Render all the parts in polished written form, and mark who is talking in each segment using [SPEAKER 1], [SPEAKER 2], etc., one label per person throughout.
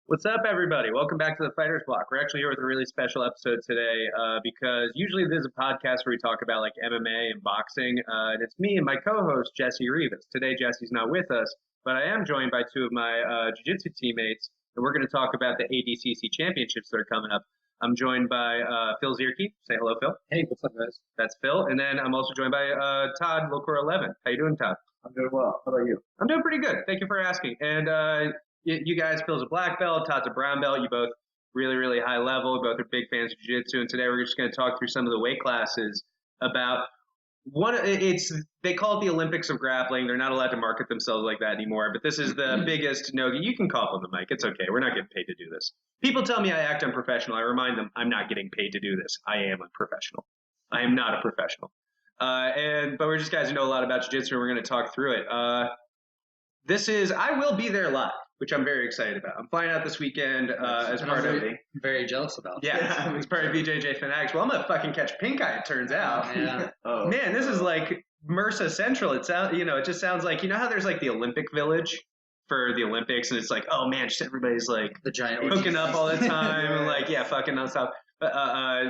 [SPEAKER 1] What's up, everybody? Welcome back to the Fighter's Block. We're actually here with a really special episode today because usually there's a podcast where we talk about like MMA and boxing, and it's me and my co-host Jesse Rivas. Today, Jesse's not with us, but I am joined by two of my jiu-jitsu teammates, and we're going to talk about the ADCC championships that are coming up. I'm joined by Phil Zierke. Say hello, Phil.
[SPEAKER 2] Hey, what's up, guys?
[SPEAKER 1] That's Phil, and then I'm also joined by Todd Locor 11. How you doing, Todd?
[SPEAKER 2] I'm doing well. How about you?
[SPEAKER 1] I'm doing pretty good. Thank you for asking. And you guys, Phil's a black belt, Todd's a brown belt. You both really, really high level. Both are big fans of jiu-jitsu. And today we're just going to talk through some of the weight classes about they call it the Olympics of grappling. They're not allowed to market themselves like that anymore. But this is the biggest no. You can cough on the mic. It's okay. We're not getting paid to do this. People tell me I act unprofessional. I remind them I'm not getting paid to do this. I am unprofessional. I am not a professional. But we're just guys who know a lot about jiu-jitsu, and we're going to talk through it. I will be there live, which I'm very excited about. I'm flying out this weekend as part of
[SPEAKER 2] very jealous about.
[SPEAKER 1] Yeah, it's part of BJJ Fanatics. Well, I'm gonna fucking catch pink eye. It turns out.
[SPEAKER 2] Yeah.
[SPEAKER 1] Man, this is like MRSA Central. It just sounds like how there's like the Olympic Village for the Olympics, and it's like, oh man, just everybody's like
[SPEAKER 2] the giant
[SPEAKER 1] hooking up all the time, and like fucking nonstop.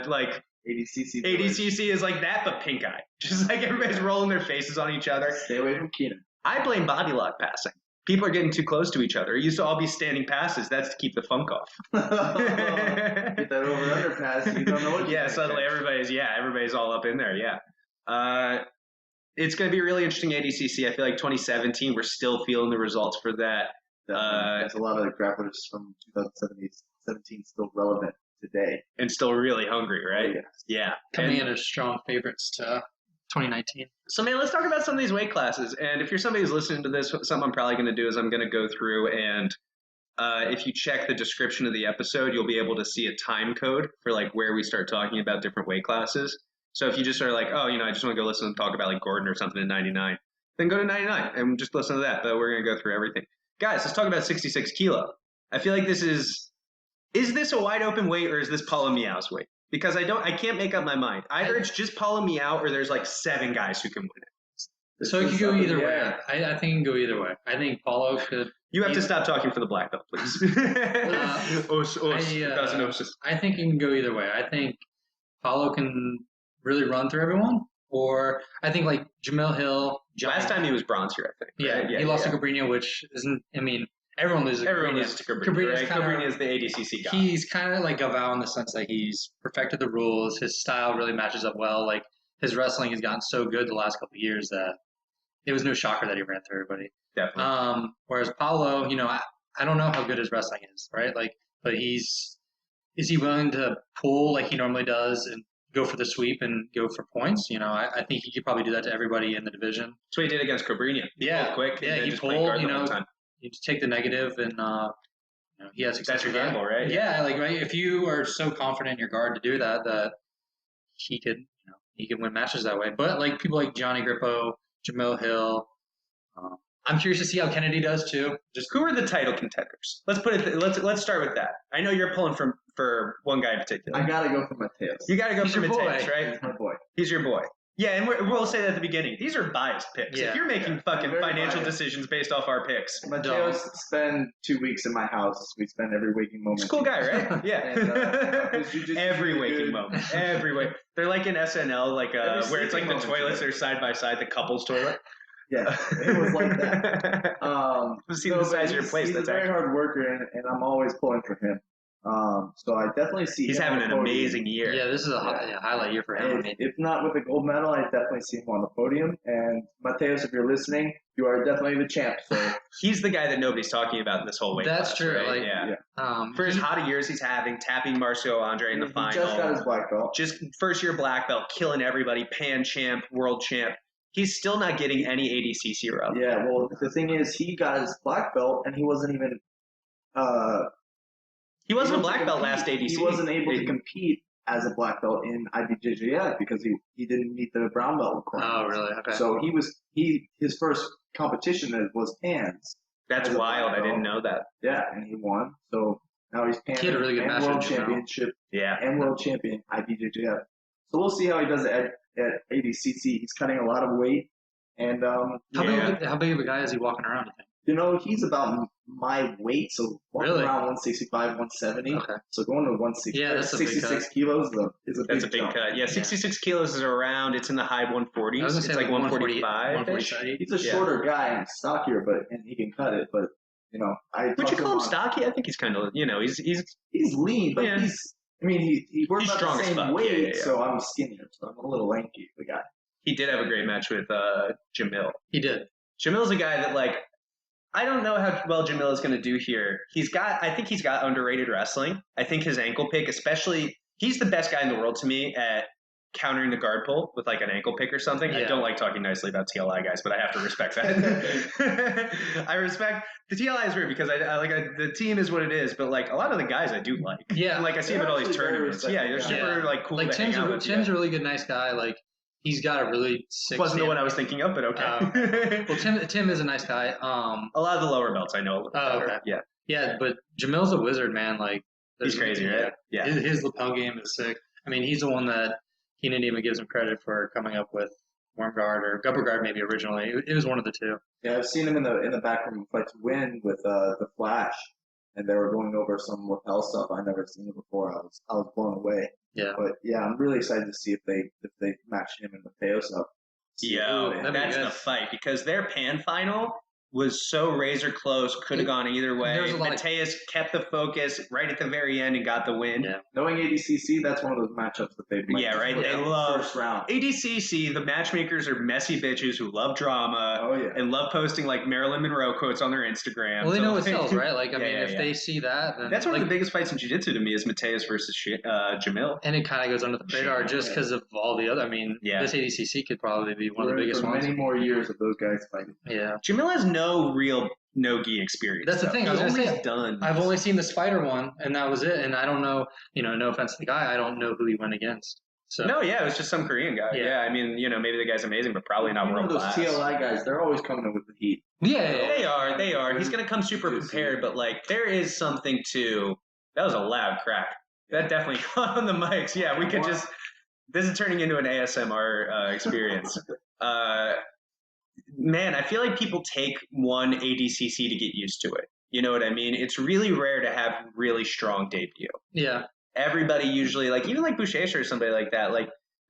[SPEAKER 1] Like ADCC is like that, but pink eye. Just like everybody's rolling their faces on each other.
[SPEAKER 2] Stay away from Keenan.
[SPEAKER 1] I blame body lock passing. People are getting too close to each other. It used to all be standing passes. That's to keep the funk off.
[SPEAKER 3] Get that over-under pass. You don't know what
[SPEAKER 1] yeah, suddenly everybody's all up in there. Yeah. It's going to be really interesting, ADCC. I feel like 2017, we're still feeling the results for that.
[SPEAKER 3] There's a lot of the grapplers from 2017 still relevant today.
[SPEAKER 1] And still really hungry, right?
[SPEAKER 3] Yes.
[SPEAKER 1] Yeah.
[SPEAKER 2] Coming in as strong favorites to 2019.
[SPEAKER 1] So, man, let's talk about some of these weight classes. And if you're somebody who's listening to this, something I'm probably going to do is I'm going to go through and if you check the description of the episode, you'll be able to see a time code for like where we start talking about different weight classes. So if you just are like, oh, I just want to go listen and talk about like Gordon or something in 99, then go to 99 and just listen to that. But we're going to go through everything. Guys, let's talk about 66 kilo. I feel like is this a wide open weight or is this Paulo Miao's weight? Because I can't make up my mind. Either it's just Paulo Miao or there's like 7 guys who can win it.
[SPEAKER 2] So it could go either way. I think it can go either way. I think Paulo could.
[SPEAKER 1] You have to stop talking for the black belt, please.
[SPEAKER 2] I think it can go either way. I think Paulo can really run through everyone, or I think like Jamil Hill.
[SPEAKER 1] Last time he was bronze here, I think.
[SPEAKER 2] Yeah, right? He lost to Cabrinha, which isn't. I mean, everyone loses to Cabrinha. Right?
[SPEAKER 1] Cabrinha is the ADCC guy.
[SPEAKER 2] He's kind of like Gavao in the sense that he's perfected the rules. His style really matches up well. Like his wrestling has gotten so good the last couple of years that it was no shocker that he ran through everybody.
[SPEAKER 1] Definitely.
[SPEAKER 2] Whereas Paulo, I don't know how good his wrestling is, right? Like, but is he willing to pull like he normally does and go for the sweep and go for points? I think he could probably do that to everybody in the division.
[SPEAKER 1] That's what he did against Cabrinha.
[SPEAKER 2] Yeah,
[SPEAKER 1] quick.
[SPEAKER 2] Yeah, he pulled. You just take the negative and he has success.
[SPEAKER 1] That's your gamble, right?
[SPEAKER 2] Yeah, like right. If you are so confident in your guard to do that he could win matches that way. But like people like Johnny Grippo, Jamil Hill. I'm curious to see how Kennedy does too.
[SPEAKER 1] Just who are the title contenders? Let's put it. Let's start with that. I know you're pulling for one guy in particular.
[SPEAKER 3] I gotta go for Mateus.
[SPEAKER 1] You gotta go for Mateus, right?
[SPEAKER 3] He's my boy.
[SPEAKER 1] He's your boy. Yeah, and we'll say that at the beginning. These are biased picks.
[SPEAKER 2] Yeah,
[SPEAKER 1] if you're making fucking financial decisions based off our picks.
[SPEAKER 3] Mateus spend 2 weeks in my house. We spend every waking moment.
[SPEAKER 1] He's a cool guy, right? Yeah.
[SPEAKER 3] And,
[SPEAKER 1] every waking moment. Every way. They're like in SNL, like where it's like the toilets are side by side, the couple's toilet.
[SPEAKER 3] Yeah, it was like that.
[SPEAKER 1] See the size of your place.
[SPEAKER 3] He's a very hard worker, and I'm always pulling for him. So I definitely see
[SPEAKER 1] he's having an amazing year.
[SPEAKER 2] Yeah, this is a highlight year for him.
[SPEAKER 3] If not with a gold medal, I definitely see him on the podium. And Mateus, if you're listening, you are definitely the champ. So
[SPEAKER 1] he's the guy that nobody's talking about in this whole weight class.
[SPEAKER 2] That's true.
[SPEAKER 1] Right?
[SPEAKER 2] Like,
[SPEAKER 1] yeah. For as hot a years he's having, tapping Marcio Andre in the final.
[SPEAKER 3] He just got his black belt.
[SPEAKER 1] Just first year black belt, killing everybody, pan champ, world champ. He's still not getting any ADCC rub.
[SPEAKER 3] Yeah, well, the thing is, he got his black belt, and he wasn't even.
[SPEAKER 1] He wasn't a black belt last ADCC.
[SPEAKER 3] He wasn't able to compete as a black belt in IBJJF because he didn't meet the brown belt requirements.
[SPEAKER 2] Oh, really? Okay.
[SPEAKER 3] So his first competition was pans.
[SPEAKER 1] That's wild. I didn't know that.
[SPEAKER 3] Yeah, and he won. So now he's pan
[SPEAKER 2] he had a really good
[SPEAKER 3] and world championship.
[SPEAKER 1] Yeah,
[SPEAKER 3] and world champion IBJJF. So we'll see how he does at ADCC. He's cutting a lot of weight, and
[SPEAKER 2] how big of a guy is he walking around? I think.
[SPEAKER 3] He's about my weight, so walking
[SPEAKER 2] Really?
[SPEAKER 3] around 165, 170.
[SPEAKER 2] Okay.
[SPEAKER 3] So going to 160,
[SPEAKER 2] Yeah, that's a big
[SPEAKER 3] 66
[SPEAKER 2] cut.
[SPEAKER 3] kilos is a big
[SPEAKER 1] That's a big
[SPEAKER 3] jump.
[SPEAKER 1] cut. Yeah, 66 kilos is around. It's in the high 140s.
[SPEAKER 2] I was gonna
[SPEAKER 1] It's
[SPEAKER 2] say
[SPEAKER 1] like 145.
[SPEAKER 2] 145.
[SPEAKER 3] He's a shorter guy and stockier, and he can cut it. But I
[SPEAKER 1] Would
[SPEAKER 3] talked
[SPEAKER 1] you
[SPEAKER 3] to
[SPEAKER 1] call him
[SPEAKER 3] on-
[SPEAKER 1] stocky? I think he's kind of,
[SPEAKER 3] He's lean, but
[SPEAKER 1] Yeah.
[SPEAKER 3] we're
[SPEAKER 1] He's
[SPEAKER 3] about
[SPEAKER 1] strong
[SPEAKER 3] the
[SPEAKER 1] as
[SPEAKER 3] same
[SPEAKER 1] fuck.
[SPEAKER 3] weight,
[SPEAKER 1] Yeah.
[SPEAKER 3] so I'm skinnier, so I'm a little lanky. The guy.
[SPEAKER 1] He did have a great match with Jamil.
[SPEAKER 2] He did.
[SPEAKER 1] Jamil's a guy that I don't know how well Jamil is going to do here. I think he's got underrated wrestling. I think his ankle pick, especially, he's the best guy in the world to me at countering the guard pull with like an ankle pick or something.
[SPEAKER 2] Yeah.
[SPEAKER 1] I don't like talking nicely about TLI guys, but I have to respect that. I respect the TLI is weird because the team is what it is, but like a lot of the guys I do like.
[SPEAKER 2] Yeah.
[SPEAKER 1] Like I see him at all these
[SPEAKER 3] They're
[SPEAKER 1] tournaments.
[SPEAKER 3] actually
[SPEAKER 1] Yeah,
[SPEAKER 3] very
[SPEAKER 1] they're
[SPEAKER 3] respectful
[SPEAKER 1] super like cool
[SPEAKER 2] Like
[SPEAKER 1] to hang out with.
[SPEAKER 2] Tim's a really good, nice guy. Like he's got a really sick.
[SPEAKER 1] Wasn't the one I was thinking of, but okay.
[SPEAKER 2] Well, Tim is a nice guy.
[SPEAKER 1] A lot of the lower belts I know a little better.
[SPEAKER 2] Okay.
[SPEAKER 1] Yeah.
[SPEAKER 2] Yeah, but Jamil's a wizard, man. Like
[SPEAKER 1] He's crazy, right? Yeah.
[SPEAKER 2] His lapel game is sick. I mean, he's the one that Keenan even gives him credit for coming up with Worm Guard or Gubber Guard maybe originally. It was one of the two.
[SPEAKER 3] Yeah, I've seen him in the back room fight to win with the Flash, and they were going over some lapel stuff I never seen before. I was blown away.
[SPEAKER 2] Yeah.
[SPEAKER 3] But yeah, I'm really excited to see if they match him and Mateos up.
[SPEAKER 1] Yo,
[SPEAKER 2] that'd be
[SPEAKER 1] that's
[SPEAKER 2] good.
[SPEAKER 1] the fight because their pan final was so razor close, could have gone either way.
[SPEAKER 2] There was a lot of-
[SPEAKER 1] Mateus kept the focus right at the very end and got the win.
[SPEAKER 2] Yeah.
[SPEAKER 3] Knowing ADCC, that's one of those matchups that they might
[SPEAKER 1] Yeah,
[SPEAKER 3] just
[SPEAKER 1] right.
[SPEAKER 3] put
[SPEAKER 1] They
[SPEAKER 3] in the
[SPEAKER 1] love
[SPEAKER 3] first round.
[SPEAKER 1] ADCC. The matchmakers are messy bitches who love drama
[SPEAKER 3] Oh yeah.
[SPEAKER 1] and love posting like Marilyn Monroe quotes on their Instagram.
[SPEAKER 2] Well, they
[SPEAKER 1] So,
[SPEAKER 2] know
[SPEAKER 1] like,
[SPEAKER 2] it sells, right? Like, I
[SPEAKER 1] Yeah,
[SPEAKER 2] mean,
[SPEAKER 1] yeah,
[SPEAKER 2] if
[SPEAKER 1] yeah.
[SPEAKER 2] they see that, then
[SPEAKER 1] That's one
[SPEAKER 2] like,
[SPEAKER 1] of the biggest fights in jiu-jitsu to me is Mateus versus Jamil.
[SPEAKER 2] and it kind of goes under the radar just because of all the other. I mean,
[SPEAKER 1] Yeah.
[SPEAKER 2] this ADCC could probably be one of
[SPEAKER 3] We're
[SPEAKER 2] the
[SPEAKER 3] in
[SPEAKER 2] biggest
[SPEAKER 3] for
[SPEAKER 2] ones.
[SPEAKER 3] many more years of those guys fighting.
[SPEAKER 2] Yeah.
[SPEAKER 1] Jamil has no real no-gi experience.
[SPEAKER 2] That's the
[SPEAKER 1] though.
[SPEAKER 2] thing, I
[SPEAKER 1] He's
[SPEAKER 2] was gonna
[SPEAKER 1] only
[SPEAKER 2] say,
[SPEAKER 1] done.
[SPEAKER 2] I've only seen the Spider one, and that was it. And I don't know, no offense to the guy, I don't know who he went against. So
[SPEAKER 1] No, yeah, it was just some Korean guy.
[SPEAKER 2] Yeah.
[SPEAKER 1] Yeah, I mean, maybe the guy's amazing, but probably not world
[SPEAKER 3] those
[SPEAKER 1] class.
[SPEAKER 3] TLI guys, they're always coming in with the heat.
[SPEAKER 2] yeah.
[SPEAKER 1] They are. He's gonna come super prepared, but there is something to. That was a loud crack. That definitely got on the mics. Yeah, we could just. This is turning into an ASMR experience. Man, I feel like people take one ADCC to get used to it. You know what I mean? It's really rare to have really strong debut.
[SPEAKER 2] Yeah.
[SPEAKER 1] Everybody usually, even Boucher or somebody like that,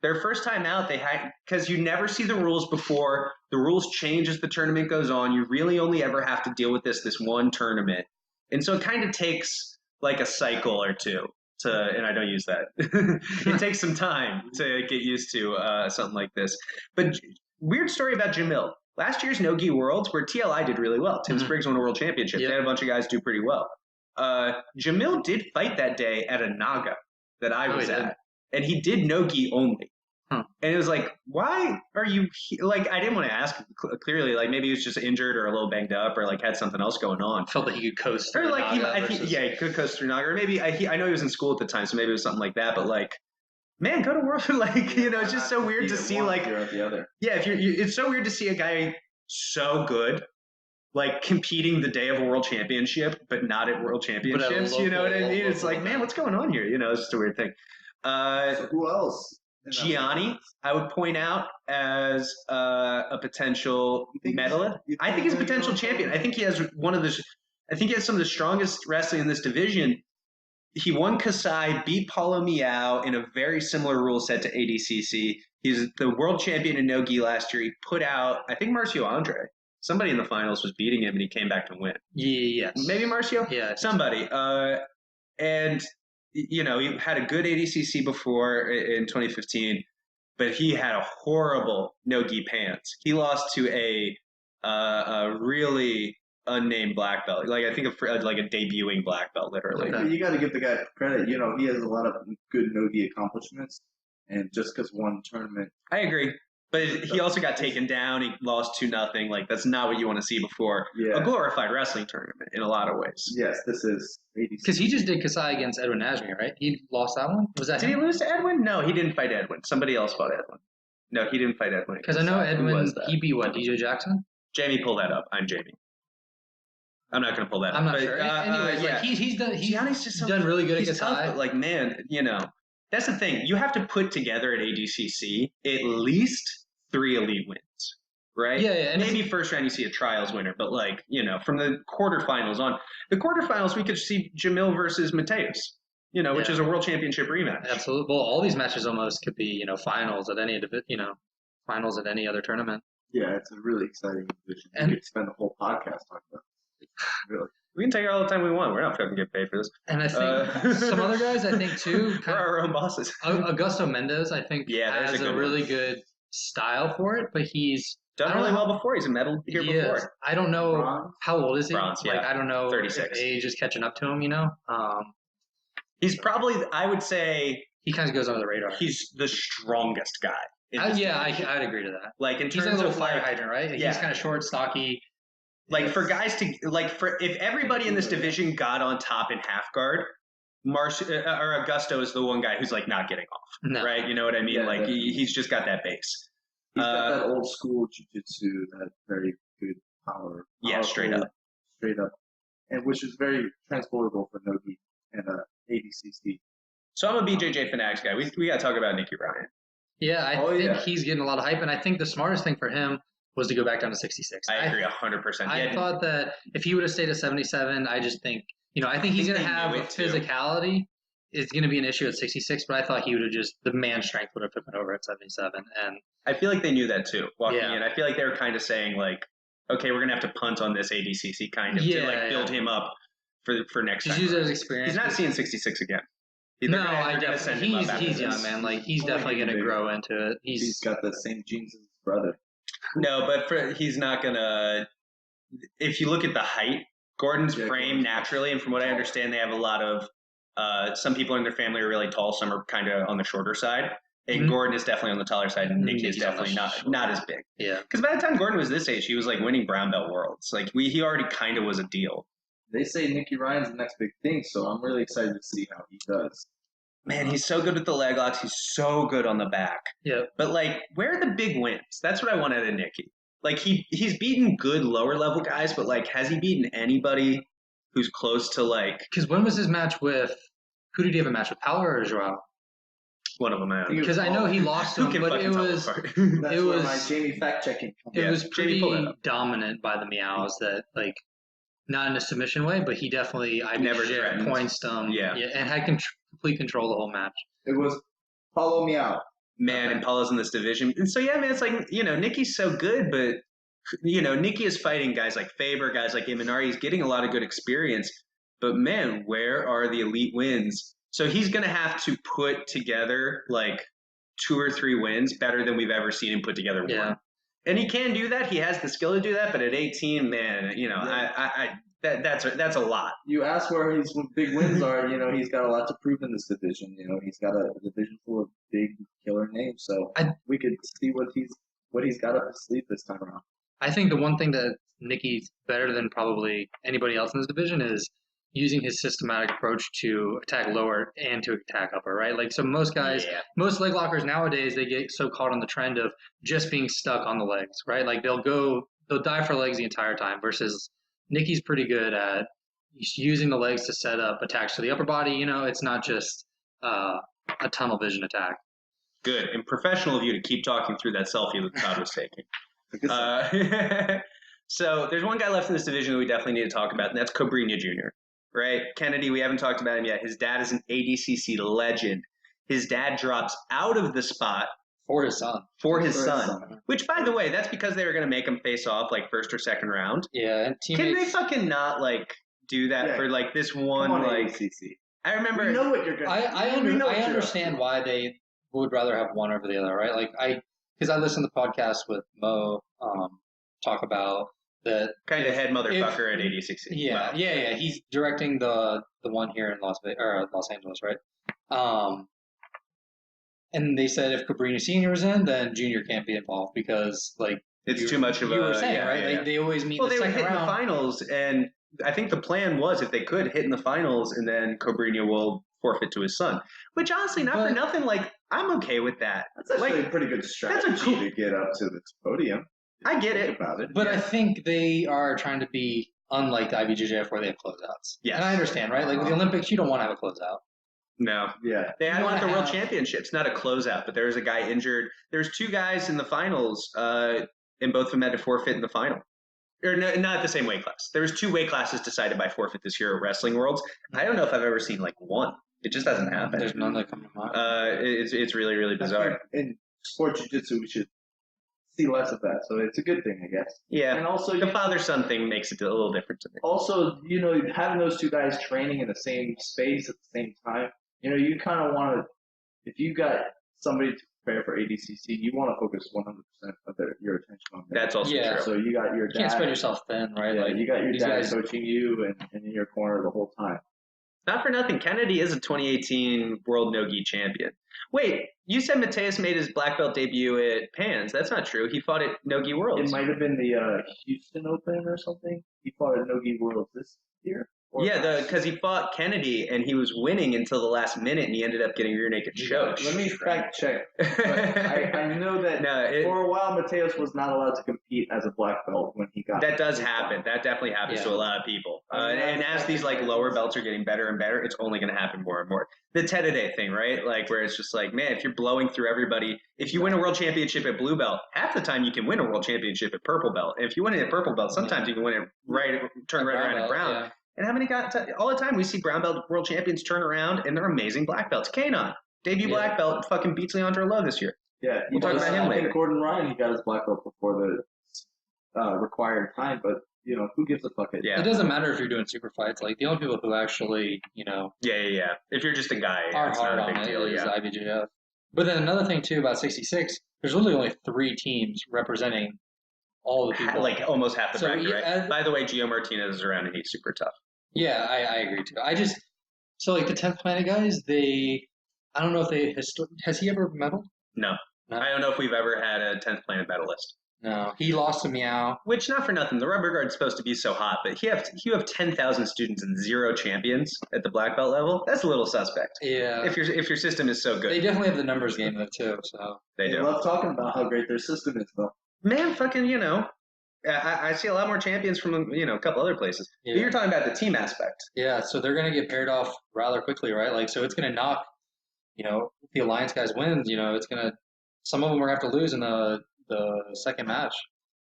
[SPEAKER 1] their first time out, they had, because you never see the rules before. The rules change as the tournament goes on. You really only ever have to deal with this one tournament. And so it kind of takes a cycle or two and I don't use that. It takes some time to get used to something like this. But weird story about Jamil. Last year's No-Gi Worlds, where TLI did really well. Tim Spriggs won a world championship.
[SPEAKER 2] Yep.
[SPEAKER 1] They had a bunch of guys do pretty well. Jamil did fight that day at a Naga that I was at. And he did no-gi only.
[SPEAKER 2] Huh.
[SPEAKER 1] And it was why are you I didn't want to ask clearly, maybe he was just injured or a little banged up or had something else going on.
[SPEAKER 2] Felt like he could coast
[SPEAKER 1] Or
[SPEAKER 2] through
[SPEAKER 1] he
[SPEAKER 2] he
[SPEAKER 1] could coast through Naga. Or maybe I know he was in school at the time, so maybe it was something like that. But man, go to World. It's just so weird to see
[SPEAKER 3] the other.
[SPEAKER 1] Yeah, it's so weird to see a guy so good. Competing the day of a world championship, but not at world championships. You know what I mean? It's man, what's going on here? It's just a weird thing.
[SPEAKER 3] So who else?
[SPEAKER 1] Gianni, I would point out as a potential medalist. I think he's a potential champion. I think he has he has some of the strongest wrestling in this division. He won Kasai, beat Paulo Miao in a very similar rule set to ADCC. He's the world champion in no-gi last year. He put out, I think, Marcio Andre. Somebody in the finals was beating him, and he came back to win.
[SPEAKER 2] Yes.
[SPEAKER 1] Maybe Marcio?
[SPEAKER 2] Yeah.
[SPEAKER 1] Somebody. And, he had a good ADCC before in 2015, but he had a horrible no-gi pants. He lost to a really unnamed black belt. I think of a debuting black belt, literally.
[SPEAKER 3] Okay. You got to give the guy credit. He has a lot of good no-gi accomplishments, and just because one tournament.
[SPEAKER 1] I agree. But he also got taken down. He lost 2-0. That's not what you want to see before a glorified wrestling tournament in a lot of ways.
[SPEAKER 3] Yes, this is ADCC.
[SPEAKER 2] Because he just did Kasai against Edwin Najmi, right? He lost that one? Was that
[SPEAKER 1] Did
[SPEAKER 2] him?
[SPEAKER 1] he lose to Edwin? No, he didn't fight Edwin. Somebody else fought Edwin. No, he didn't fight Edwin.
[SPEAKER 2] Because I know
[SPEAKER 1] Who
[SPEAKER 2] Edwin,
[SPEAKER 1] was that?
[SPEAKER 2] he beat what, DJ Jackson?
[SPEAKER 1] Jamie, pull that up. I'm Jamie. I'm not going to pull that up.
[SPEAKER 2] I'm not
[SPEAKER 1] but,
[SPEAKER 2] sure. Anyways,
[SPEAKER 1] yeah.
[SPEAKER 2] He's
[SPEAKER 1] Gianni's just so
[SPEAKER 2] done really good at
[SPEAKER 1] he's tough,
[SPEAKER 2] Kasai.
[SPEAKER 1] but man, that's the thing. You have to put together at ADCC at least 3 elite wins. right?
[SPEAKER 2] Yeah, and
[SPEAKER 1] maybe first round you see a trials winner, but like, from the quarterfinals on. The quarterfinals, we could see Jamil versus Mateus, which is a world championship rematch.
[SPEAKER 2] Absolutely. Well, all these matches almost could be, finals at any, finals at any other tournament.
[SPEAKER 3] Yeah, it's a really exciting division.
[SPEAKER 2] And
[SPEAKER 3] we could spend the whole podcast talking about it. Really.
[SPEAKER 1] We can take all the time we want. We're not fucking get paid for this.
[SPEAKER 2] And I think some other guys, I think, too.
[SPEAKER 1] We're our own bosses.
[SPEAKER 2] Augusto Mendez, I think, has a really good style for it, but he's
[SPEAKER 1] done really well before. He's a medal here before.
[SPEAKER 2] I don't know how old is he.
[SPEAKER 1] Bronze, yeah.
[SPEAKER 2] Like, I don't know
[SPEAKER 1] 36.
[SPEAKER 2] if age is catching up to him.
[SPEAKER 1] He's probably, I would say,
[SPEAKER 2] he kind of goes under the radar.
[SPEAKER 1] He's the strongest guy.
[SPEAKER 2] I'd agree to that.
[SPEAKER 1] Like in
[SPEAKER 2] he's
[SPEAKER 1] terms
[SPEAKER 2] a little
[SPEAKER 1] of
[SPEAKER 2] fire hydrant, right?
[SPEAKER 1] Yeah.
[SPEAKER 2] He's kind of short, stocky.
[SPEAKER 1] Like for guys to if everybody in this division got on top in half guard, or Augusto is the one guy who's like not getting off, right? You know what I mean?
[SPEAKER 3] Yeah,
[SPEAKER 1] he's just got that base.
[SPEAKER 3] He's got that old school jiu-jitsu, that very good power.
[SPEAKER 1] Yeah, straight up,
[SPEAKER 3] and which is very transportable for Nogi and ADCC.
[SPEAKER 1] So I'm a BJJ Fanatics guy. We got to talk about Nicky Ryan.
[SPEAKER 2] Yeah, I think he's getting a lot of hype, and I think the smartest thing for him was to go back down to 66.
[SPEAKER 1] I agree 100%.
[SPEAKER 2] I thought that if he would have stayed at 77, I just think, I think he's going to have physicality. It's going to be an issue at 66, but I thought he would have the man strength would have taken over at 77. And
[SPEAKER 1] I feel like they knew that too, walking in. I feel like they were kind of saying like, okay, we're going to have to punt on this ADCC kind of to build him up for next time.
[SPEAKER 2] Just use it as experience.
[SPEAKER 1] He's not seeing 66 again.
[SPEAKER 2] I definitely. He's young, man. Like he's definitely going to grow into it.
[SPEAKER 3] He's got the same genes as his brother.
[SPEAKER 1] No, but he's not gonna. If you look at the height, Gordon's frame naturally, and from what I understand, they have a lot of. Some people in their family are really tall. Some are kind of on the shorter side. And Gordon is definitely on the taller side, and Nicky is definitely not as big.
[SPEAKER 2] Yeah.
[SPEAKER 1] Because by the time Gordon was this age, he was like winning brown belt worlds. Like he already kind of was a deal.
[SPEAKER 3] They say Nicky Ryan's the next big thing, so I'm really excited to see how he does.
[SPEAKER 1] Man, he's so good with the leg locks. He's so good on the back.
[SPEAKER 2] Yeah.
[SPEAKER 1] But, like, where are the big wins? That's what I want out of Nicky. Like, he's beaten good lower-level guys, but, like, has he beaten anybody who's close to, like...
[SPEAKER 2] Because when was his match with... Who did he have a match with, Power or Joao?
[SPEAKER 1] One of them, I don't know.
[SPEAKER 2] Because I know he lost him, but it was...
[SPEAKER 3] That's where my Jamie fact-checking comes.
[SPEAKER 2] It was pretty dominant by the Meows that, like... Not in a submission way, but he definitely
[SPEAKER 1] never threatened.
[SPEAKER 2] Points them. Yeah, and had complete control the whole match.
[SPEAKER 3] It was follow me out.
[SPEAKER 1] Man, and Paula's in this division. And so, yeah, man, it's like, Nicky's so good, but, Nicky is fighting guys like Faber, guys like Imanari. He's getting a lot of good experience. But, man, where are the elite wins? So he's going to have to put together, like, 2 or 3 wins better than we've ever seen him put together one. And he can do that. He has the skill to do that. But at 18, man, that's a lot.
[SPEAKER 3] You ask where his big wins are. He's got a lot to prove in this division. He's got a division full of big killer names. So we could see what he's got up his sleeve this time around.
[SPEAKER 2] I think the one thing that Nicky's better than probably anybody else in this division is using his systematic approach to attack lower and to attack upper, right? Like, so most guys, most leg lockers nowadays, they get so caught on the trend of just being stuck on the legs, right? Like they'll die for legs the entire time versus Nicky's pretty good at using the legs to set up attacks to the upper body. It's not just a tunnel vision attack.
[SPEAKER 1] Good. And professional of you to keep talking through that selfie that Todd was taking. So there's one guy left in this division that we definitely need to talk about, and that's Cobrinha Jr., right? Kennedy, we haven't talked about him yet. His dad is an ADCC legend. His dad drops out of the spot
[SPEAKER 2] for his son.
[SPEAKER 1] Which, by the way, that's because they were going to make him face off like first or second round.
[SPEAKER 2] Yeah, and
[SPEAKER 1] teammates... Can they fucking not like do that for like this one like
[SPEAKER 3] ADCC?
[SPEAKER 1] I remember.
[SPEAKER 3] You know what you're going to do.
[SPEAKER 2] I understand why they would rather have one over the other, right? Like because I listened to the podcast with Mo talk about the
[SPEAKER 1] kind of head motherfucker at ADCC.
[SPEAKER 2] Yeah, wow. Yeah. He's directing the one here in Los Angeles, right? And they said if Cobrinha Sr. was in, then Junior can't be involved because like
[SPEAKER 1] it's too much of a.
[SPEAKER 2] You were saying, right? Like they always meet.
[SPEAKER 1] Well,
[SPEAKER 2] they
[SPEAKER 1] were hitting
[SPEAKER 2] round.
[SPEAKER 1] The finals, and I think the plan was if they could hit in the finals, and then Cobrinha will forfeit to his son. Which honestly, not for nothing, like I'm okay with that.
[SPEAKER 3] That's actually a pretty good strategy to get up to this podium.
[SPEAKER 1] I get it.
[SPEAKER 3] About it.
[SPEAKER 2] But I think they are trying to be unlike the IBJJF where they have closeouts.
[SPEAKER 1] Yeah.
[SPEAKER 2] And I understand, right? Like with the Olympics, you don't want to have a closeout.
[SPEAKER 1] No.
[SPEAKER 3] Yeah.
[SPEAKER 1] They had one at the World Championships, not a closeout, but there was a guy injured. There's 2 guys in the finals. and both of them had to forfeit in the final. Or no, not the same weight class. There was 2 weight classes decided by forfeit this year at Wrestling Worlds. I don't know if I've ever seen like one. It just doesn't happen.
[SPEAKER 2] There's none that come to mind.
[SPEAKER 1] It's really, really bizarre.
[SPEAKER 3] In sport jiu-jitsu, we should see less of that. So it's a good thing, I guess.
[SPEAKER 1] Yeah.
[SPEAKER 3] And also,
[SPEAKER 1] the father-son thing makes it a little different to me.
[SPEAKER 3] Also, having those 2 guys training in the same space at the same time, you kind of want to, if you got somebody to prepare for ADCC, you want to focus 100% of your attention on that.
[SPEAKER 1] That's also true.
[SPEAKER 3] So you got your
[SPEAKER 2] You
[SPEAKER 3] dad.
[SPEAKER 2] can't spread yourself thin, right?
[SPEAKER 3] Yeah,
[SPEAKER 2] Like,
[SPEAKER 3] you got your
[SPEAKER 2] these
[SPEAKER 3] dad
[SPEAKER 2] guys-
[SPEAKER 3] coaching you and in your corner the whole time.
[SPEAKER 1] Not for nothing, Kennedy is a 2018 World No-Gi champion. Wait, you said Mateus made his black belt debut at Pans. That's not true. He fought at No-Gi Worlds.
[SPEAKER 3] It might have been the Houston Open or something. He fought at No-Gi Worlds this year.
[SPEAKER 1] Yeah, because he fought Kennedy and he was winning until the last minute and he ended up getting rear naked choked.
[SPEAKER 3] Let me fact check. I know that for a while Mateus was not allowed to compete as a black belt when he got.
[SPEAKER 1] That does happen. That definitely happens to a lot of people. And as these like lower belts are getting better and better, it's only going to happen more and more. The Tedede thing, right? Like where it's just like, man, if you're blowing through everybody, if you win a world championship at blue belt, half the time you can win a world championship at purple belt. And if you win it at purple belt, sometimes you can win it turn right around at brown. Yeah. And how many all the time we see brown belt world champions turn around and they're amazing black belts. Kanon, debut black belt, fucking beats Leandro Lowe this year.
[SPEAKER 3] Yeah,
[SPEAKER 1] we'll talk about him later.
[SPEAKER 3] Gordon Ryan, he got his black belt before the required time, but who gives a fuck?
[SPEAKER 2] It doesn't matter if you're doing super fights. Like the only people who actually,
[SPEAKER 1] Yeah. If you're just a guy,
[SPEAKER 2] it's
[SPEAKER 1] not
[SPEAKER 2] a
[SPEAKER 1] big deal.
[SPEAKER 2] Is IBJJF. But then another thing too about 66, there's literally only 3 teams representing all the people.
[SPEAKER 1] Like almost half the bracket,
[SPEAKER 2] right?
[SPEAKER 1] By the way, Gio Martinez is around and he's super tough.
[SPEAKER 2] Yeah, I agree too. Like the 10th Planet guys, I don't know if has he ever medaled?
[SPEAKER 1] No. I don't know if we've ever had a 10th Planet medalist.
[SPEAKER 2] No, he lost to Meow.
[SPEAKER 1] Which, not for nothing, the rubber guard's supposed to be so hot, but you have 10,000 students and 0 champions at the black belt level. That's a little suspect.
[SPEAKER 2] Yeah.
[SPEAKER 1] If your system is so good.
[SPEAKER 2] They definitely have the numbers game though too. So
[SPEAKER 1] they do.
[SPEAKER 3] Love talking about how great their system is though.
[SPEAKER 1] Man, fucking, I see a lot more champions from a couple other places. Yeah. But you're talking about the team aspect.
[SPEAKER 2] Yeah, so they're gonna get paired off rather quickly, right? Like, so it's gonna knock. If the Alliance guys wins, it's gonna. Some of them are gonna have to lose in the second match.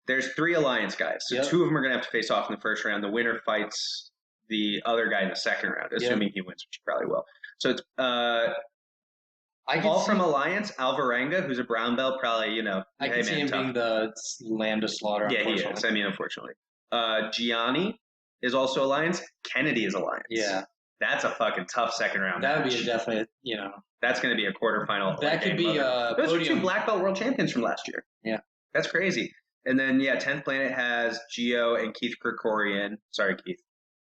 [SPEAKER 2] There's
[SPEAKER 1] 3 Alliance guys, so 2 of them are gonna have to face off in the first round. The winner fights the other guy in the second round, assuming he wins, which he probably will. So it's all from Alliance. Alvarenga, who's a brown belt, probably
[SPEAKER 2] I can see him being the Lambda Slaughter.
[SPEAKER 1] Yeah, he is. Unfortunately, Gianni is also Alliance. Kennedy is Alliance.
[SPEAKER 2] Yeah,
[SPEAKER 1] that's a fucking tough second round.
[SPEAKER 2] That would be definitely
[SPEAKER 1] That's going to be a quarterfinal.
[SPEAKER 2] That could be
[SPEAKER 1] those are 2 black belt world champions from last year.
[SPEAKER 2] Yeah,
[SPEAKER 1] that's crazy. And then 10th Planet has Gio and Keith Krikorian. Sorry, Keith.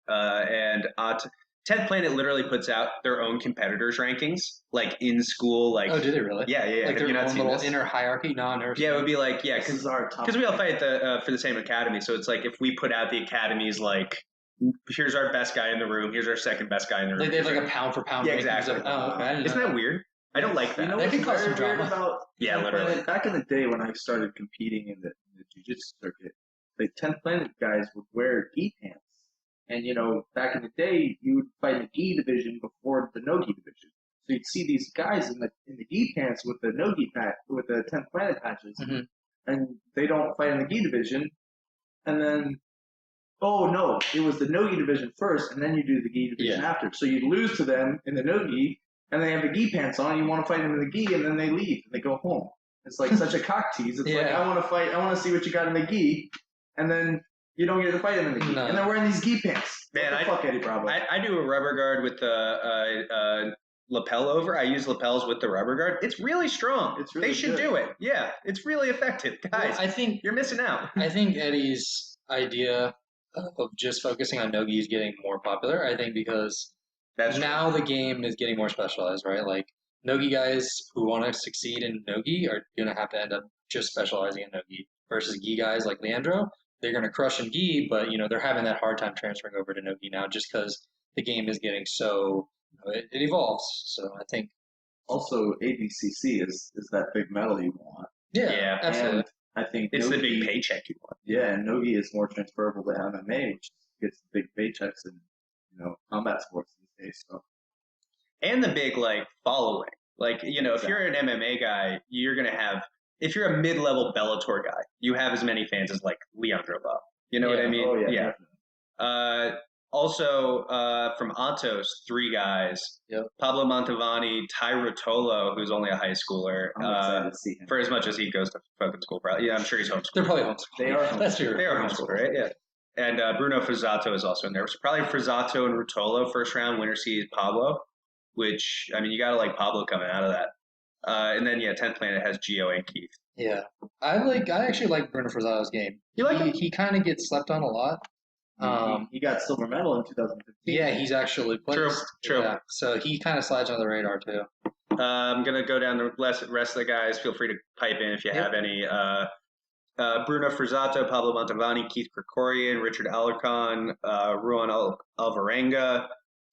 [SPEAKER 1] And 10th Planet literally puts out their own competitors rankings, like in school. Like,
[SPEAKER 2] oh, do they really?
[SPEAKER 1] Yeah.
[SPEAKER 2] Like their own little inner hierarchy? No, I've never seen
[SPEAKER 1] it would be like,
[SPEAKER 3] because
[SPEAKER 1] we all fight for the same academy. So it's like if we put out the academies, like, here's our best guy in the room, here's our second best guy in the room.
[SPEAKER 2] Like they have like a pound for pound.
[SPEAKER 1] Yeah, exactly.
[SPEAKER 2] Okay.
[SPEAKER 1] Isn't that weird? I don't like that.
[SPEAKER 2] That could cause some drama.
[SPEAKER 1] Literally.
[SPEAKER 3] Back in the day when I started competing in the jiu-jitsu circuit, the 10th Planet guys would wear gi pants. And, back in the day, you would fight in the gi division before the no-gi division. So you'd see these guys in the gi pants with the no-gi with the 10th Planet patches.
[SPEAKER 2] Mm-hmm.
[SPEAKER 3] And they don't fight in the gi division. And then, oh no, it was the no-gi division first, and then you do the gi division after. So you lose to them in the no-gi, and they have the gi pants on, you want to fight them in the gi, and then they leave, and they go home. It's like such a cock tease. It's like, I want to fight, I want to see what you got in the gi, and then you don't get to fight them in the gi. And they're wearing these gi pants.
[SPEAKER 1] Man,
[SPEAKER 3] fuck Eddie Bravo.
[SPEAKER 1] I do a rubber guard with the lapel over. I use lapels with the rubber guard. It's really strong. They should do it. Yeah, it's really effective. Guys,
[SPEAKER 2] I think
[SPEAKER 1] you're missing out.
[SPEAKER 2] I think Eddie's idea of just focusing on no-gi is getting more popular. I think because now the game is getting more specialized, right? Like no-gi guys who want to succeed in no-gi are going to have to end up just specializing in no-gi versus gi guys like Leandro. They're going to crush in gi, but they're having that hard time transferring over to no-gi now just because the game is getting so it evolves. So I think
[SPEAKER 3] also ADCC is that big medal you want.
[SPEAKER 2] Yeah, absolutely.
[SPEAKER 3] And I think
[SPEAKER 1] it's the big paycheck you want.
[SPEAKER 3] Yeah, and no-gi is more transferable to MMA, which gets the big paychecks in combat sports these days. So.
[SPEAKER 1] And the big following. If you're an MMA guy, you're gonna have if you're a mid-level Bellator guy, you have as many fans as like Leandro Lo. You know what I mean?
[SPEAKER 3] Oh, yeah.
[SPEAKER 1] Also, from Atos, 3 guys.
[SPEAKER 2] Yep.
[SPEAKER 1] Pablo Mantovani, Ty Rotolo, who's only a high schooler.
[SPEAKER 3] I'm excited to see him.
[SPEAKER 1] For as much as he goes to fucking school, probably. Yeah, I'm sure he's homeschooled.
[SPEAKER 2] They're probably homeschooled.
[SPEAKER 3] They are.
[SPEAKER 2] That's true.
[SPEAKER 1] They are homeschooled, right? Yeah. And Bruno Frazzato is also in there. So probably Frazzato and Rotolo, first round. Winner sees Pablo, which, I mean, you got to like Pablo coming out of that. And then, 10th Planet has Gio and Keith.
[SPEAKER 2] Yeah. I actually like Bruno Frazzato's game.
[SPEAKER 1] You like him?
[SPEAKER 2] He kind of gets slept on a lot.
[SPEAKER 3] He got silver medal in 2015.
[SPEAKER 2] Yeah, he's actually placed.
[SPEAKER 1] True.
[SPEAKER 2] Yeah, so he kind of slides under the radar too.
[SPEAKER 1] I'm going to go down the rest of the guys. Feel free to pipe in if you have any. Bruno Frazzato, Pablo Mantovani, Keith Krikorian, Richard Alarcon, Ruan Alvarenga,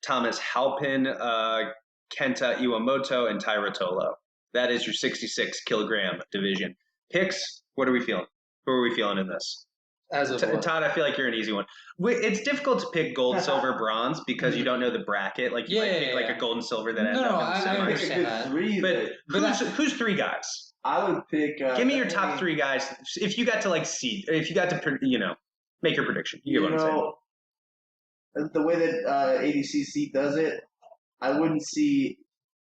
[SPEAKER 1] Thomas Halpin, Kenta Iwamoto, and Ty Rotolo. That is your 66 kilogram division. Picks, what are we feeling? Who are we feeling in this?
[SPEAKER 2] As of
[SPEAKER 1] Todd, I feel like you're an easy one. It's difficult to pick gold, silver, bronze because you don't know the bracket. Like you might pick like a gold and silver that ends up in the
[SPEAKER 2] I
[SPEAKER 1] semis.
[SPEAKER 2] understand that.
[SPEAKER 1] But who's 3 guys?
[SPEAKER 3] I would pick.
[SPEAKER 1] Give me your top 3 guys. If you got to if you got to make your prediction. You get what I'm saying.
[SPEAKER 3] The way that ADCC does it, I wouldn't see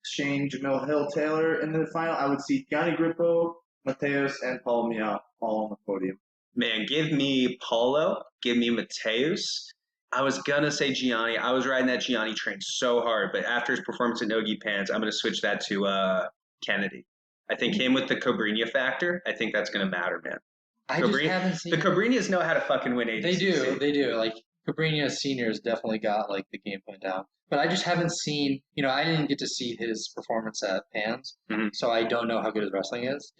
[SPEAKER 3] Shane Jamil Hill Taylor in the final. I would see Gianni Grippo, Mateus, and Paul Mia all on the podium.
[SPEAKER 1] Man, give me Paulo, give me Mateus. I was gonna say Gianni. I was riding that Gianni train so hard, but after his performance at Nogi Pants, I'm gonna switch that to Kennedy. I think him with the Cobrinha factor, I think that's gonna matter, man.
[SPEAKER 2] I just haven't seen
[SPEAKER 1] the Cobrinhas know how to fucking win ADCC.
[SPEAKER 2] They do. Like Cobrinha Senior's definitely got like the game plan down. But I just haven't seen, I didn't get to see his performance at Pans, so I don't know how good his wrestling is.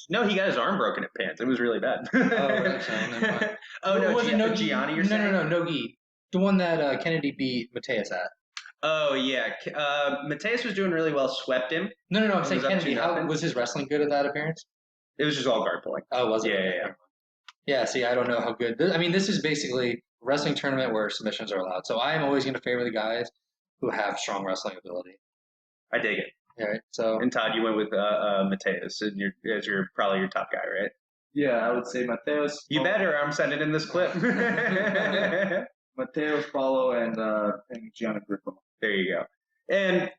[SPEAKER 1] No, he got his arm broken at Pans. It was really bad.
[SPEAKER 2] Was it Nogi?
[SPEAKER 1] Gianni, you're saying?
[SPEAKER 2] No, Nogi. The one that Kennedy beat Mateus at.
[SPEAKER 1] Oh, yeah. Mateus was doing really well, swept him.
[SPEAKER 2] No, I'm saying Kennedy. How was his wrestling good at that appearance?
[SPEAKER 1] It was just all guard pulling.
[SPEAKER 2] Oh, was it?
[SPEAKER 1] Yeah.
[SPEAKER 2] Yeah, see, I don't know how good. This is basically a wrestling tournament where submissions are allowed. So I am always going to favor the guys who have strong wrestling ability.
[SPEAKER 1] I dig it.
[SPEAKER 2] All right, so.
[SPEAKER 1] And Todd, you went with Mateus as your probably your top guy, right?
[SPEAKER 3] Yeah, I would say Mateus.
[SPEAKER 1] You better. I'm sending in this clip.
[SPEAKER 3] Mateus, Paulo, and Gianni Grippo.
[SPEAKER 1] There you go. And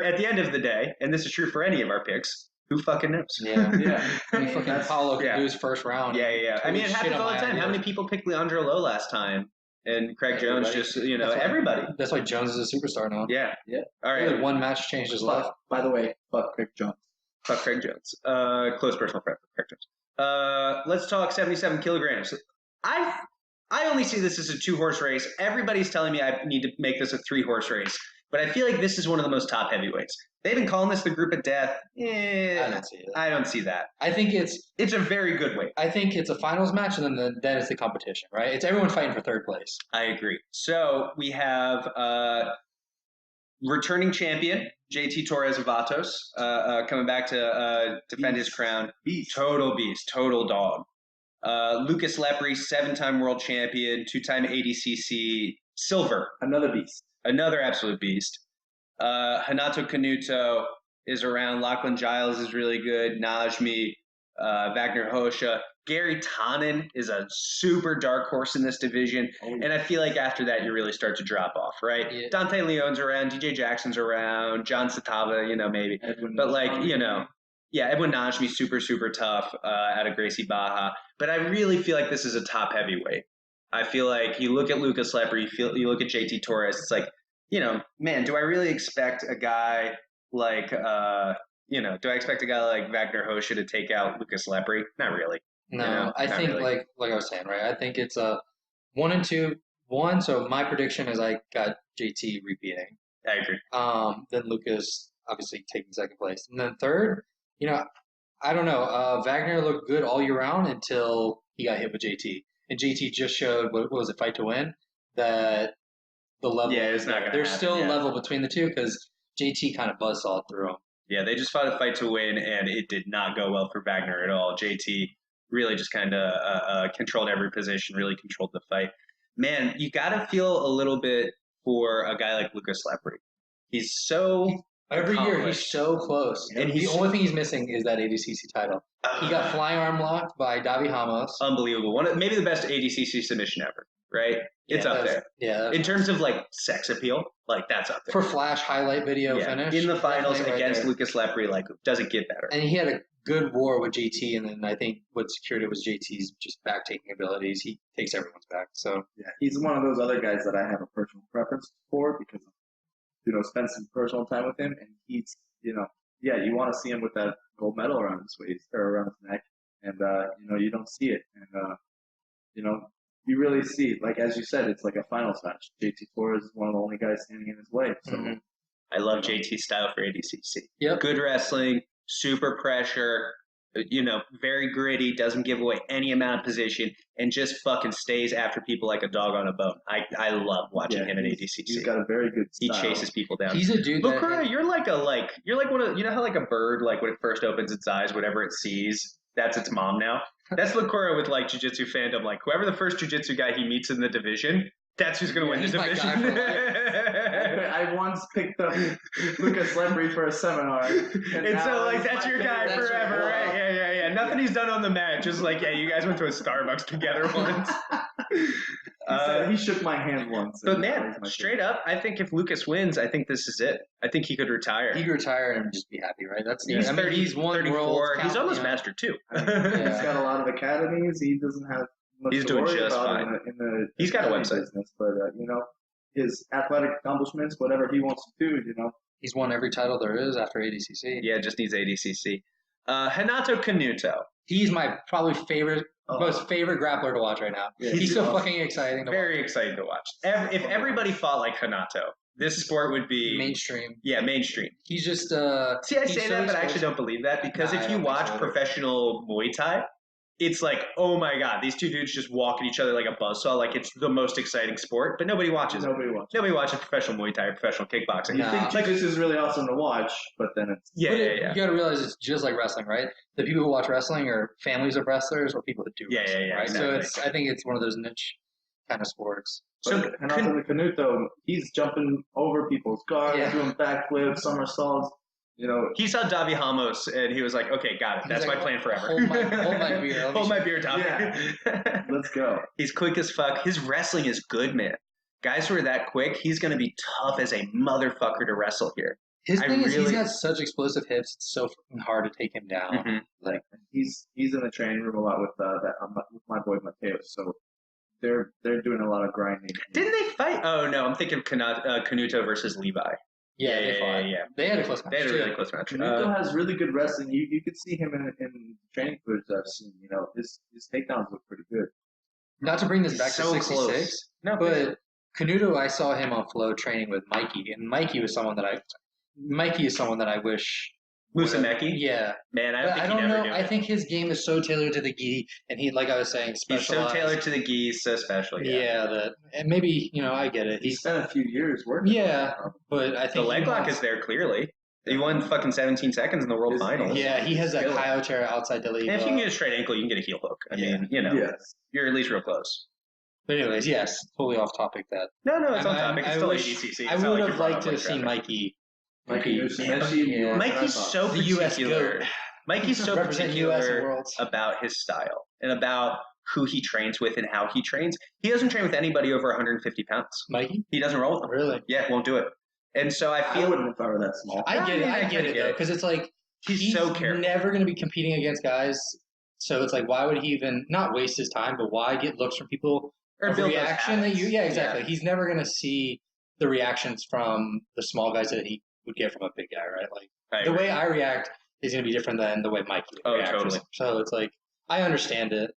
[SPEAKER 1] at the end of the day, and this is true for any of our picks, who fucking knows?
[SPEAKER 2] Yeah. I mean, fucking Paulo could do his first round.
[SPEAKER 1] Yeah. I mean, it happens all the time. How many people picked Leandro Lo last time? And Craig Jones just, everybody.
[SPEAKER 2] That's why Jones is a superstar now.
[SPEAKER 1] Yeah. All right.
[SPEAKER 2] One match changed his life.
[SPEAKER 3] By the way, fuck Craig Jones.
[SPEAKER 1] Fuck Craig Jones. Close personal friend for Craig Jones. Let's talk 77 kilograms. I only see this as a 2-horse race. Everybody's telling me I need to make this a 3-horse race. But I feel like this is one of the most top heavyweights. They've been calling this the group of death.
[SPEAKER 2] I don't see it.
[SPEAKER 1] I don't see that.
[SPEAKER 2] I think it's
[SPEAKER 1] a very good weight.
[SPEAKER 2] I think it's a finals match, and then it's the competition, right? It's everyone fighting for third place.
[SPEAKER 1] I agree. So we have returning champion JT Torres of Vatos coming back to defend his crown. Total beast, total dog. Lucas Lepre, 7-time world champion, 2-time ADCC silver. Another absolute beast. Hanato Canuto is around. Lachlan Giles is really good. Najmi, Wagner Hosha. Gary Tonin is a super dark horse in this division. And I feel like after that, you really start to drop off, right? Yeah. Dante Leon's around. DJ Jackson's around. John Satava, maybe. Edwin Najmi, super, super tough out of Gracie Baja. But I really feel like this is a top heavyweight. I feel like you look at Lucas Lepre, you look at JT Torres, it's like, man, do I really expect a guy like, do I expect a guy like Wagner Hosha to take out Lucas Lepre? Not really.
[SPEAKER 2] No, I think really. like I was saying, right? I think it's a 1 and 2. 1, so my prediction is I got JT repeating.
[SPEAKER 1] I agree.
[SPEAKER 2] Then Lucas obviously taking second place. And then third, I don't know. Wagner looked good all year round until he got hit with JT. And JT just showed, what was it, Fight to Win? That the level.
[SPEAKER 1] Yeah, it's not going to
[SPEAKER 2] There's still a level between the two because JT kind of buzzsawed through him.
[SPEAKER 1] Yeah, they just fought a Fight to Win, and it did not go well for Wagner at all. JT really just kind of controlled every position, really controlled the fight. Man, you got to feel a little bit for a guy like Lucas Lepre. He's so
[SPEAKER 2] Every year, he's so close. And the only thing he's missing is that ADCC title. He got flying arm locked by Davi Ramos.
[SPEAKER 1] Unbelievable. Maybe the best ADCC submission ever, right? It's up there.
[SPEAKER 2] Yeah.
[SPEAKER 1] In terms of like sex appeal, like that's up there.
[SPEAKER 2] For flash highlight video finish.
[SPEAKER 1] In the finals against
[SPEAKER 2] right
[SPEAKER 1] Lucas Lepri, like doesn't get better.
[SPEAKER 2] And he had a good war with JT, and then I think what secured it was JT's just back taking abilities. He takes everyone's back. So
[SPEAKER 3] yeah, he's one of those other guys that I have a personal preference for because spend some personal time with him, and he's you want to see him with that gold medal around his waist or around his neck, and you don't see it, and you really see, like as you said, it's like a finals match. JT Torres is one of the only guys standing in his way. So
[SPEAKER 1] I love JT's style for ADCC.
[SPEAKER 2] Yep.
[SPEAKER 1] Good wrestling, super pressure, very gritty, doesn't give away any amount of position, and just fucking stays after people like a dog on a bone. I love watching him in ADCC.
[SPEAKER 3] He's got a very good style.
[SPEAKER 1] He chases people down.
[SPEAKER 2] He's a dude.
[SPEAKER 1] Lokura, you're like one of, how like a bird, like when it first opens its eyes, whatever it sees, that's its mom now. That's Lokura with like jiu-jitsu fandom. Like whoever the first jiu-jitsu guy he meets in the division, that's who's going to win the division.
[SPEAKER 3] I once picked up Lucas Lepri for a seminar.
[SPEAKER 1] And so, like, that's your guy forever, right? Yeah. Nothing he's done on the mat. Just like, you guys went to a Starbucks together once.
[SPEAKER 3] He shook my hand once.
[SPEAKER 1] But man, straight up, I think if Lucas wins, I think this is it. I think he could retire.
[SPEAKER 2] He could retire and just be happy, right?
[SPEAKER 1] He's 30, he's won 34. He's almost master too.
[SPEAKER 3] He's got a lot of academies. He doesn't have much
[SPEAKER 1] he's
[SPEAKER 3] to
[SPEAKER 1] doing
[SPEAKER 3] worry
[SPEAKER 1] just
[SPEAKER 3] about
[SPEAKER 1] fine.
[SPEAKER 3] In the
[SPEAKER 1] he's got a website.
[SPEAKER 3] Business, but his athletic accomplishments, whatever he wants to do,
[SPEAKER 2] He's won every title there is after ADCC.
[SPEAKER 1] Yeah, just needs ADCC. Hanato Canuto.
[SPEAKER 2] He's my probably most favorite grappler to watch right now. Yeah, he's so fucking exciting to watch.
[SPEAKER 1] Very exciting to watch. If everybody fought like Hanato, this sport would be
[SPEAKER 2] mainstream.
[SPEAKER 1] Yeah, mainstream.
[SPEAKER 2] He's just
[SPEAKER 1] See, I say that, but I actually don't believe that because if you watch professional Muay Thai, it's like, oh my god, these two dudes just walk at each other like a buzzsaw. Like it's the most exciting sport, but nobody watches it. Nobody watches professional Muay Thai or professional kickboxing.
[SPEAKER 3] You think jiu-jitsu is really awesome to watch, but then it's
[SPEAKER 1] You
[SPEAKER 2] got to realize it's just like wrestling, right? The people who watch wrestling are families of wrestlers or people that do wrestling, right? Exactly. So I think it's one of those niche kind of sports.
[SPEAKER 3] But Canuto, he's jumping over people's guards, doing backflips, somersaults.
[SPEAKER 1] He saw Davi Ramos and he was like, "Okay, got it. That's my plan forever."
[SPEAKER 2] Hold my beer.
[SPEAKER 1] Hold my beer, Davi.
[SPEAKER 3] Yeah. Let's go.
[SPEAKER 1] He's quick as fuck. His wrestling is good, man. Guys who are that quick, he's going to be tough as a motherfucker to wrestle here.
[SPEAKER 2] His thing is he's got such explosive hips. It's so hard to take him down.
[SPEAKER 1] Mm-hmm.
[SPEAKER 3] Like he's in the training room a lot with with my boy Mateo. So they're doing a lot of grinding.
[SPEAKER 1] Didn't they fight? Oh no, I'm thinking Canuto versus Levi.
[SPEAKER 2] Yeah. They had a close match.
[SPEAKER 1] They had a really close match.
[SPEAKER 3] Canuto has really good wrestling. You could see him in training footage I've seen. His takedowns look pretty good.
[SPEAKER 2] Not to bring this back to 66,
[SPEAKER 1] close. No,
[SPEAKER 2] but Canuto, I saw him on Flow training with Mikey, and Mikey is someone that I wish.
[SPEAKER 1] Musameki?
[SPEAKER 2] Yeah.
[SPEAKER 1] Man, I don't know.
[SPEAKER 2] I think his game is so tailored to the gi, and he, like I was saying, specialized.
[SPEAKER 1] He's so tailored to the gi, so special.
[SPEAKER 2] And maybe, I get it.
[SPEAKER 3] He spent a few years working.
[SPEAKER 2] Yeah, but I think
[SPEAKER 1] the leg lock is there clearly. He won fucking 17 seconds in the world finals.
[SPEAKER 2] Yeah, he has that Kyo chair outside the league.
[SPEAKER 1] And if you can get a straight ankle, you can get a heel hook. I mean, you're at least real close.
[SPEAKER 2] But anyways, yes, totally off topic.
[SPEAKER 1] No, it's on topic. It's still ADCC.
[SPEAKER 2] I would have liked to see Mikey.
[SPEAKER 1] Mikey's so particular. Mikey's so particular about his style and about who he trains with and how he trains. He doesn't train with anybody over 150 pounds.
[SPEAKER 2] Mikey?
[SPEAKER 1] He doesn't roll with them.
[SPEAKER 2] Really?
[SPEAKER 1] Yeah, won't do it. And so I
[SPEAKER 3] wouldn't if I were that small.
[SPEAKER 2] I get it though, because it's like he's
[SPEAKER 1] so careful.
[SPEAKER 2] Never going to be competing against guys. So it's like, why would he even not waste his time? But why get looks from people or the reaction that you? Yeah, exactly. Yeah. He's never going to see the reactions from the small guys that he would get from a big guy, right? Like the way I react is going to be different than the way Mike reacts.
[SPEAKER 1] Totally.
[SPEAKER 2] So it's like I understand it.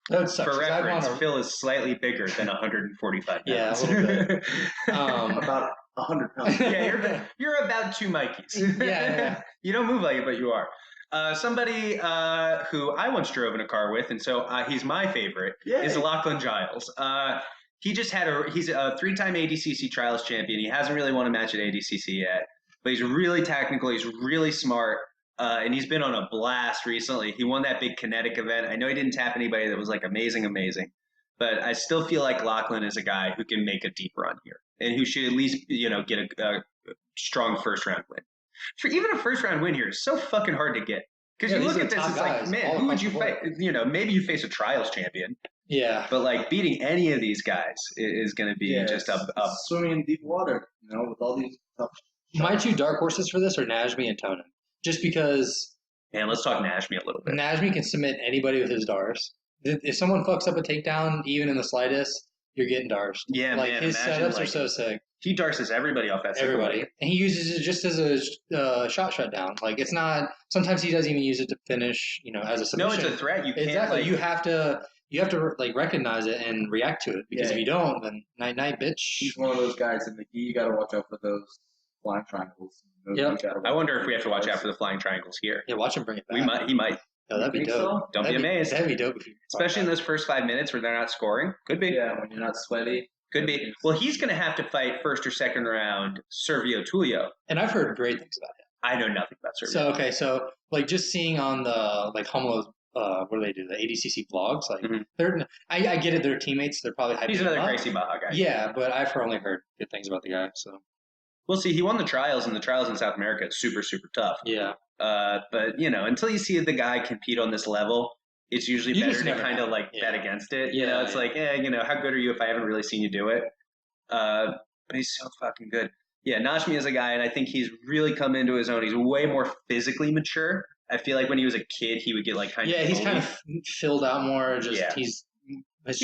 [SPEAKER 2] That would suck.
[SPEAKER 1] For reference, Phil is slightly bigger than 145 pounds.
[SPEAKER 2] Yeah, a little bit.
[SPEAKER 3] About 100 pounds.
[SPEAKER 1] Yeah, you're about 2 Mikeys.
[SPEAKER 2] Yeah.
[SPEAKER 1] You don't move like it, but you are. Somebody who I once drove in a car with, and so he's my favorite, is Lachlan Giles. He's a 3-time ADCC trials champion. He hasn't really won a match at ADCC yet, but he's really technical. He's really smart, and he's been on a blast recently. He won that big kinetic event. I know he didn't tap anybody that was like amazing, but I still feel like Lachlan is a guy who can make a deep run here and who should at least get a strong first round win. For even a first round win here is so fucking hard to get. Because you look at this, it's like, man, who would you fight? You know, maybe you face a trials champion.
[SPEAKER 2] Yeah.
[SPEAKER 1] But like beating any of these guys is going to be just up.
[SPEAKER 3] Swimming in deep water, you know, with all these tough
[SPEAKER 2] My two dark horses for this are Najmi and Tonin. Just because.
[SPEAKER 1] Man, let's talk Najmi a little bit.
[SPEAKER 2] Najmi can submit anybody with his Dars. If someone fucks up a takedown, even in the slightest, you're getting Dars.
[SPEAKER 1] Yeah,
[SPEAKER 2] like,
[SPEAKER 1] man.
[SPEAKER 2] His setups are so sick.
[SPEAKER 1] He darses everybody off that.
[SPEAKER 2] Everybody. And he uses it just as a shot shutdown. Like, it's not. Sometimes he doesn't even use it to finish, you know, as a submission.
[SPEAKER 1] No, it's a threat. You can't.
[SPEAKER 2] Exactly.
[SPEAKER 1] Like,
[SPEAKER 2] you have to like recognize it and react to it, because if you don't, then night, bitch.
[SPEAKER 3] He's one of those guys in the gi. You got to watch out for those flying triangles.
[SPEAKER 2] Yeah.
[SPEAKER 1] I wonder if we have to watch out for the flying triangles here.
[SPEAKER 2] Yeah, watch him bring it back.
[SPEAKER 1] He might.
[SPEAKER 2] Oh, that'd be dope.
[SPEAKER 3] So?
[SPEAKER 1] Don't be amazed.
[SPEAKER 2] That'd be dope.
[SPEAKER 1] Especially in those first 5 minutes where they're not scoring. Could be.
[SPEAKER 3] Yeah, when you're not sweaty.
[SPEAKER 1] Could be. Well, he's going to have to fight first or second round Servio Tullio.
[SPEAKER 2] And I've heard great things about him.
[SPEAKER 1] I know nothing about Servio.
[SPEAKER 2] So like just seeing on the like Humlo's what do they do? The ADCC vlogs, like they're. I get it. They're teammates. They're probably hyping
[SPEAKER 1] He's another
[SPEAKER 2] him up.
[SPEAKER 1] Gracie Baja guy.
[SPEAKER 2] Yeah, but I've only heard good things about the guy. So
[SPEAKER 1] we'll see. He won the trials, and the trials in South America is super, super tough.
[SPEAKER 2] Yeah.
[SPEAKER 1] But you know, until you see the guy compete on this level, it's usually better to kind of like bet against it. You know, it's like, you know, how good are you if I haven't really seen you do it? But he's so fucking good. Yeah, Najmi is a guy, and I think he's really come into his own. He's way more physically mature. I feel like when he was a kid, he would get like kind of
[SPEAKER 2] he's kind of filled out more. Just he's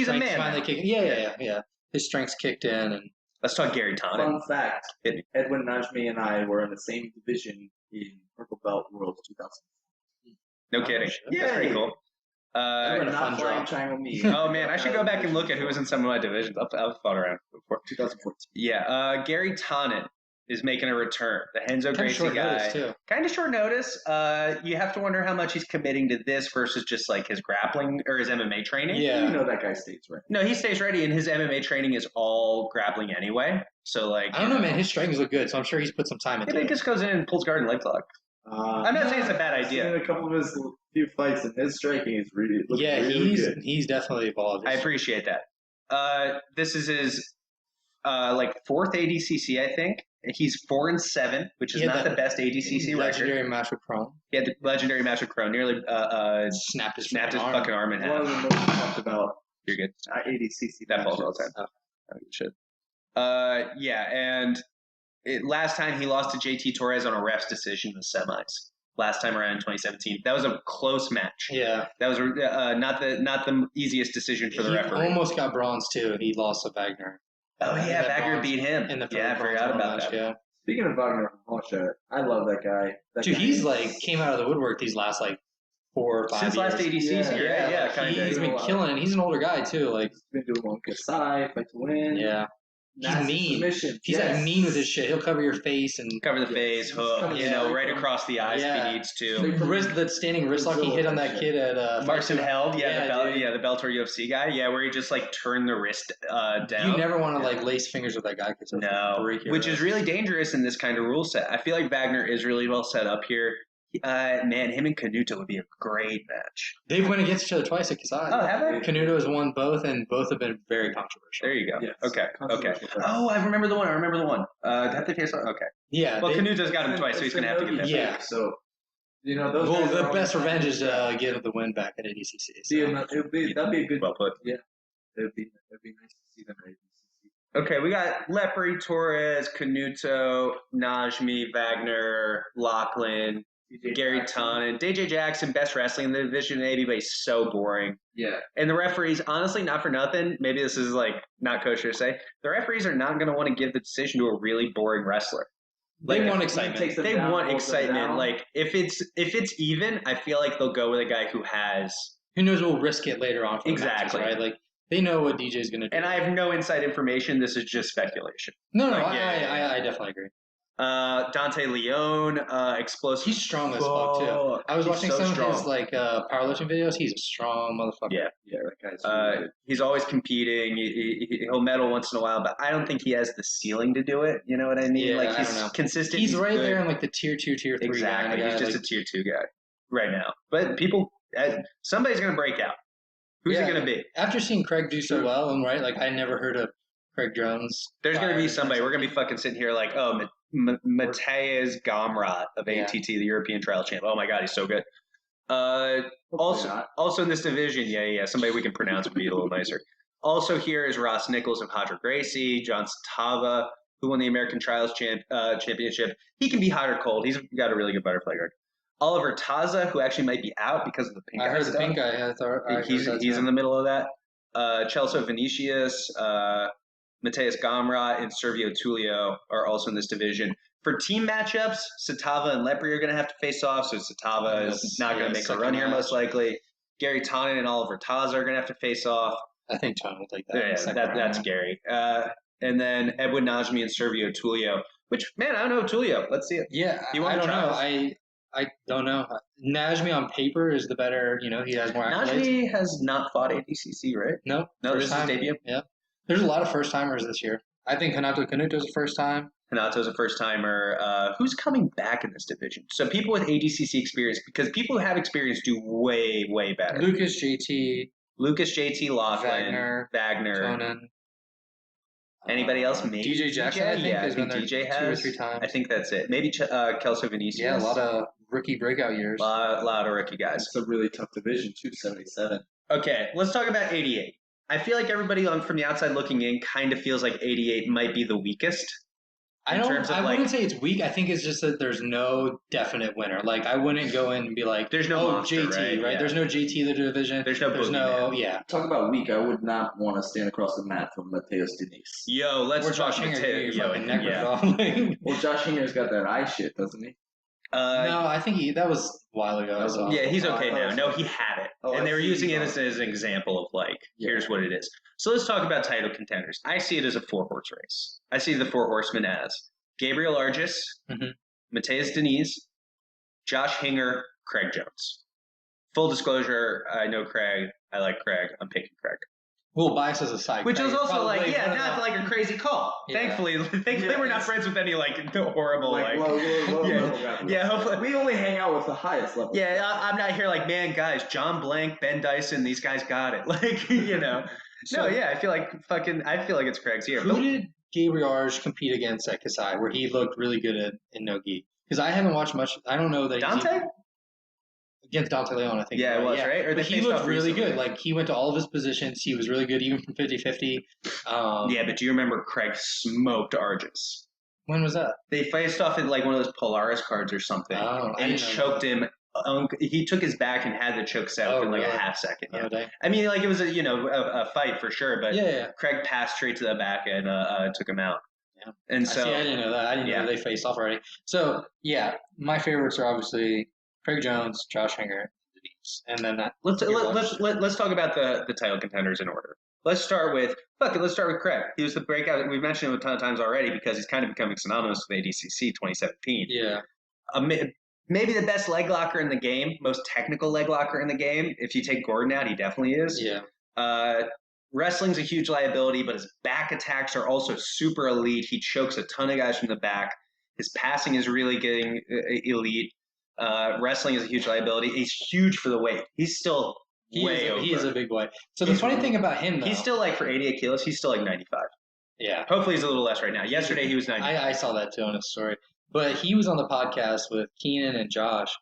[SPEAKER 1] a man
[SPEAKER 2] finally kicking. Yeah. His strength's kicked in, and
[SPEAKER 1] let's talk Gary Tonin.
[SPEAKER 3] Fun fact: Edwin Najmi and I were in the same division in Purple Belt Worlds 2000.
[SPEAKER 1] No kidding. That's pretty cool.
[SPEAKER 3] Not flying triangle me.
[SPEAKER 1] Oh man, I should go back and look at who was in some of my divisions. I've fought around before.
[SPEAKER 3] 2014.
[SPEAKER 1] Yeah, Gary Tonin is making a return. The Renzo Gracie guy. Kind of short notice. You have to wonder how much he's committing to this versus just like his grappling or his MMA training.
[SPEAKER 3] Yeah, you know that guy stays ready.
[SPEAKER 1] No, he stays ready, and his MMA training is all grappling anyway. So like,
[SPEAKER 2] I don't know, man. His strikes look good, so I'm sure he's put some time into it.
[SPEAKER 1] He just goes in and pulls guard and leg lock. I'm not saying it's a bad idea.
[SPEAKER 3] In a couple of his few fights, and his striking is really good.
[SPEAKER 2] He's definitely evolved.
[SPEAKER 1] I appreciate that. This is his like fourth ADCC, I think. He's 4-7, which is not the best ADCC record.
[SPEAKER 2] Legendary match with Crone.
[SPEAKER 1] He had the legendary match with Crone. Nearly
[SPEAKER 2] snapped his
[SPEAKER 1] fucking arm in half.
[SPEAKER 3] One of the most talked about.
[SPEAKER 1] You're good.
[SPEAKER 3] ADCC.
[SPEAKER 1] That falls all the time. Oh, shit. And last time he lost to JT Torres on a ref's decision in the semis. Last time around in 2017, that was a close match.
[SPEAKER 2] Yeah,
[SPEAKER 1] that was not the easiest decision for the referee.
[SPEAKER 2] He almost got bronze too. He lost to Wagner.
[SPEAKER 1] Oh yeah, Wagner beat him.
[SPEAKER 2] I
[SPEAKER 1] forgot about that.
[SPEAKER 2] Yeah.
[SPEAKER 3] Speaking of Wagner, I love that guy.
[SPEAKER 2] Dude, he's like came out of the woodwork these last like 4 or 5
[SPEAKER 1] since
[SPEAKER 2] years.
[SPEAKER 1] last ADCC. Yeah, kind of.
[SPEAKER 2] He's been killing it. He's an older guy too. Like
[SPEAKER 3] he's been doing one good side, fight to win.
[SPEAKER 2] Yeah. He's mean. He's like mean with his shit. He'll cover your face and
[SPEAKER 1] cover the face, hook, right across the eyes if he needs to.
[SPEAKER 2] That standing wrist lock he hit on that kid at
[SPEAKER 1] Marcin Held, the Bellator UFC guy, where he just like turned the wrist down.
[SPEAKER 2] You never want to like lace fingers with that guy,
[SPEAKER 1] which is really dangerous in this kind of rule set. I feel like Wagner is really well set up here. Man, him and Canuto would be a great match.
[SPEAKER 2] They've went against each other twice at Casado.
[SPEAKER 1] Oh, have they?
[SPEAKER 2] Canuto has won both, and both have been very controversial.
[SPEAKER 1] There you go.
[SPEAKER 3] Yes.
[SPEAKER 1] Okay. Oh, I remember the one. Have they faced? Okay.
[SPEAKER 2] Yeah.
[SPEAKER 1] Well, Canuto's got him twice, so he's going to have to get that.
[SPEAKER 2] Yeah.
[SPEAKER 3] So, those.
[SPEAKER 2] Well, the best revenge is get the win back at ADCC.
[SPEAKER 3] So. That'd be a good.
[SPEAKER 1] Well put.
[SPEAKER 3] Yeah. It'd be nice to see them at ADCC.
[SPEAKER 1] Okay, we got Lepre, Torres, Canuto, Najmi, Wagner, Lachlan, Gary Tonin, DJ Jackson, best wrestling in the division, maybe, but he's so boring.
[SPEAKER 3] Yeah.
[SPEAKER 1] And the referees, honestly, not for nothing, maybe this is like not kosher to say, the referees are not going to want to give the decision to a really boring wrestler.
[SPEAKER 2] Like, they want excitement.
[SPEAKER 1] They want excitement. Like if it's even, I feel like they'll go with a guy who
[SPEAKER 2] knows we'll risk it later on. For
[SPEAKER 1] exactly.
[SPEAKER 2] Matches, right? Like they know what DJ is going to do.
[SPEAKER 1] And I have no inside information. This is just speculation.
[SPEAKER 2] No, I definitely agree.
[SPEAKER 1] Dante Leon, explosive.
[SPEAKER 2] He's strong as fuck too. I was watching some of his like powerlifting videos. He's a strong motherfucker.
[SPEAKER 3] Yeah, that guy's really good.
[SPEAKER 1] He's always competing. He'll medal once in a while, but I don't think he has the ceiling to do it. You know what I mean?
[SPEAKER 2] Yeah,
[SPEAKER 1] like he's consistent.
[SPEAKER 2] He's right there in like the tier 2, tier 3.
[SPEAKER 1] Exactly.
[SPEAKER 2] Guy.
[SPEAKER 1] He's just a tier 2 guy right now. But somebody's gonna break out. Who's it gonna be?
[SPEAKER 2] After seeing Craig do so well, and like I never heard of Craig Jones.
[SPEAKER 1] There's gonna be somebody. We're gonna be fucking sitting here like, Matthias Gamrat of ATT, the European Trial Champ. Oh my God, he's so good. Also in this division, somebody we can pronounce would be a little nicer. Also here is Ross Nichols of Hodger Gracie, John Satava, who won the American Trials Championship. He can be hot or cold. He's got a really good butterfly guard. Oliver Taza, who actually might be out because of the pink eye.
[SPEAKER 2] I heard
[SPEAKER 1] stuff.
[SPEAKER 2] the pink eye.
[SPEAKER 1] He's in the middle of that. Chelsea Vinicius, Mateus Gamra, and Servio Tullio are also in this division. For team matchups, Satava and Lepre are going to have to face off, so Satava is not going to make a run here most likely. Gary Tonin and Oliver Taza are going to have to face off.
[SPEAKER 2] I think Tonin will take that.
[SPEAKER 1] That's Gary. And then Edwin Najmi and Servio Tullio, which, man, I don't know Tullio. Let's see it.
[SPEAKER 2] Yeah, I don't know. I don't know. Najmi on paper is the better, he has more accolades.
[SPEAKER 1] Najmi has not fought ADCC, right?
[SPEAKER 2] No,
[SPEAKER 1] this is his debut?
[SPEAKER 2] Yeah. There's a lot of first-timers this year. I think Hanato Kanuto's a first-time.
[SPEAKER 1] Hanato's a first-timer. Who's coming back in this division? So people with ADCC experience, because people who have experience do way, way better.
[SPEAKER 2] Lucas JT,
[SPEAKER 1] Laughlin, Wagner.
[SPEAKER 2] Tonin.
[SPEAKER 1] Anybody else? Maybe
[SPEAKER 2] DJ Jackson, I think, has been there
[SPEAKER 1] DJ
[SPEAKER 2] 2 or 3 times.
[SPEAKER 1] I think that's it. Maybe Kelso Vinicius.
[SPEAKER 2] Yeah, a lot of rookie breakout years.
[SPEAKER 1] A lot of rookie guys.
[SPEAKER 3] It's a really tough division, 277.
[SPEAKER 1] Okay, let's talk about 88. I feel like everybody from the outside looking in kind of feels like 88 might be the weakest.
[SPEAKER 2] I wouldn't say it's weak. I think it's just that there's no definite winner. Like, I wouldn't go in and be like,
[SPEAKER 1] there's no monster,
[SPEAKER 2] JT, right? Yeah. There's no JT in the division.
[SPEAKER 1] There's no
[SPEAKER 2] yeah.
[SPEAKER 3] Talk about weak. I would not want to stand across the mat from Mateus Denise.
[SPEAKER 1] Yo, let's talk
[SPEAKER 2] Josh Hinger.
[SPEAKER 3] Well, Josh Hinger's got that eye shit, doesn't he?
[SPEAKER 2] No, I think that was a while ago.
[SPEAKER 1] Yeah, he's okay now. No, he had it. And they were using it as an example of, like, here's what it is. So let's talk about title contenders. I see it as a 4-horse race. I see the 4 horsemen as Gabriel Argis, Mateus Denise, Josh Hinger, Craig Jones. Full disclosure, I know Craig. I like Craig. I'm picking Craig.
[SPEAKER 2] Well, biases aside.
[SPEAKER 1] Which is also not like a crazy call. Yeah. Thankfully we're not friends with any horrible
[SPEAKER 3] low. Hopefully we only hang out with the highest level.
[SPEAKER 1] Yeah, I'm not here like, man, guys, John Blank, Ben Dyson, these guys got it. I feel like it's Craig's here.
[SPEAKER 2] Who did Gabriel Arge compete against at Kasai, where he looked really good in no-gi? Because I haven't watched much. I don't know that
[SPEAKER 1] Dante.
[SPEAKER 2] Against Dante Leon, I think.
[SPEAKER 1] Yeah, it was, right? Or
[SPEAKER 2] he looked really good. Like, he went to all of his positions. He was really good, even from 50-50.
[SPEAKER 1] But do you remember Craig smoked Argis?
[SPEAKER 2] When was that?
[SPEAKER 1] They faced off in, like, one of those Polaris cards or something.
[SPEAKER 2] Oh,
[SPEAKER 1] and choked him. He took his back and had the choke set up in, like, a half second. Yeah.
[SPEAKER 2] Oh,
[SPEAKER 1] I mean, like, it was a fight for sure, but Craig passed straight to the back and took him out.
[SPEAKER 2] Yeah.
[SPEAKER 1] And so
[SPEAKER 2] I didn't know that. I didn't know they faced off already. So, my favorites are obviously Craig Jones, Josh Hinger, and then let's
[SPEAKER 1] talk about the title contenders in order. Let's start with Craig. He was the breakout. We've mentioned him a ton of times already because he's kind of becoming synonymous with ADCC 2017.
[SPEAKER 2] Yeah.
[SPEAKER 1] Maybe the best leg locker in the game, most technical leg locker in the game. If you take Gordon out, he definitely is.
[SPEAKER 2] Yeah.
[SPEAKER 1] Wrestling's a huge liability, but his back attacks are also super elite. He chokes a ton of guys from the back. His passing is really getting elite. Wrestling is a huge liability. He's huge for the weight. He's still way over.
[SPEAKER 2] He is a big boy. So the funny thing about him, though,
[SPEAKER 1] he's still like for 88 kilos. He's still like 95.
[SPEAKER 2] Yeah.
[SPEAKER 1] Hopefully he's a little less right now. Yesterday he was 90.
[SPEAKER 2] I saw that too on his story. But he was on the podcast with Keenan and Josh,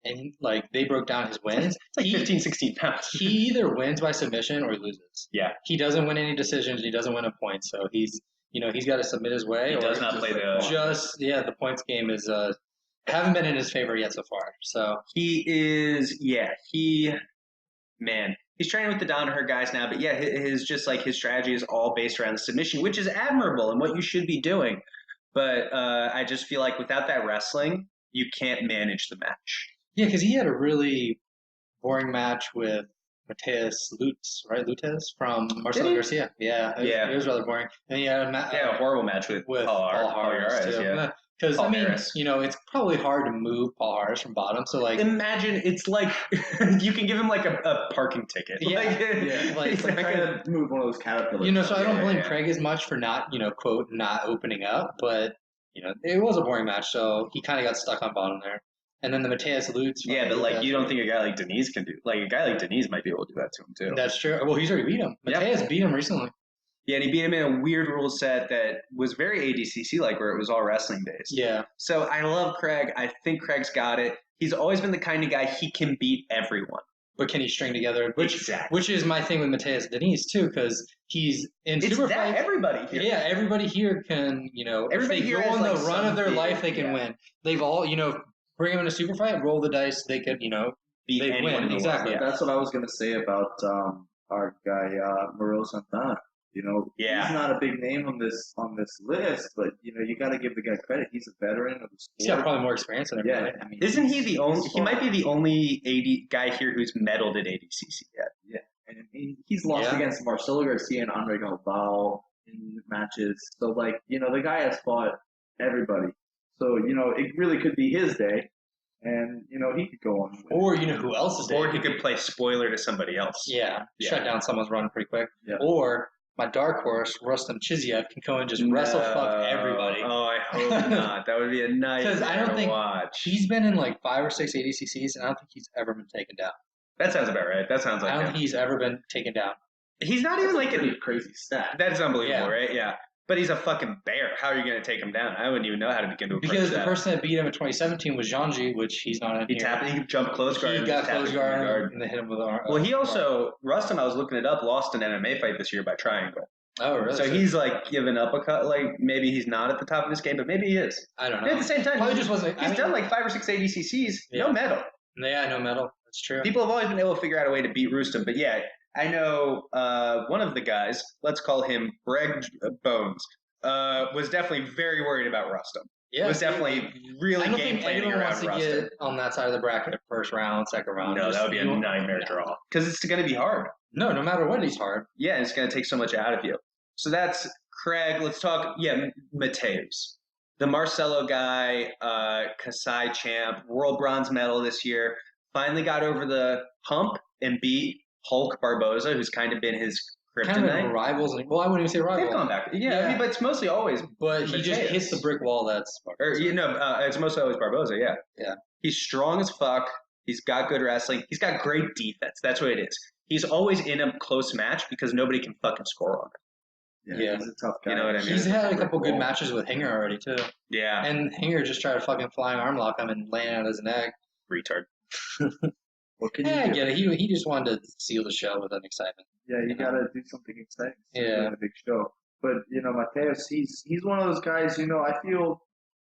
[SPEAKER 2] and like they broke down his wins.
[SPEAKER 1] It's like 15, 16 pounds.
[SPEAKER 2] He either wins by submission or he loses.
[SPEAKER 1] Yeah.
[SPEAKER 2] He doesn't win any decisions. He doesn't win a point. So he's got to submit his way.
[SPEAKER 1] He does not play
[SPEAKER 2] the points game is haven't been in his favor yet so far. So
[SPEAKER 1] he's training with the Danaher guys now, but his strategy is all based around the submission, which is admirable and what you should be doing. But I just feel like without that wrestling, you can't manage the match.
[SPEAKER 2] Yeah, because he had a really boring match with Mateus Lutz, right? Lutz from Marcelo Garcia. Yeah, it was rather boring. And he had
[SPEAKER 1] a horrible match with Paul Harris too.
[SPEAKER 2] Yeah. Because, it's probably hard to move Paul Harris from bottom. So, like,
[SPEAKER 1] imagine it's like you can give him like a parking ticket.
[SPEAKER 3] Like trying to move one of those caterpillars.
[SPEAKER 2] So I don't blame Craig as much for not, quote, not opening up. But, it was a boring match. So he kind of got stuck on bottom there. And then the Mateus Lutz.
[SPEAKER 1] Yeah, but like you don't think a guy like Denise can do? Like a guy like Denise might be able to do that to him too.
[SPEAKER 2] That's true. Well, he's already beat him. Mateus beat him recently.
[SPEAKER 1] Yeah, and he beat him in a weird rule set that was very ADCC-like, where it was all wrestling based.
[SPEAKER 2] Yeah.
[SPEAKER 1] So I love Craig. I think Craig's got it. he's always been the kind of guy he can beat everyone.
[SPEAKER 2] But can he string together?
[SPEAKER 1] Exactly.
[SPEAKER 2] Which is my thing with Mateus Diniz too, because he's in super fights.
[SPEAKER 1] Everybody here.
[SPEAKER 2] Yeah, everybody here can,
[SPEAKER 1] everybody
[SPEAKER 2] if they
[SPEAKER 1] here
[SPEAKER 2] go on the
[SPEAKER 1] like
[SPEAKER 2] run of their life, they can win. They've all, bring them in a super fight, roll the dice, they could,
[SPEAKER 1] beat
[SPEAKER 2] they
[SPEAKER 1] anyone
[SPEAKER 2] win.
[SPEAKER 1] in the
[SPEAKER 2] Exactly.
[SPEAKER 1] world. Yeah.
[SPEAKER 3] That's what I was gonna say about our guy Moreau Santana. He's not a big name on this list, but you got to give the guy credit. He's a veteran of the sport.
[SPEAKER 2] He's got probably more experience than everybody.
[SPEAKER 3] Yeah, I mean,
[SPEAKER 1] isn't he the only? He might be the only guy here who's medaled at ADCC yet.
[SPEAKER 3] Yeah, and I mean, he's lost against Marcelo Garcia and Andre Galvao in matches. So the guy has fought everybody. So it really could be his day, and he could go on.
[SPEAKER 2] Or who else's day?
[SPEAKER 1] Or he could play spoiler to somebody else.
[SPEAKER 2] Yeah, shut down someone's run pretty quick.
[SPEAKER 3] Yeah.
[SPEAKER 2] Or my dark horse, Rustam Chiziev, can go and just wrestle fuck everybody.
[SPEAKER 1] Oh, I hope not. That would be a nightmare to watch.
[SPEAKER 2] He's been in like 5 or 6 ADCCs, and I don't think he's ever been taken down.
[SPEAKER 1] That sounds about right. That sounds like
[SPEAKER 2] I don't think he's ever been taken down.
[SPEAKER 1] He's not even like
[SPEAKER 3] a crazy stat.
[SPEAKER 1] That's unbelievable, right? Yeah. But he's a fucking bear. How are you going to take him down? I wouldn't even know how to begin to approach
[SPEAKER 2] because
[SPEAKER 1] that.
[SPEAKER 2] The person that beat him in 2017 was Zhangji, which he's not in here.
[SPEAKER 1] He jumped close guard.
[SPEAKER 2] He got close guard, and they hit him with an arm.
[SPEAKER 1] Well, he also, Rustam, I was looking it up, lost an MMA fight this year by triangle.
[SPEAKER 2] Oh, really?
[SPEAKER 1] So he's like given up a cut. Like maybe he's not at the top of his game, but maybe he is.
[SPEAKER 2] I don't know.
[SPEAKER 1] At the same time,
[SPEAKER 2] probably just wasn't.
[SPEAKER 1] He's done like 5 or 6 ADCCs. Yeah. No medal.
[SPEAKER 2] Yeah, no medal. That's true.
[SPEAKER 1] People have always been able to figure out a way to beat Rustam, but yeah, I know one of the guys. Let's call him Greg Bones. Was definitely very worried about Rustam. Yeah, was definitely really game planning around Rustam. I don't think anyone wants to get
[SPEAKER 2] on that side of the bracket, first round, second round.
[SPEAKER 1] No, that would be a nightmare draw because it's going to be hard.
[SPEAKER 2] No matter what, he's hard.
[SPEAKER 1] Yeah, it's going to take so much out of you. So that's Craig. Let's talk. Yeah, Mateus, the Marcelo guy, Kasai champ, world bronze medal this year. Finally got over the hump and beat Hulk Barboza, who's kind of been his kryptonite.
[SPEAKER 2] Kind of rivals. Well, I wouldn't even say rivals.
[SPEAKER 1] They've gone back. Yeah, I mean, but it's mostly always.
[SPEAKER 2] But he just hits the brick wall. That's.
[SPEAKER 1] It's mostly always Barboza. Yeah.
[SPEAKER 2] Yeah.
[SPEAKER 1] He's strong as fuck. He's got good wrestling. He's got great defense. That's what it is. He's always in a close match because nobody can fucking score on him.
[SPEAKER 3] Yeah, he's a tough guy.
[SPEAKER 1] You know what I mean?
[SPEAKER 2] He's had a couple good matches with Hinger already, too.
[SPEAKER 1] Yeah.
[SPEAKER 2] And Hinger just tried to fucking flying arm lock him and laying out his neck.
[SPEAKER 1] Retard.
[SPEAKER 3] What can you do?
[SPEAKER 2] I get it. He just wanted to seal the show with an excitement.
[SPEAKER 3] Yeah, you got to do something exciting.
[SPEAKER 2] Yeah.
[SPEAKER 3] In a big show. But, Mateus, he's one of those guys, I feel,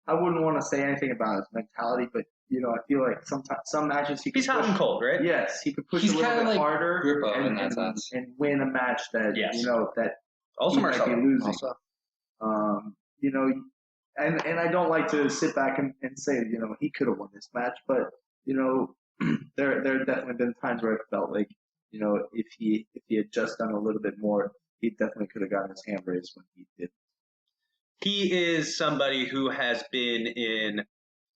[SPEAKER 3] I wouldn't want to say anything about his mentality, but, I feel like some matches he could
[SPEAKER 1] He's hot and cold, right?
[SPEAKER 3] Yes, he could push a little bit harder and win a match that, that
[SPEAKER 1] also
[SPEAKER 3] he might be losing. Also. And I don't like to sit back and say, he could have won this match, but, there have definitely been times where I felt like, if he had just done a little bit more, he definitely could have gotten his hand raised when he did.
[SPEAKER 1] He is somebody who has been in.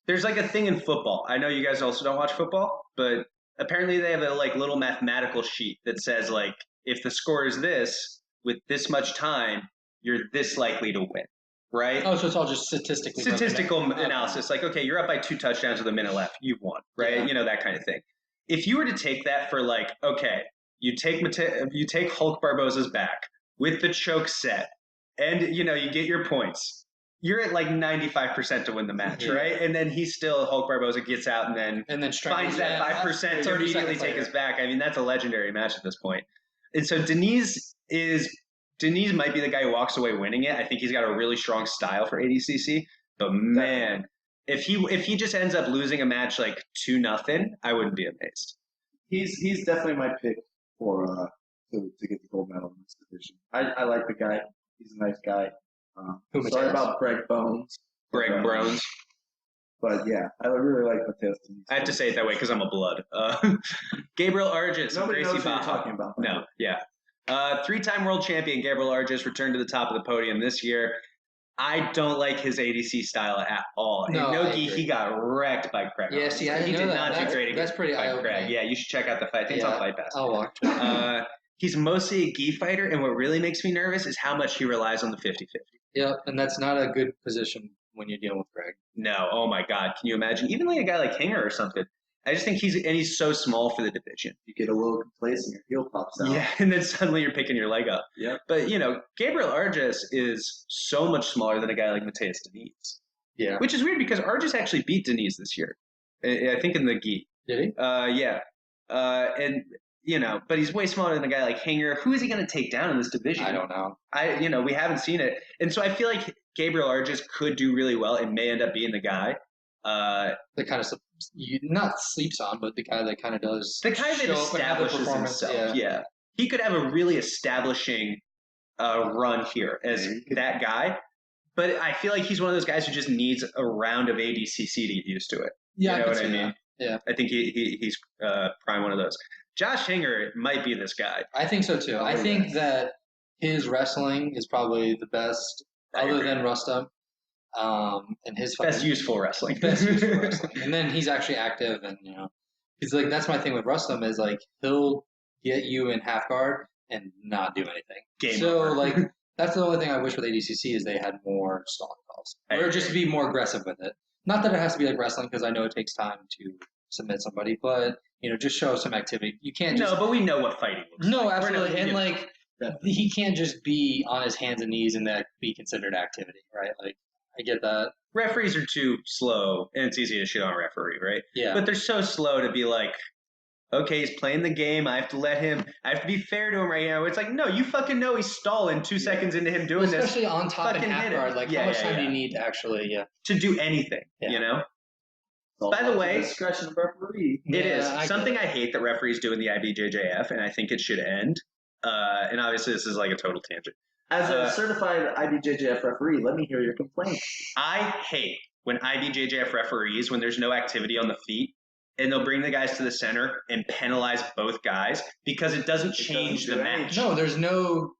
[SPEAKER 1] There's like a thing in football. I know you guys also don't watch football, but apparently they have a little mathematical sheet that says if the score is this with this much time, you're this likely to win, right?
[SPEAKER 2] Oh, so it's all just statistical
[SPEAKER 1] analysis. Okay, you're up by 2 touchdowns with a minute left, you've won, right? Yeah. That kind of thing. If you were to take that for okay, you take Hulk Barboza's back with the choke set, and you get your points. You're at 95% to win the match, right? And then Hulk Barboza gets out and then finds that 5% to immediately take us back. I mean, that's a legendary match at this point. And so Diniz might be the guy who walks away winning it. I think he's got a really strong style for ADCC. But man, if he just ends up losing a match 2-0, I wouldn't be amazed.
[SPEAKER 3] He's definitely my pick for to get the gold medal in this division. I like the guy. He's a nice guy. Sorry about Greg Bones.
[SPEAKER 1] Greg Bones.
[SPEAKER 3] But yeah, I really like Mateus.
[SPEAKER 1] I have to say it that way because I'm a blood. Gabriel Arges.
[SPEAKER 3] Nobody knows what you're talking about.
[SPEAKER 1] No, yeah. 3-time world champion Gabriel Arges returned to the top of the podium this year. I don't like his ADC style at all. In Nogi, he got wrecked by Craig.
[SPEAKER 2] Yeah, see, I didn't
[SPEAKER 1] he did not do great against Craig. Yeah, you should check out the fight. I think it's on Fight Pass.
[SPEAKER 2] I'll watch.
[SPEAKER 1] He's mostly a gi fighter, and what really makes me nervous is how much he relies on the 50-50.
[SPEAKER 2] Yeah, and that's not a good position when you're dealing with Craig.
[SPEAKER 1] No, oh my God, can you imagine? Even a guy like Hinger or something. I just think he's so small for the division.
[SPEAKER 3] You get a little complacent, your heel pops out.
[SPEAKER 1] Yeah, and then suddenly you're picking your leg up.
[SPEAKER 3] Yeah.
[SPEAKER 1] But, Gabriel Arges is so much smaller than a guy like Mateus Diniz.
[SPEAKER 2] Yeah.
[SPEAKER 1] Which is weird because Arges actually beat Diniz this year. I think in the gi.
[SPEAKER 2] Did he?
[SPEAKER 1] Yeah. And but he's way smaller than a guy like Hanger. Who is he going to take down in this division?
[SPEAKER 2] I don't know.
[SPEAKER 1] We haven't seen it, and so I feel like Gabriel Arges could do really well and may end up being the guy.
[SPEAKER 2] The kind of not sleeps on, but the guy that kind of does.
[SPEAKER 1] The guy that establishes himself. Yeah, he could have a really establishing run here as that guy. But I feel like he's one of those guys who just needs a round of ADCC to get used to it.
[SPEAKER 2] Yeah,
[SPEAKER 1] you know what I mean?
[SPEAKER 2] That. Yeah,
[SPEAKER 1] I think he's prime one of those. Josh Hanger might be this guy.
[SPEAKER 2] I think so too. I think that his wrestling is probably the best, other than Rustum, and his
[SPEAKER 1] best useful wrestling.
[SPEAKER 2] Best useful wrestling. And then he's actually active, and he's like, that's my thing with Rustum is like he'll get you in half guard and not do anything.
[SPEAKER 1] Game over.
[SPEAKER 2] Like that's the only thing I wish with ADCC is they had more stalling calls, or just to be more aggressive with it. Not that it has to be like wrestling, because I know it takes time to submit somebody, but just show some activity. You can't just...
[SPEAKER 1] No, but we know what fighting looks like.
[SPEAKER 2] No, absolutely. And like he can't just be on his hands and knees and that be considered activity, right? Like I get that.
[SPEAKER 1] Referees are too slow, and it's easy to shit on a referee, right?
[SPEAKER 2] Yeah.
[SPEAKER 1] But they're so slow to be like, okay, he's playing the game. I have to be fair to him right now. It's like, no, you fucking know he's stalling 2 seconds into him doing
[SPEAKER 2] especially
[SPEAKER 1] this.
[SPEAKER 2] On top and half guard. Like, how much time do you need to actually,
[SPEAKER 1] to do anything, By the way,
[SPEAKER 3] discretion of referee.
[SPEAKER 1] It is something I hate that referees do in the IBJJF, and I think it should end. And obviously, this is like a total tangent.
[SPEAKER 3] As a certified IBJJF referee, let me hear your complaint.
[SPEAKER 1] I hate when IBJJF referees, when there's no activity on the feet, and they'll bring the guys to the center and penalize both guys because it doesn't change the match.
[SPEAKER 2] No, there's no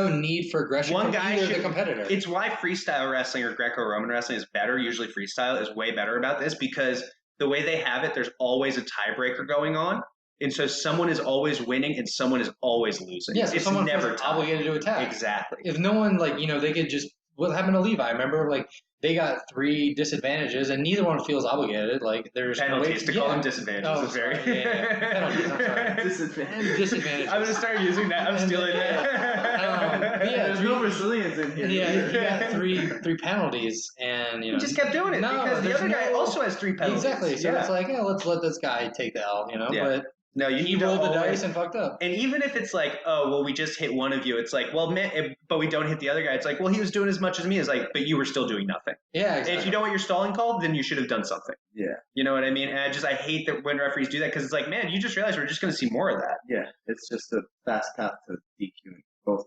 [SPEAKER 2] need for aggression from either the competitor.
[SPEAKER 1] It's why freestyle wrestling or Greco-Roman wrestling is better. Usually freestyle is way better about this because the way they have it, there's always a tiebreaker going on. And so someone is always winning and someone is always losing.
[SPEAKER 2] Yeah, so
[SPEAKER 1] it's
[SPEAKER 2] someone
[SPEAKER 1] never
[SPEAKER 2] obligated to attack.
[SPEAKER 1] Exactly.
[SPEAKER 2] If no one, they could just... What happened to Levi? Remember, they got 3 disadvantages, and neither one feels obligated. Like, there's
[SPEAKER 1] penalties. To call them disadvantages is very...
[SPEAKER 2] Penalties, I'm sorry. Disadvantages.
[SPEAKER 1] I'm going to start using that. I'm stealing that.
[SPEAKER 3] There's no Brazilians in here.
[SPEAKER 2] Yeah, you got 3 penalties, and,
[SPEAKER 1] He just kept doing it because the other guy also has 3 penalties.
[SPEAKER 2] Exactly. So it's like, let's let this guy take the L, But...
[SPEAKER 1] No,
[SPEAKER 2] he rolled the dice and fucked up.
[SPEAKER 1] And even if it's like, oh, well, we just hit one of you, it's like, well, man, but we don't hit the other guy. It's like, well, he was doing as much as me. It's like, but you were still doing nothing.
[SPEAKER 2] Yeah, exactly.
[SPEAKER 1] And if you know what you're stalling called, then you should have done something.
[SPEAKER 3] Yeah.
[SPEAKER 1] You know what I mean? And I hate that when referees do that because it's like, man, you just realized we're just going to see more of that.
[SPEAKER 3] Yeah, it's just a fast path to DQing both.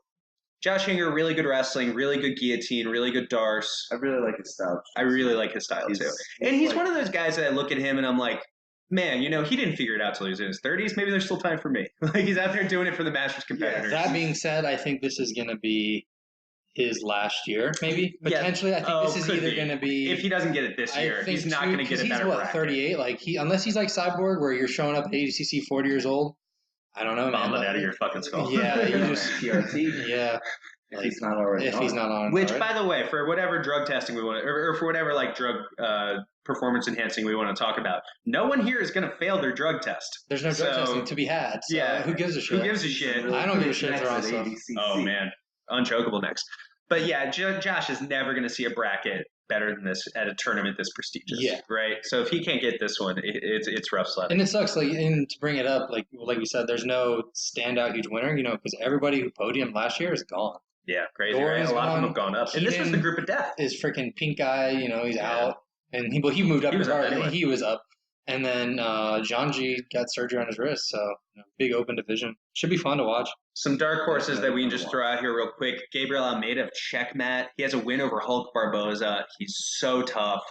[SPEAKER 1] Josh Hanger, really good wrestling, really good guillotine, really good Darce.
[SPEAKER 3] I really like his style.
[SPEAKER 1] I really like his style too. And he's one of those guys that I look at him and I'm like, man, he didn't figure it out till he was in his 30s. Maybe there's still time for me. He's out there doing it for the Masters competitors.
[SPEAKER 2] That being said, I think this is going to be his last year, maybe. Potentially, I think this is either going to be...
[SPEAKER 1] If he doesn't get it this year, he's not going to get a better bracket.
[SPEAKER 2] He's 38? Like, unless he's like Cyborg, where you're showing up at ADCC 40 years old. I don't know,
[SPEAKER 1] man. Bomb it out of your fucking skull.
[SPEAKER 2] Yeah, you just...
[SPEAKER 3] PRT.
[SPEAKER 2] Yeah.
[SPEAKER 3] If he's not already
[SPEAKER 2] If he's not on.
[SPEAKER 1] Which, by the way, for whatever drug testing we want, or for whatever drug performance enhancing we want to talk about, no one here is going to fail their drug test.
[SPEAKER 2] There's no drug testing to be had. So who gives a shit?
[SPEAKER 1] Who gives a shit?
[SPEAKER 2] I don't give a shit.
[SPEAKER 1] Oh man, unchokeable next. But yeah, Josh is never going to see a bracket better than this at a tournament this prestigious. Yeah. Right. So if he can't get this one, it's rough sledding.
[SPEAKER 2] And it sucks. And to bring it up, like you said, there's no standout huge winner. Because everybody who podiumed last year is gone.
[SPEAKER 1] Yeah, crazy, right? A lot of them have gone up. And this was the group of death.
[SPEAKER 2] His freaking pink guy, he's out. And he moved up. He was up. And then Janji got surgery on his wrist. So, big open division. Should be fun to watch.
[SPEAKER 1] Some dark horses that we can just throw out here real quick. Gabriel Almeida of Checkmat. He has a win over Hulk Barboza. He's so tough.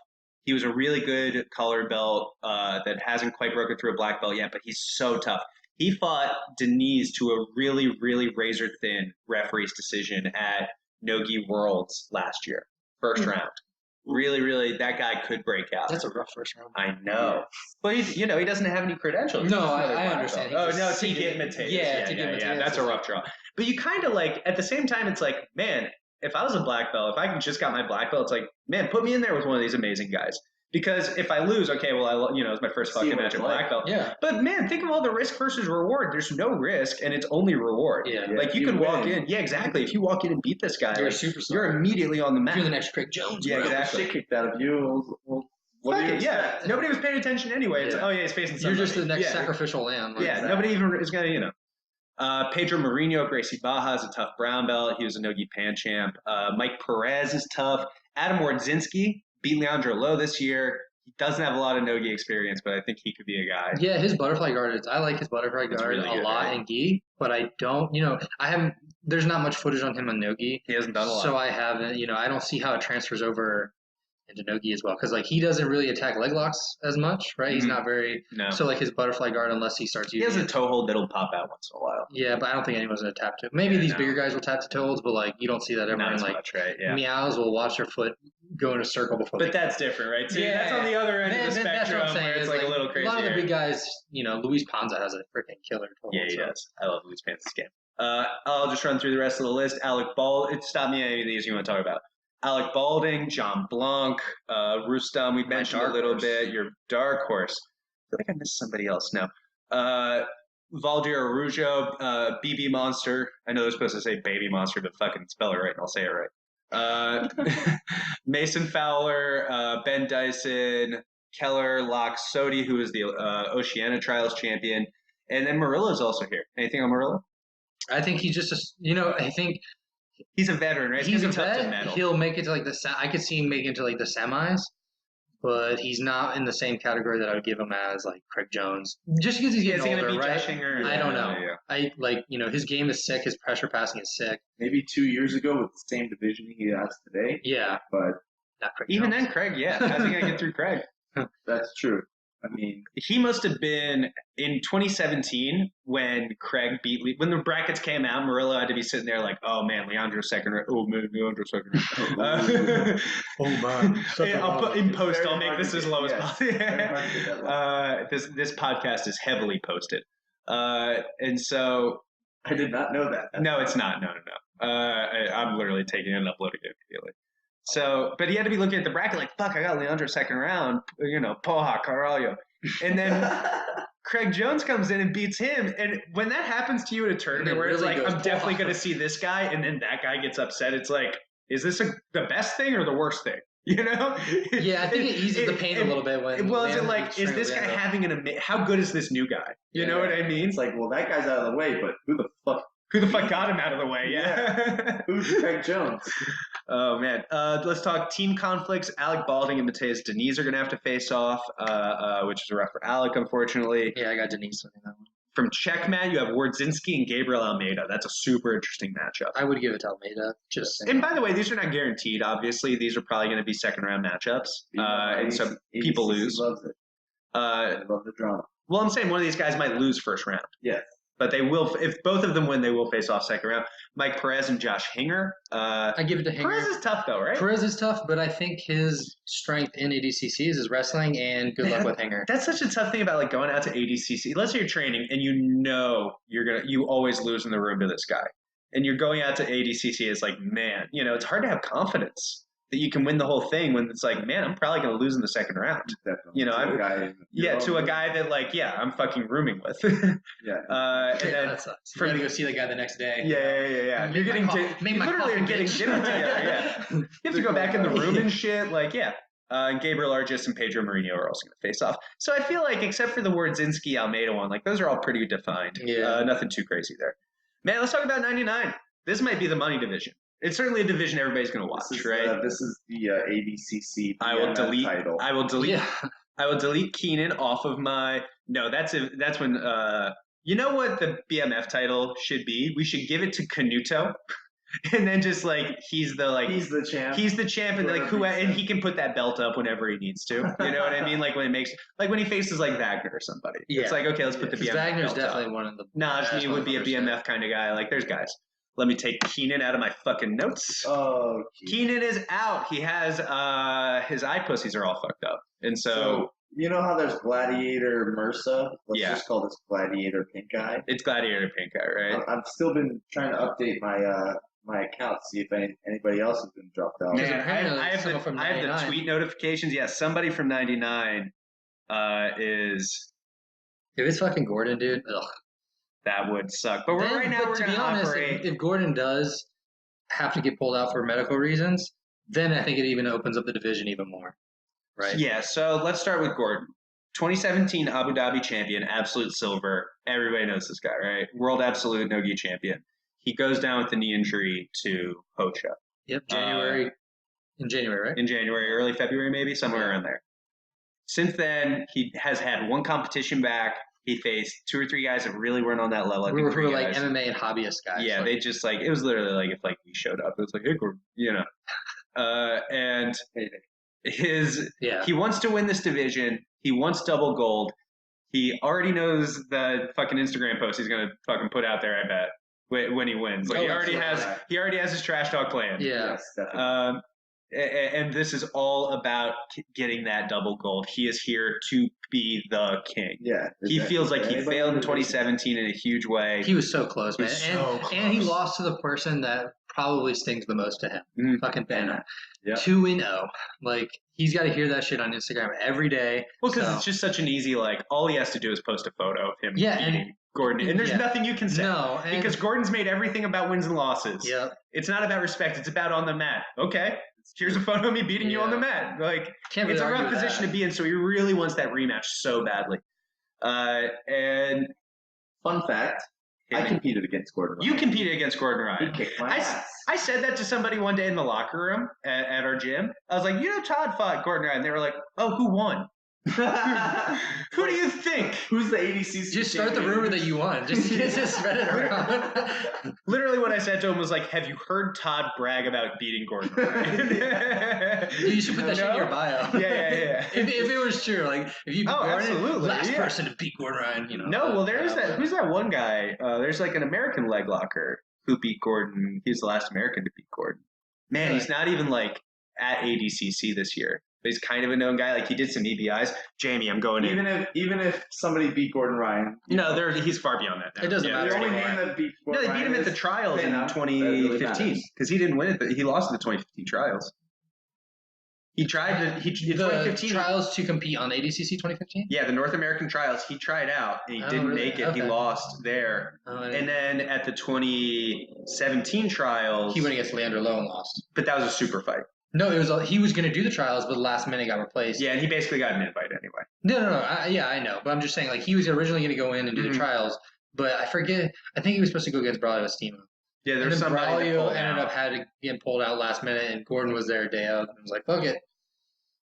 [SPEAKER 1] He was a really good color belt that hasn't quite broken through a black belt yet, but he's so tough. He fought Denise to a really, really razor-thin referee's decision at Nogi Worlds last year. First round. Really, really, that guy could break out.
[SPEAKER 2] That's a rough first round.
[SPEAKER 1] I know. But, he doesn't have any credentials.
[SPEAKER 2] No, I understand.
[SPEAKER 1] Oh, no, to get imitated. Yeah, that's a rough draw. But you kind of at the same time, it's like, man, if I was a black belt, if I just got my black belt, it's like, man, put me in there with one of these amazing guys. Because if I lose, okay, well, it's my first fucking match at black belt.
[SPEAKER 2] Yeah.
[SPEAKER 1] But man, think of all the risk versus reward. There's no risk, and it's only reward.
[SPEAKER 2] Yeah.
[SPEAKER 1] You can walk in. Yeah, exactly. If you walk in and beat this guy,
[SPEAKER 2] you're a superstar.
[SPEAKER 1] You're immediately on the map.
[SPEAKER 2] You're the next Craig Jones.
[SPEAKER 1] Yeah, exactly.
[SPEAKER 3] Shit kicked out of you. We'll What do you
[SPEAKER 1] Fuck it, yeah.
[SPEAKER 3] expect?
[SPEAKER 1] Nobody was paying attention anyway. It's,
[SPEAKER 2] Yeah.
[SPEAKER 1] oh, yeah, he's facing somebody.
[SPEAKER 2] You're just the next
[SPEAKER 1] Yeah.
[SPEAKER 2] sacrificial lamb. Like,
[SPEAKER 1] Yeah, nobody even is going to, Pedro Mourinho, Gracie Baja is a tough brown belt. He was a no-gi pan champ. Mike Perez is tough. Adam Wardzinski beat Leandro Lowe this year. He doesn't have a lot of no-gi experience, but I think he could be a guy.
[SPEAKER 2] Yeah, his butterfly guard. I like his butterfly
[SPEAKER 1] It's
[SPEAKER 2] guard
[SPEAKER 1] really
[SPEAKER 2] a
[SPEAKER 1] good,
[SPEAKER 2] lot
[SPEAKER 1] right?
[SPEAKER 2] in gi, but I don't. I haven't. There's not much footage on him on no gi,
[SPEAKER 1] He hasn't done a lot.
[SPEAKER 2] so I haven't. I don't see how it transfers over into no gi as well, because like he doesn't really attack leg locks as much, right? He's not very.
[SPEAKER 1] No.
[SPEAKER 2] So like his butterfly guard, unless he starts
[SPEAKER 1] He
[SPEAKER 2] using.
[SPEAKER 1] has a toe hold that'll pop out once in a while.
[SPEAKER 2] Yeah, but I don't think anyone's gonna tap to. Maybe these bigger guys will tap to toe holds, but like you don't see that ever.
[SPEAKER 1] Not
[SPEAKER 2] in
[SPEAKER 1] as
[SPEAKER 2] like
[SPEAKER 1] much, right? Yeah.
[SPEAKER 2] meows will watch their foot go in a circle before.
[SPEAKER 1] But that's different, right? So that's on the other end of the
[SPEAKER 2] That's
[SPEAKER 1] spectrum
[SPEAKER 2] what I'm saying,
[SPEAKER 1] where it's
[SPEAKER 2] is,
[SPEAKER 1] like a little crazy.
[SPEAKER 2] A lot of the big guys, Luis Panza has a freaking killer toe hold.
[SPEAKER 1] Yeah, he does. I love Luis Panza's game. I'll just run through the rest of the list. Alec Balding. Stop me any of these you want to talk about. Alec Balding, John Blanc, Rustam. We mentioned a little bit. Your dark horse. I feel like I missed somebody else now. Valdir Arujo, BB Monster. I know they're supposed to say Baby Monster, but fucking spell it right, and I'll say it right. Mason Fowler, Ben Dyson, Keller, Locke Sodi, who is the Oceania Trials champion, and then Murillo's also here. Anything on Murillo?
[SPEAKER 2] I think he's just I think
[SPEAKER 1] he's a veteran, right?
[SPEAKER 2] He's a
[SPEAKER 1] tough
[SPEAKER 2] vet.
[SPEAKER 1] to medal.
[SPEAKER 2] He'll make it to like I could see him make it to like the semis, but he's not in the same category that I would give him as like Craig Jones. Just because he's getting older,
[SPEAKER 1] be
[SPEAKER 2] right?
[SPEAKER 1] Joshinger?
[SPEAKER 2] I don't know.
[SPEAKER 1] Yeah.
[SPEAKER 2] I like his game is sick. His pressure passing is sick.
[SPEAKER 3] Maybe 2 years ago with the same division he has today.
[SPEAKER 2] Yeah,
[SPEAKER 3] but
[SPEAKER 2] not Craig
[SPEAKER 1] even
[SPEAKER 2] Jones.
[SPEAKER 1] then, Craig. Yeah, how's he gonna get through Craig?
[SPEAKER 3] That's true. I mean,
[SPEAKER 1] he must have been in 2017 when Craig beat when the brackets came out. Murillo had to be sitting there like, "Oh man, Leandro's second round. Oh man, Leandro's second round."
[SPEAKER 2] Oh man!
[SPEAKER 1] I'll put in post. I'll make this as low as possible. This podcast is heavily posted, and so
[SPEAKER 3] I did not know that.
[SPEAKER 1] No, it's not. No. I'm literally taking it and uploading it immediately. So, but he had to be looking at the bracket like, fuck, I got Leandro second round, Poja, Carvalho. And then Craig Jones comes in and beats him. And when that happens to you at a tournament where it's like, I'm definitely going to see this guy, and then that guy gets upset, it's like, is this the best thing or the worst thing?
[SPEAKER 2] Yeah, I think it eases the pain a little bit when.
[SPEAKER 1] Well, is it like, is this guy having how good is this new guy? You know what I mean?
[SPEAKER 3] It's like, well, that guy's out of the way, but who the fuck
[SPEAKER 1] got him out of the way? Yeah.
[SPEAKER 3] Who's Craig Jones?
[SPEAKER 1] Oh, man. Let's talk team conflicts. Alec Balding and Mateus Diniz are going to have to face off, which is rough for Alec, unfortunately.
[SPEAKER 2] Yeah, I got Diniz winning that one.
[SPEAKER 1] From Checkmat, you have Wardzinski and Gabriel Almeida. That's a super interesting matchup.
[SPEAKER 2] I would give it to Almeida.
[SPEAKER 1] And by the way, these are not guaranteed, obviously. These are probably going to be second-round matchups. And so people lose.
[SPEAKER 3] Loves it. I love the drama.
[SPEAKER 1] Well, I'm saying one of these guys might lose first round.
[SPEAKER 3] Yes.
[SPEAKER 1] But they will, if both of them win, they will face off second round. Mike Perez and Josh Hinger.
[SPEAKER 2] I give it to Hinger.
[SPEAKER 1] Perez is tough, though, right?
[SPEAKER 2] Perez is tough, but I think his strength in ADCC is his wrestling, and good luck with Hinger.
[SPEAKER 1] That's such a tough thing about like going out to ADCC. Let's say you're training, and you always lose in the room to this guy, and you're going out to ADCC. It's like, man, it's hard to have confidence that you can win the whole thing when it's like, man, I'm probably going to lose in the second round.
[SPEAKER 3] Definitely.
[SPEAKER 1] To a guy that like, I'm fucking rooming with.
[SPEAKER 3] Yeah.
[SPEAKER 2] And then that sucks. You gotta go see the guy the next day.
[SPEAKER 1] Yeah. You're getting literally getting dinner together. Yeah. You have to go back in the room and shit. Like, yeah. And Gabriel Argis and Pedro Mourinho are also going to face off. So I feel like, except for the Wardzinski Almeida one, like those are all pretty defined.
[SPEAKER 2] Yeah.
[SPEAKER 1] Nothing too crazy there. Man, let's talk about 99. This might be the money division. It's certainly a division everybody's going to watch, right?
[SPEAKER 3] This is the ADCC
[SPEAKER 1] I will delete.
[SPEAKER 3] title.
[SPEAKER 1] I will delete Keenan off of my. No, that's when. You know what the BMF title should be? We should give it to Canuto, and then just like he's the champ. He's the champ, and and he can put that belt up whenever he needs to. You know what I mean? Like when he faces like Wagner or somebody. Yeah. It's like, okay, let's put the BMF.
[SPEAKER 2] Wagner's
[SPEAKER 1] belt
[SPEAKER 2] definitely
[SPEAKER 1] up.
[SPEAKER 2] one of the.
[SPEAKER 1] Najmi would be a BMF kind of guy. Like there's guys. Let me take Keenan out of my fucking notes.
[SPEAKER 3] Oh,
[SPEAKER 1] Keenan is out. He has his eye pussies are all fucked up, and so
[SPEAKER 3] you know how there's Gladiator MRSA? Let's just call this Gladiator Pink Eye.
[SPEAKER 1] It's Gladiator Pink Eye, right?
[SPEAKER 3] I've still been trying to update my account, see if anybody else has been dropped out.
[SPEAKER 1] Man, I have the tweet notifications. Yeah, somebody from 99 is.
[SPEAKER 2] If it's fucking Gordon, dude. Ugh.
[SPEAKER 1] That would suck. But right now we're going to operate.
[SPEAKER 2] If Gordon does have to get pulled out for medical reasons, then I think it even opens up the division even more. right?
[SPEAKER 1] Yeah, so let's start with Gordon. 2017 Abu Dhabi champion, absolute silver. Everybody knows this guy, right? World absolute no-gi champion. He goes down with a knee injury to Hocha.
[SPEAKER 2] Yep, January. In January, right?
[SPEAKER 1] In January, early February, maybe, somewhere around there. Since then, he has had one competition back. He faced 2 or 3 guys that really weren't on that level.
[SPEAKER 2] We were like MMA and hobbyist guys.
[SPEAKER 1] Yeah, they just like, it was literally like if like we showed up, it was like, hey, Gordon, you know. And he wants to win this division. He wants double gold. He already knows the fucking Instagram post he's gonna fucking put out there, I bet, when he wins. Like he already has his trash talk plan.
[SPEAKER 2] Yeah.
[SPEAKER 3] Yes, definitely.
[SPEAKER 1] And this is all about getting that double gold. He is here to be the king.
[SPEAKER 3] Yeah.
[SPEAKER 1] He feels like he failed in 2017 in a huge way.
[SPEAKER 2] He was so close, man. And he
[SPEAKER 3] close.
[SPEAKER 2] lost to the person that probably stings the most to him.
[SPEAKER 1] Mhm.
[SPEAKER 2] Fucking Phantom.
[SPEAKER 3] Yeah.
[SPEAKER 2] 2-0. Like, he's got to hear that shit on Instagram every day.
[SPEAKER 1] Well, because it's just such an easy, like, all he has to do is post a photo of him beating Gordon. And there's nothing you can say.
[SPEAKER 2] No.
[SPEAKER 1] Because Gordon's made everything about wins and losses.
[SPEAKER 2] Yep.
[SPEAKER 1] It's not about respect. It's about on the mat. Okay. Here's a photo of me beating you on the mat. Like,
[SPEAKER 2] Can't really
[SPEAKER 1] it's a rough
[SPEAKER 2] argue
[SPEAKER 1] position
[SPEAKER 2] that.
[SPEAKER 1] to be in, so he really wants that rematch so badly. And
[SPEAKER 3] Fun fact, I competed against Gordon Ryan.
[SPEAKER 1] you competed against Gordon Ryan.
[SPEAKER 3] He kicked my ass.
[SPEAKER 1] I said that to somebody one day in the locker room at our gym. I was like, you know, Todd fought Gordon Ryan. They were like, oh, who won? Who do you think?
[SPEAKER 3] Who's the ADCC?
[SPEAKER 2] Just start the rumor that you won. Just spread it around.
[SPEAKER 1] Literally what I said to him was like, have you heard Todd brag about beating Gordon Ryan?
[SPEAKER 2] You should put that shit in your bio.
[SPEAKER 1] Yeah.
[SPEAKER 2] If it was true, like if you beat Gordon,
[SPEAKER 1] absolutely,
[SPEAKER 2] last person to beat Gordon Ryan, you know.
[SPEAKER 1] No, well, there is that. Who's that one guy? There's like an American leg locker who beat Gordon. He's the last American to beat Gordon. Man, he's not even like at ADCC this year. But he's kind of a known guy. Like he did some EBIs. Jamie, I'm going in.
[SPEAKER 3] Even if somebody beat Gordon Ryan.
[SPEAKER 1] No, he's far beyond that now.
[SPEAKER 2] It doesn't matter.
[SPEAKER 3] The only name that beat Gordon
[SPEAKER 1] No, they beat him
[SPEAKER 3] Ryan
[SPEAKER 1] at the
[SPEAKER 3] is
[SPEAKER 1] trials in
[SPEAKER 3] Phantom.
[SPEAKER 1] 2015 because he didn't win it. He lost in the 2015 trials. He tried to. He
[SPEAKER 2] the
[SPEAKER 1] 2015
[SPEAKER 2] trials to compete on ADCC 2015.
[SPEAKER 1] Yeah, the North American trials. He tried out and he didn't make it.
[SPEAKER 2] Okay.
[SPEAKER 1] He lost there. And then at the 2017 trials,
[SPEAKER 2] he went against Leandro Lowe and lost.
[SPEAKER 1] But that was a super fight.
[SPEAKER 2] No, he was going to do the trials, but last minute got replaced.
[SPEAKER 1] Yeah, and he basically got an invite anyway.
[SPEAKER 2] No. I know, but I'm just saying, like he was originally going to go in and do the trials, but I forget. I think he was supposed to go against Braulio Estima.
[SPEAKER 1] Yeah, there's somebody that
[SPEAKER 2] Braulio
[SPEAKER 1] pulled
[SPEAKER 2] ended
[SPEAKER 1] out.
[SPEAKER 2] up had to get pulled out last minute, and Gordon was there day of. And was like, fuck it.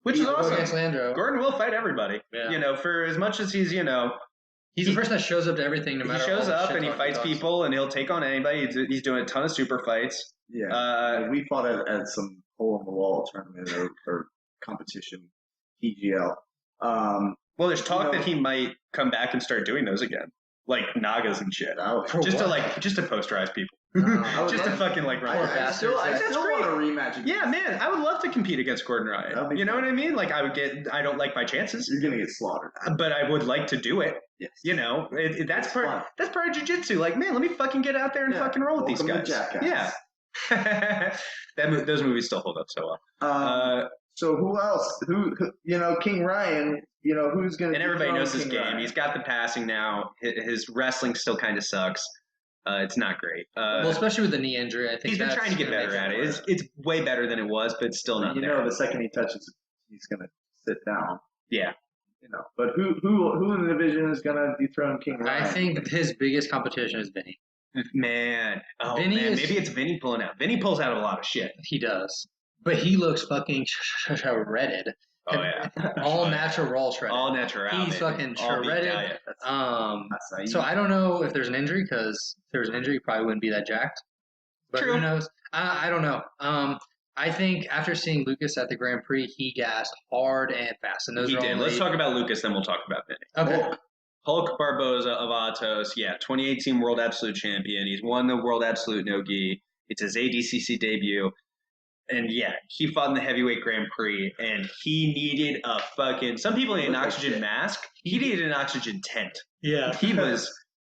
[SPEAKER 1] Which is
[SPEAKER 2] Go
[SPEAKER 1] awesome.
[SPEAKER 2] against Leandro.
[SPEAKER 1] Gordon will fight everybody.
[SPEAKER 2] Yeah.
[SPEAKER 1] You know, for as much as he's, you know,
[SPEAKER 2] He's the person that shows up to everything, no matter.
[SPEAKER 1] He shows
[SPEAKER 2] all the
[SPEAKER 1] up
[SPEAKER 2] shit
[SPEAKER 1] and he
[SPEAKER 2] talk
[SPEAKER 1] fights
[SPEAKER 2] talks.
[SPEAKER 1] people and he'll take on anybody. He's doing a ton of super fights.
[SPEAKER 3] Yeah. We fought at some hole in the wall tournament or competition, PGL.
[SPEAKER 1] Well, there's talk that he might come back and start doing those again, like Nagas and shit. Just to posterize people. Just to fucking like run.
[SPEAKER 3] I still want a rematch.
[SPEAKER 1] Yeah, man, I would love to compete against Gordon Ryan. You know what I mean? Like I don't like my chances.
[SPEAKER 3] You're gonna get slaughtered.
[SPEAKER 1] But I would like to do it.
[SPEAKER 3] Yes.
[SPEAKER 1] You know, that's part of jiu-jitsu. Like, man, let me fucking get out there and fucking roll with these guys. Yeah. Those movies still hold up so well.
[SPEAKER 3] So who else? Who King Ryan, who's going to...
[SPEAKER 1] And everybody knows his game. Ryan. He's got the passing now. His wrestling still kind of sucks. It's not great.
[SPEAKER 2] Well, especially with the knee injury, I think
[SPEAKER 1] he's been trying to get better at it. It's way better than it was, but it's still not there.
[SPEAKER 3] The second he touches, he's going to sit down.
[SPEAKER 1] Yeah.
[SPEAKER 3] But who in the division is going to dethrone King Ryan?
[SPEAKER 2] I think his biggest competition is Vinny.
[SPEAKER 1] Man. Oh, Vinny man. Maybe it's Vinny pulling out. Vinny pulls out a lot of shit.
[SPEAKER 2] He does. But he looks fucking shredded.
[SPEAKER 1] Oh, yeah.
[SPEAKER 2] All natural raw shredded.
[SPEAKER 1] All natural.
[SPEAKER 2] He's fucking shredded. So I don't know if there's an injury, because if there was an injury, he probably wouldn't be that jacked. But
[SPEAKER 1] True.
[SPEAKER 2] Who knows? I don't know. I think after seeing Lucas at the Grand Prix, he gassed hard and fast. And
[SPEAKER 1] he did. Let's talk about Lucas, then we'll talk about Vinny.
[SPEAKER 2] Okay.
[SPEAKER 1] Hulk Barboza of Atos, 2018 World Absolute Champion. He's won the World Absolute No-Gi. It's his ADCC debut. And he fought in the heavyweight Grand Prix, and he needed a fucking... Some people need an oxygen mask. He needed an oxygen tent.
[SPEAKER 2] Yeah.
[SPEAKER 1] He was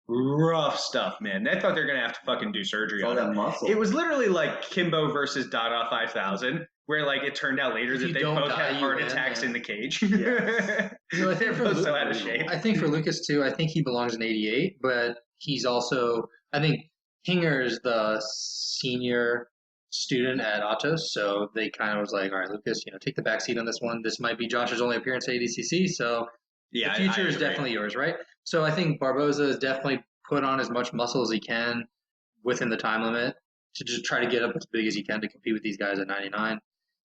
[SPEAKER 1] rough stuff, man. They thought they were going to have to fucking do surgery on him.
[SPEAKER 3] Muscle.
[SPEAKER 1] It was literally like Kimbo versus Dada 5000, where like it turned out later that they both had heart attacks in the cage.
[SPEAKER 3] Yes.
[SPEAKER 2] So I think
[SPEAKER 1] they're both so out of shape.
[SPEAKER 2] I think for Lucas, too, I think he belongs in 88, but he's also... I think Hinger's the senior student at Atos, so they kind of was like, all right, Lucas, take the back seat on this one. This might be Josh's only appearance at ADCC, so the future is definitely yours, right? So I think Barboza has definitely put on as much muscle as he can within the time limit to just try to get up as big as he can to compete with these guys at 99.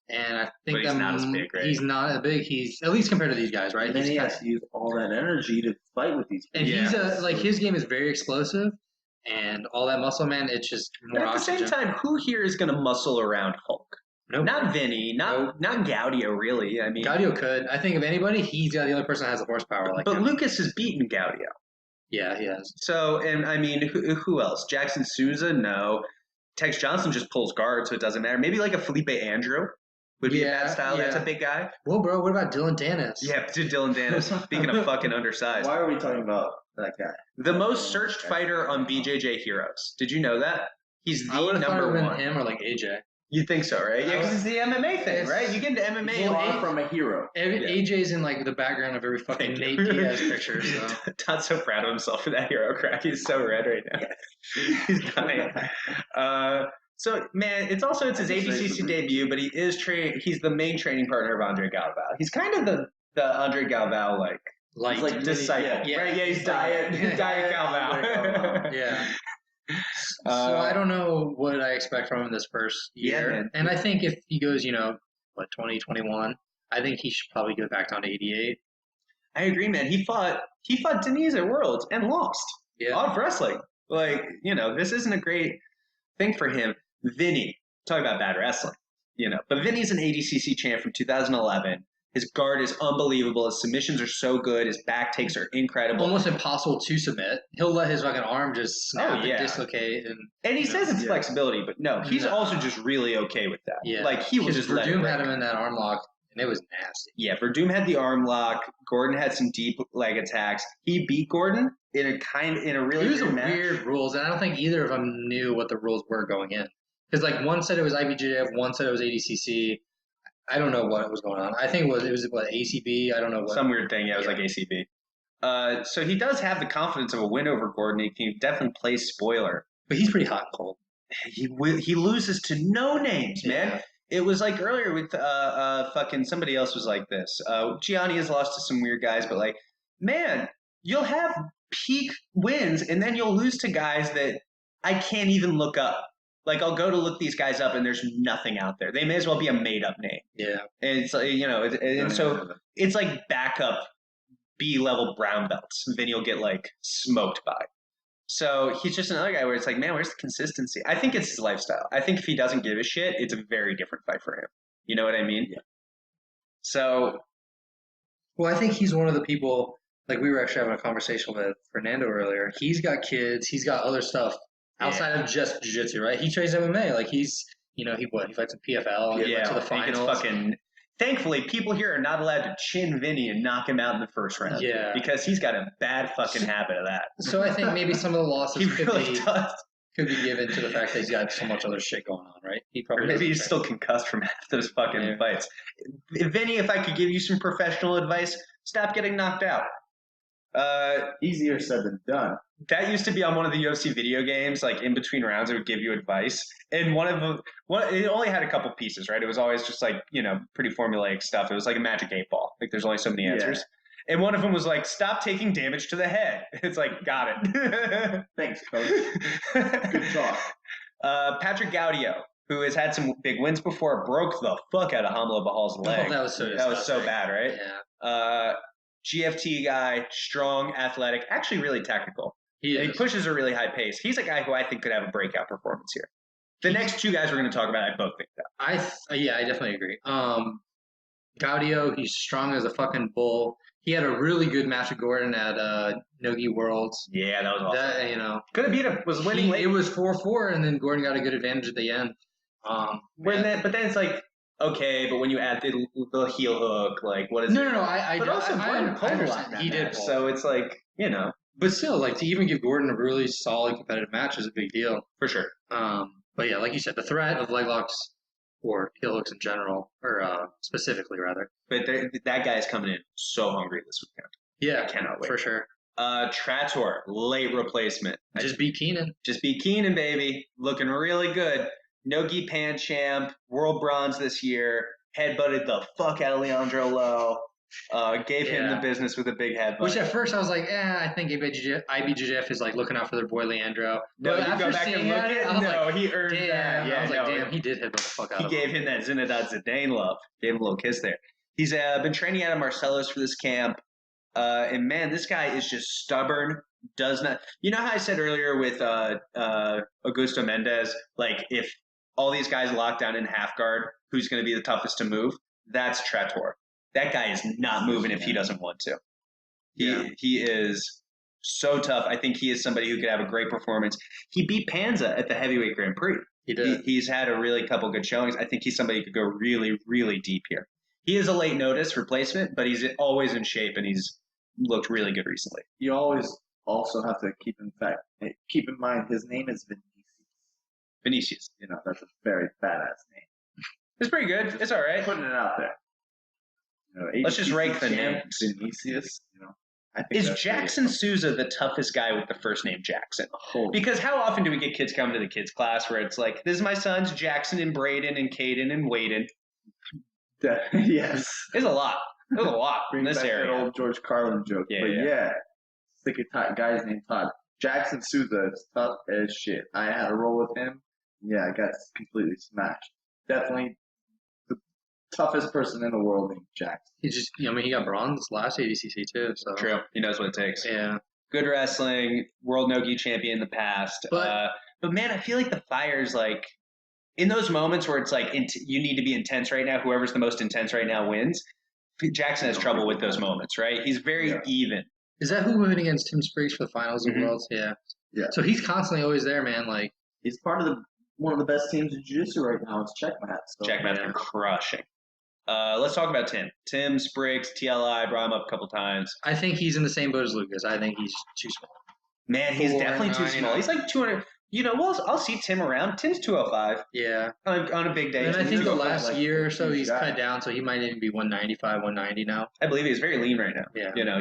[SPEAKER 2] And I think
[SPEAKER 1] he's not as big, right?
[SPEAKER 2] He's not as big. He's at least compared to these guys, right?
[SPEAKER 3] And then he has to use all that energy to fight with these people.
[SPEAKER 2] And his game is very explosive, and all that muscle, man. It's just more.
[SPEAKER 4] But at the same time, who here is going to muscle around Hulk?
[SPEAKER 2] Nope.
[SPEAKER 4] Not Vinny, not Gaudio, really. I mean,
[SPEAKER 2] Gaudio could. I think if anybody, he's the only person that has the horsepower like
[SPEAKER 4] but
[SPEAKER 2] him.
[SPEAKER 4] Lucas has beaten Gaudio.
[SPEAKER 2] Yeah, he has.
[SPEAKER 4] So, and I mean, who else? Jackson Souza? No. Tex Johnson just pulls guard, so it doesn't matter. Maybe like a Felipe Andrew would be a bad style. That's a big guy.
[SPEAKER 2] Well, bro, what about Dylan Dennis?
[SPEAKER 4] Yeah, Dylan Dennis. Speaking of fucking undersized.
[SPEAKER 3] Why are we talking about that guy?
[SPEAKER 4] The most searched fighter on BJJ Heroes. Did you know that? He's the number one.
[SPEAKER 2] Him or like AJ.
[SPEAKER 4] You think so, right? Yeah, because it's the MMA thing, right? You get into MMA
[SPEAKER 3] far from a hero.
[SPEAKER 2] AJ's in like the background of every fucking Nate Diaz picture. So.
[SPEAKER 4] Todd's so proud of himself for that hero crack. He's so red right now. He's dying. So man, it's his ADCC debut, but he's the main training partner of Andre Galvao. He's kind of the Andre Galvao like disciple, right? Yeah, he's diet Galvao.
[SPEAKER 2] Yeah. So I don't know what I expect from him this first year.
[SPEAKER 4] Yeah,
[SPEAKER 2] and I think if he goes, 2021, I think he should probably go back down to 88.
[SPEAKER 4] I agree, man. He fought Denise at Worlds and lost.
[SPEAKER 2] Yeah.
[SPEAKER 4] Odd wrestling. This isn't a great thing for him. Vinny, talk about bad wrestling, but Vinny's an ADCC champ from 2011. His guard is unbelievable. His submissions are so good. His back takes are incredible.
[SPEAKER 2] Almost impossible to submit. He'll let his fucking arm just snap and dislocate.
[SPEAKER 4] And he says it's flexibility, but no, he's also just really okay with that.
[SPEAKER 2] Yeah.
[SPEAKER 4] He will just let it
[SPEAKER 2] Verdum had him in that arm lock, and it was nasty.
[SPEAKER 4] Yeah, Verdum had the arm lock. Gordon had some deep leg attacks. He beat Gordon in a really weird match.
[SPEAKER 2] Weird rules, and I don't think either of them knew what the rules were going in. Because one said it was IBJJF, one said it was ADCC. I don't know what was going on. I think it was ACB. I don't know what.
[SPEAKER 4] Some weird thing. Yeah, it was like ACB. So he does have the confidence of a win over Gordon. He can definitely play spoiler.
[SPEAKER 2] But he's pretty hot and cold.
[SPEAKER 4] He loses to no names, man. Yeah. It was like earlier with fucking somebody else was like this. Gianni has lost to some weird guys, but man, you'll have peak wins and then you'll lose to guys that I can't even look up. I'll go to look these guys up, and there's nothing out there. They may as well be a made-up name.
[SPEAKER 2] Yeah.
[SPEAKER 4] And it's so it's like backup B-level brown belts. Then you'll get smoked by. So he's just another guy where it's man, where's the consistency? I think it's his lifestyle. I think if he doesn't give a shit, it's a very different fight for him. You know what I mean?
[SPEAKER 3] Yeah.
[SPEAKER 4] So.
[SPEAKER 2] Well, I think he's one of the people. We were actually having a conversation with Fernando earlier. He's got kids. He's got other stuff. Outside of just jiu-jitsu, right? He trains MMA. He's, he fights in PFL and went to the finals.
[SPEAKER 4] Thankfully, people here are not allowed to chin Vinny and knock him out in the first round.
[SPEAKER 2] Yeah.
[SPEAKER 4] Because he's got a bad fucking habit of that.
[SPEAKER 2] So I think maybe some of the losses
[SPEAKER 4] could
[SPEAKER 2] be given to the fact that he's got so much other shit going on, right?
[SPEAKER 4] Or maybe he's still concussed from half those fucking fights. Vinny, if I could give you some professional advice, stop getting knocked out.
[SPEAKER 3] Easier said than done.
[SPEAKER 4] That used to be on one of the UFC video games, in between rounds, it would give you advice. And one of them, it only had a couple pieces, right? It was always just pretty formulaic stuff. It was like a magic 8-ball. There's only so many answers. Yeah. And one of them was stop taking damage to the head. It's got it.
[SPEAKER 3] Thanks, coach. Good talk.
[SPEAKER 4] Patrick Gaudio, who has had some big wins before, broke the fuck out of Hamla Bahal's leg.
[SPEAKER 2] Oh, that was
[SPEAKER 4] so bad, right?
[SPEAKER 2] Yeah.
[SPEAKER 4] GFT guy, strong, athletic, actually really technical. He pushes a really high pace. He's a guy who I think could have a breakout performance here. The next two guys we're going to talk about, I both think that.
[SPEAKER 2] I definitely agree. Gaudio, he's strong as a fucking bull. He had a really good match with Gordon at Nogi Worlds.
[SPEAKER 4] Yeah, that was awesome.
[SPEAKER 2] That,
[SPEAKER 4] could have beat him. Was winning late.
[SPEAKER 2] It was 4-4, and then Gordon got a good advantage at the end.
[SPEAKER 4] But then it's okay, but when you add the heel hook, what is it?
[SPEAKER 2] No.
[SPEAKER 4] But also Gordon pulled a lot.
[SPEAKER 2] He did.
[SPEAKER 4] So it's
[SPEAKER 2] But still, to even give Gordon a really solid competitive match is a big deal.
[SPEAKER 4] For sure.
[SPEAKER 2] But yeah, like you said, the threat of leg locks or heel hooks in general, or specifically rather.
[SPEAKER 4] But that guy's coming in so hungry this weekend.
[SPEAKER 2] Yeah,
[SPEAKER 4] I cannot wait.
[SPEAKER 2] For sure.
[SPEAKER 4] Trator, late replacement.
[SPEAKER 2] Just beat Keenan.
[SPEAKER 4] Just beat Keenan, baby. Looking really good. no-gi pan champ, world bronze this year, headbutted the fuck out of Leandro Lowe, gave him the business with a big headbutt.
[SPEAKER 2] Which at first I was like, I think IBJJF is like looking out for their boy Leandro.
[SPEAKER 4] No,
[SPEAKER 2] but
[SPEAKER 4] you
[SPEAKER 2] after
[SPEAKER 4] go back and look at it. No, he earned that. Yeah,
[SPEAKER 2] I was like, damn, he did headbutt the fuck out of him.
[SPEAKER 4] He gave him that Zinedine Zidane love. Gave him a little kiss there. He's been training out of Marcelo's for this camp. And man, this guy is just stubborn. Does not. You know how I said earlier with Augusto Mendez, like if all these guys lock down in half guard, who's going to be the toughest to move? That's Trator. That guy is not moving if he doesn't want to. He is so tough. I think he is somebody who could have a great performance. He beat Panza at the heavyweight Grand Prix.
[SPEAKER 2] He did.
[SPEAKER 4] He's had a really couple good showings. I think he's somebody who could go really, really deep here. He is a late notice replacement, but he's always in shape and he's looked really good recently.
[SPEAKER 3] You always also have to keep in mind his name is
[SPEAKER 4] Vinicius.
[SPEAKER 3] You know, that's a very badass name.
[SPEAKER 4] It's pretty good. It's all right.
[SPEAKER 3] Putting it out there. You know,
[SPEAKER 4] Let's just rank the names.
[SPEAKER 3] Vinicius, you know. I think
[SPEAKER 4] is Jackson Souza the toughest guy with the first name Jackson? Because how often do we get kids come to the kids class where it's like, this is my sons Jackson and Braden and Caden and Waden?
[SPEAKER 3] Yes.
[SPEAKER 4] There's a lot. There's a lot in
[SPEAKER 3] Brings
[SPEAKER 4] this
[SPEAKER 3] back
[SPEAKER 4] area.
[SPEAKER 3] That old George Carlin joke.
[SPEAKER 4] Yeah.
[SPEAKER 3] Stick a guy's named Todd. Jackson Souza is tough as shit. I had a roll with him. Yeah, I got completely smashed. Definitely the toughest person in the world named Jackson.
[SPEAKER 2] He got bronze last ADCC too. So
[SPEAKER 4] True. He knows what it takes.
[SPEAKER 2] Yeah.
[SPEAKER 4] Good wrestling, world no-gi champion in the past. But man, I feel like the fire's like, in those moments where it's like you need to be intense right now, whoever's the most intense right now wins. Jackson has trouble with those moments, right? He's very even.
[SPEAKER 2] Is that who went against Tim Spriggs for the finals of Worlds? Yeah.
[SPEAKER 3] Yeah.
[SPEAKER 2] So he's constantly always there, man. Like
[SPEAKER 3] he's part of one of the best teams in jiu-jitsu right now. It's Checkmat. So.
[SPEAKER 4] Checkmat's been crushing. Let's talk about Tim. Tim Spriggs, TLI, brought him up a couple times.
[SPEAKER 2] I think he's in the same boat as Lucas. I think he's too small.
[SPEAKER 4] Man, he's definitely too small. He's like 200. You know, I'll see Tim around. Tim's 205.
[SPEAKER 2] Yeah.
[SPEAKER 4] On a big day.
[SPEAKER 2] And I think the last year or so he's cut down, so he might even be 195, 190 now.
[SPEAKER 4] I believe he's very lean right now.
[SPEAKER 2] Yeah.
[SPEAKER 4] You know,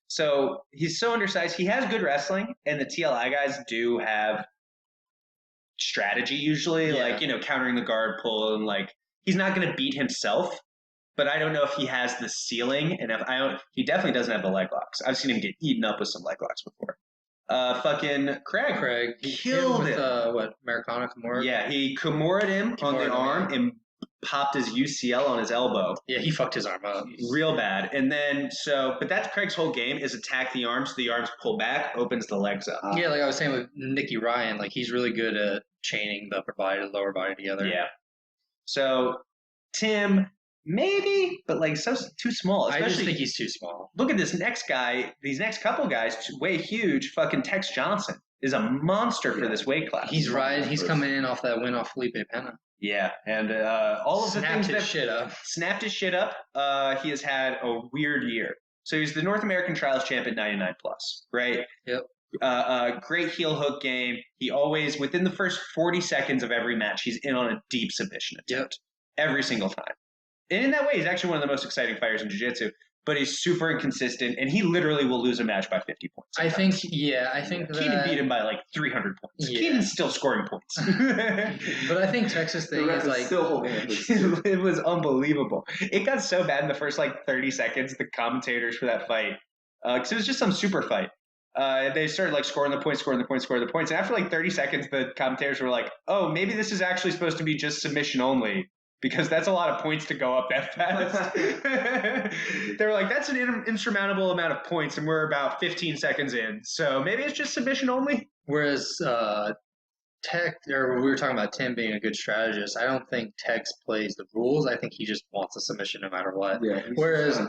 [SPEAKER 4] so he's so undersized. He has good wrestling, and the TLI guys do have strategy usually, like, you know, countering the guard pull, and like he's not going to beat himself, but I don't know if he has the ceiling, and he definitely doesn't have the leg locks. I've seen him get eaten up with some leg locks before. Fucking Craig killed him.
[SPEAKER 2] With Americana Kimura?
[SPEAKER 4] Yeah, he Kimura'd him on the arm and popped his UCL on his elbow.
[SPEAKER 2] Yeah, he fucked his arm up.
[SPEAKER 4] Real bad. And then, but that's Craig's whole game is attack the arms, so the arms pull back, opens the legs up.
[SPEAKER 2] Yeah, like I was saying with Nicky Ryan, like he's really good at chaining the upper body and lower body together.
[SPEAKER 4] Yeah. So, Tim, maybe, but like too small.
[SPEAKER 2] I just think he's too small.
[SPEAKER 4] Look at this next guy, these next couple guys, way huge. Fucking Tex Johnson is a monster for this weight class.
[SPEAKER 2] He's coming in off that win off Felipe Pena.
[SPEAKER 4] Yeah, and all of the things
[SPEAKER 2] snapped his
[SPEAKER 4] shit up. He has had a weird year. So he's the North American Trials champ at 99 plus, right?
[SPEAKER 2] Yep.
[SPEAKER 4] Great heel hook game. He always, within the first 40 seconds of every match, he's in on a deep submission attempt every single time. And in that way, he's actually one of the most exciting fighters in jiu-jitsu. But he's super inconsistent, and he literally will lose a match by 50 points.
[SPEAKER 2] I think
[SPEAKER 4] Keenan beat him by like 300 points.
[SPEAKER 2] Yeah.
[SPEAKER 4] Keenan's still scoring points.
[SPEAKER 2] But I think Texas thing is like
[SPEAKER 3] still holding
[SPEAKER 4] it was unbelievable. It got so bad in the first like 30 seconds. The commentators for that fight, because it was just some super fight. They started like scoring the points. And after like 30 seconds, the commentators were like, "Oh, maybe this is actually supposed to be just submission only." Because that's a lot of points to go up that fast. They were like, that's an insurmountable amount of points, and we're about 15 seconds in. So maybe it's just submission only.
[SPEAKER 2] Whereas we were talking about Tim being a good strategist. I don't think Tex plays the rules. I think he just wants a submission no matter what.
[SPEAKER 3] Yeah,
[SPEAKER 2] whereas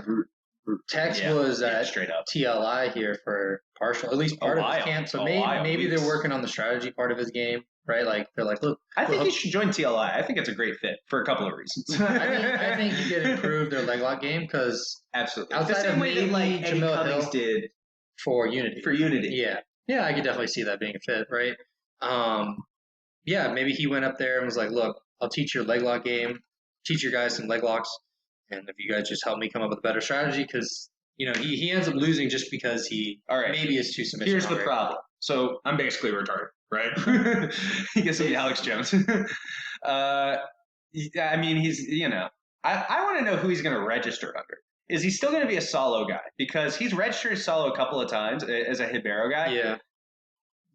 [SPEAKER 2] Tex was at
[SPEAKER 4] straight up
[SPEAKER 2] TLI here for at least part of his camp. So maybe they're working on the strategy part of his game. Right, like they're like, look.
[SPEAKER 4] I think you should join TLI. I think it's a great fit for a couple of reasons.
[SPEAKER 2] I think you could improve their leg lock game because
[SPEAKER 4] absolutely
[SPEAKER 2] outside
[SPEAKER 4] the same
[SPEAKER 2] of
[SPEAKER 4] way that like Eddie Cummings did
[SPEAKER 2] for Unity. Yeah, I could definitely see that being a fit, right? Yeah, maybe he went up there and was like, look, I'll teach your leg lock game, teach your guys some leg locks, and if you guys just help me come up with a better strategy, because you know he ends up losing just because maybe is too submission.
[SPEAKER 4] Here's the problem. So I'm basically retarded. Right? He gets me Alex Jones. I mean, he's, I want to know who he's going to register under. Is he still going to be a solo guy? Because he's registered solo a couple of times as a Hibero guy.
[SPEAKER 2] Yeah.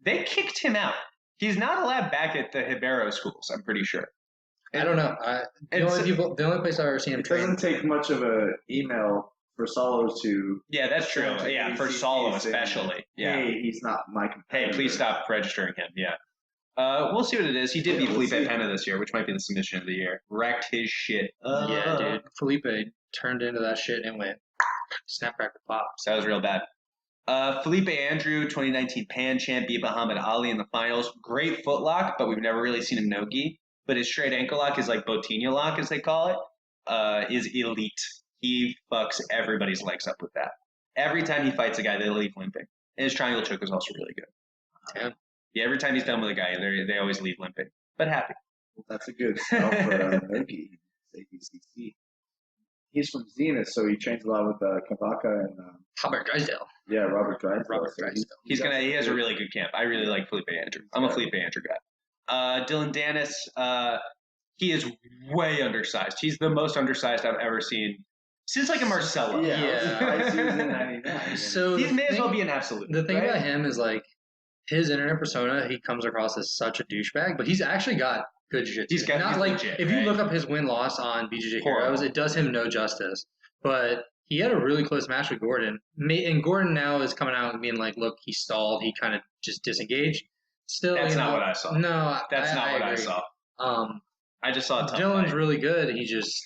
[SPEAKER 4] They kicked him out. He's not allowed back at the Hibero schools, I'm pretty sure.
[SPEAKER 2] I don't know. The only place I've ever seen him
[SPEAKER 3] It
[SPEAKER 2] train.
[SPEAKER 3] doesn't take much of an email for solos to.
[SPEAKER 4] Yeah, that's true. Yeah, for solo especially. Yeah.
[SPEAKER 3] Hey, he's not my competitor.
[SPEAKER 4] Hey, please stop registering him. Yeah. We'll see what it is. He did beat Felipe Pena this year, which might be the submission of the year. Wrecked his shit.
[SPEAKER 2] Yeah, dude. Felipe turned into that shit and went snapcracker pops.
[SPEAKER 4] That was real bad. Felipe Andrew, 2019 Pan champ, beat Muhammad Ali in the finals. Great footlock, but we've never really seen him no-gi. But his straight ankle lock, his like Botinha lock, as they call it, is elite. He fucks everybody's legs up with that. Every time he fights a guy, they leave limping. And his triangle choke is also really good. Yeah, every time he's done with a guy, they always leave limping. But happy.
[SPEAKER 3] Well, that's a good sell for Nogi. ADCC. He's from Zenith, so he trains a lot with Kavaka and
[SPEAKER 2] Robert Drysdale.
[SPEAKER 3] Yeah, Robert Drysdale.
[SPEAKER 4] He has a really good camp. I really like Felipe Andrew. I'm a Felipe Andrew guy. Dylan Dennis, he is way undersized. He's the most undersized I've ever seen since like a Marcelo.
[SPEAKER 3] Yeah.
[SPEAKER 2] So
[SPEAKER 4] he may as well be an absolute.
[SPEAKER 2] The thing about him is like his internet persona, he comes across as such a douchebag, but he's actually got good jiu-jitsu.
[SPEAKER 4] He's like legit,
[SPEAKER 2] if you look up his win-loss on BJJ Heroes, it does him no justice. But he had a really close match with Gordon. And Gordon now is coming out and being like, look, he stalled. He kind of just disengaged. Still,
[SPEAKER 4] that's not what I saw.
[SPEAKER 2] No,
[SPEAKER 4] that's not what
[SPEAKER 2] agree.
[SPEAKER 4] I saw. I just saw a tough
[SPEAKER 2] Dylan's
[SPEAKER 4] fight.
[SPEAKER 2] really good. He just,